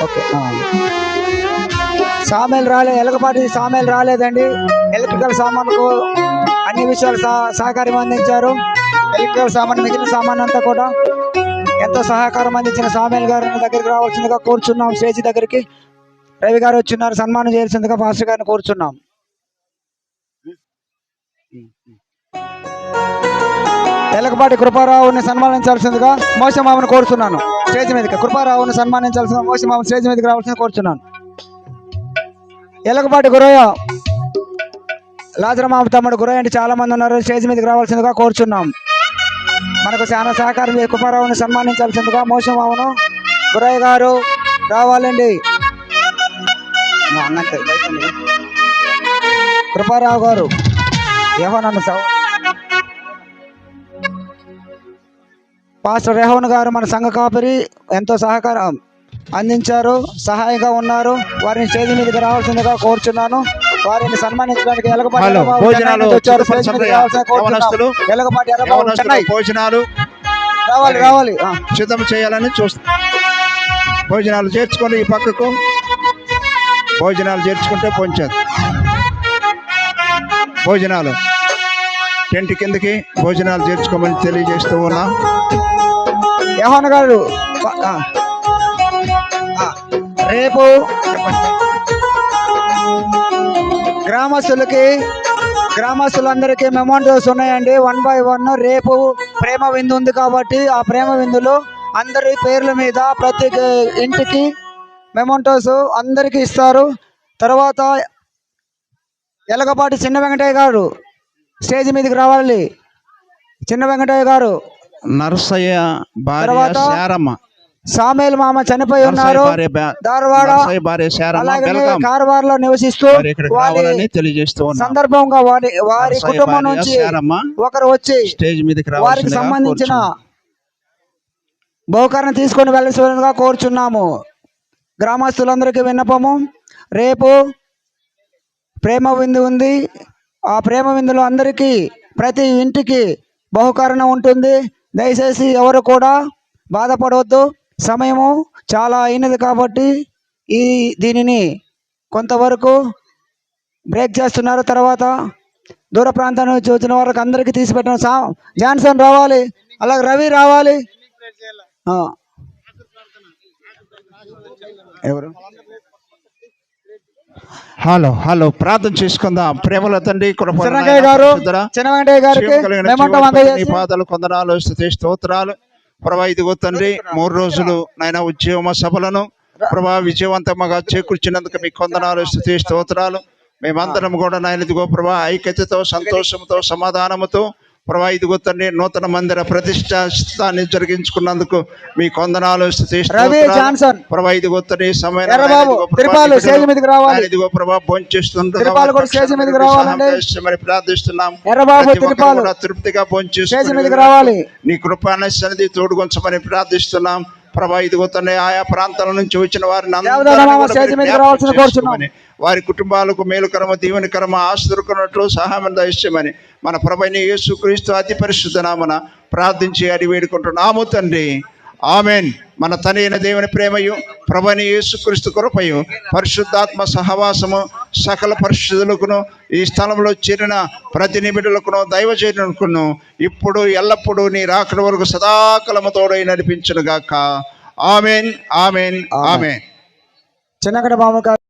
ఓకే సామేలు రాలేదు, ఎలకపాటి సామేలు రాలేదండి. ఎలక్ట్రికల్ సామాన్కు అన్ని విషయాలు సహకారం అందించారు. ఎలక్ట్రికల్ సామాన్ మిగిలిన సామాన్ అంతా కూడా ఎంతో సహకారం అందించిన సామేల్ గారి దగ్గరికి రావాల్సిందిగా కోరుచున్నాం. స్టేజ్ దగ్గరికి రవి గారు వచ్చిన్నారు, సన్మానం చేయాల్సిందిగా పాస్టర్ గారిని కోరుచున్నాం. ఎలకపాటి కృపారావుని సన్మానించాల్సిందిగా మోసమామను కోరుచున్నాను. స్టేజ్ మీదకి కృపారావుని సన్మానించాల్సిందిగా మోసమామ స్టేజ్ మీదకి రావాల్సిందిగా కోరుచున్నాను. ఎలకపాటి గురయ్య, లాజరమామ తమ్ముడు గురయ్య అంటే చాలా మంది ఉన్నారు, స్టేజ్ మీదకి రావాల్సిందిగా కోరుచున్నాం. మనకు చాలా సహకారం కృపారావుని సన్మానించాల్సిందిగా మోసమామను గురయ్య గారు రావాలండి. కృపారావు గారు యెహోవాను పాస్టర్ రెహోన్ గారు మన సంఘ కాపరి ఎంతో సహకారం అందించారు, సహాయంగా ఉన్నారు. వారిని స్టేజ్ మీదకి రావాల్సిందిగా కోరుచున్నాను. వారిని సన్మానించడానికి భోజనాలు రావాలి సిద్ధం చేయాలని చూస్తాం. భోజనాలు చేర్చుకొని ఈ పక్కకు భోజనాలు చేర్చుకుంటే పొంచదు. భోజనాలు టెంట్ కిందకి భోజనాలు చేర్చుకోమని తెలియజేస్తూ ఉన్నా. యెహోవా గారు రేపు గ్రామస్తులందరికీ మెమోంటోస్ ఉన్నాయండి. 1 by 1 రేపు ప్రేమ విందు ఉంది కాబట్టి ఆ ప్రేమ విందులో అందరి పేర్ల మీద ప్రతి ఇంటికి మెమోంటోస్ అందరికీ ఇస్తారు. తర్వాత ఎలకపాటి చిన్న వెంకటయ్య గారు స్టేజ్ మీదకి రావాలి. చిన్న వెంకటయ్య గారు, నరసయ్య భార్య శారమ్మ, సామేల్ మామ చనిపోయి ఉన్నారు, ధారవాడ కార్వార్లో నివసిస్తూ సందర్భంగా వారి కుటుంబం నుంచి ఒకరు వచ్చి స్టేజ్ మీదకి వారికి సంబంధించిన బహుకరణ తీసుకొని వెళ్ళాల్సిందిగా కోరుచున్నాము. గ్రామస్తులందరికీ విన్నపము, రేపు ప్రేమ విందు ఉంది. ఆ ప్రేమ విందులో అందరికీ ప్రతి ఇంటికి బహుకరణ ఉంటుంది. దయచేసి ఎవరు కూడా బాధపడవద్దు. సమయము చాలా అయినది కాబట్టి దీనిని కొంతవరకు బ్రేక్ చేస్తున్నారు. తర్వాత దూర ప్రాంతం నుంచి వచ్చిన వారికి అందరికీ తీసిపెట్టిన జాన్సన్ రావాలి, అలాగే రవి రావాలి. ఎవరు హలో ప్రార్థన చేసుకుందాం. ప్రేమల తండ్రి పాదాలు కొందనాలు, స్తుతి స్తోత్రాలు. ప్రభా ఇదిగో తండ్రి 3 రోజులు నాయన ఉద్యమ సభలను ప్రభా విజయవంతంగా చేకూర్చినందుకు మీ కొందనాలు, స్తుతి స్తోత్రాలు. మేమందరం కూడా నాయన ఇదిగో ప్రభా ఐక్యతతో, సంతోషంతో, సమాధానముతో ప్రభా ఇదిగో తండ్రి నూతన మందిర ప్రతిష్టాన్ని జరిగించుకున్నందుకు మీ కొందనాలు, స్తుతి స్తోత్రాలు. ప్రభా ఇదిగో తండ్రి సమయం ఇదిగో ప్రభా భోంచేస్తున్నారు ప్రార్థిస్తున్నాం. తృప్తిగా భోంచేస్తున్నారు. నీ కృపాణ సన్నిధి తోడుగొంచమని ప్రార్థిస్తున్నాం. ప్రభా ఇదిగో తండ్రి ఆయా ప్రాంతాల నుంచి వచ్చిన వారిని వారి కుటుంబాలకు మేలుకరమ, దీవెనకరమ, ఆశీర్వదించినట్లు సహాయం దయచేయమని మన ప్రభువైన యేసుక్రీస్తు అతి పరిశుద్ధ నామమున ప్రార్థించి అడిగి వేడుకుంటున్నాము తండ్రి. ఆమేన్. మన తనైన దేవుని ప్రేమయు ప్రభువైన యేసుక్రీస్తు కృపయు పరిశుద్ధాత్మ సహవాసము సకల పరిశుద్ధులకును ఈ స్థలంలో చేరిన ప్రతి నిమిడులకును దైవజనులకును ఇప్పుడు ఎల్లప్పుడూ నీ రాకడ వరకు సదాకాలము తోడై నడిపించునుగాక. Amen amen amen. చిన్నగడ బాబు గారు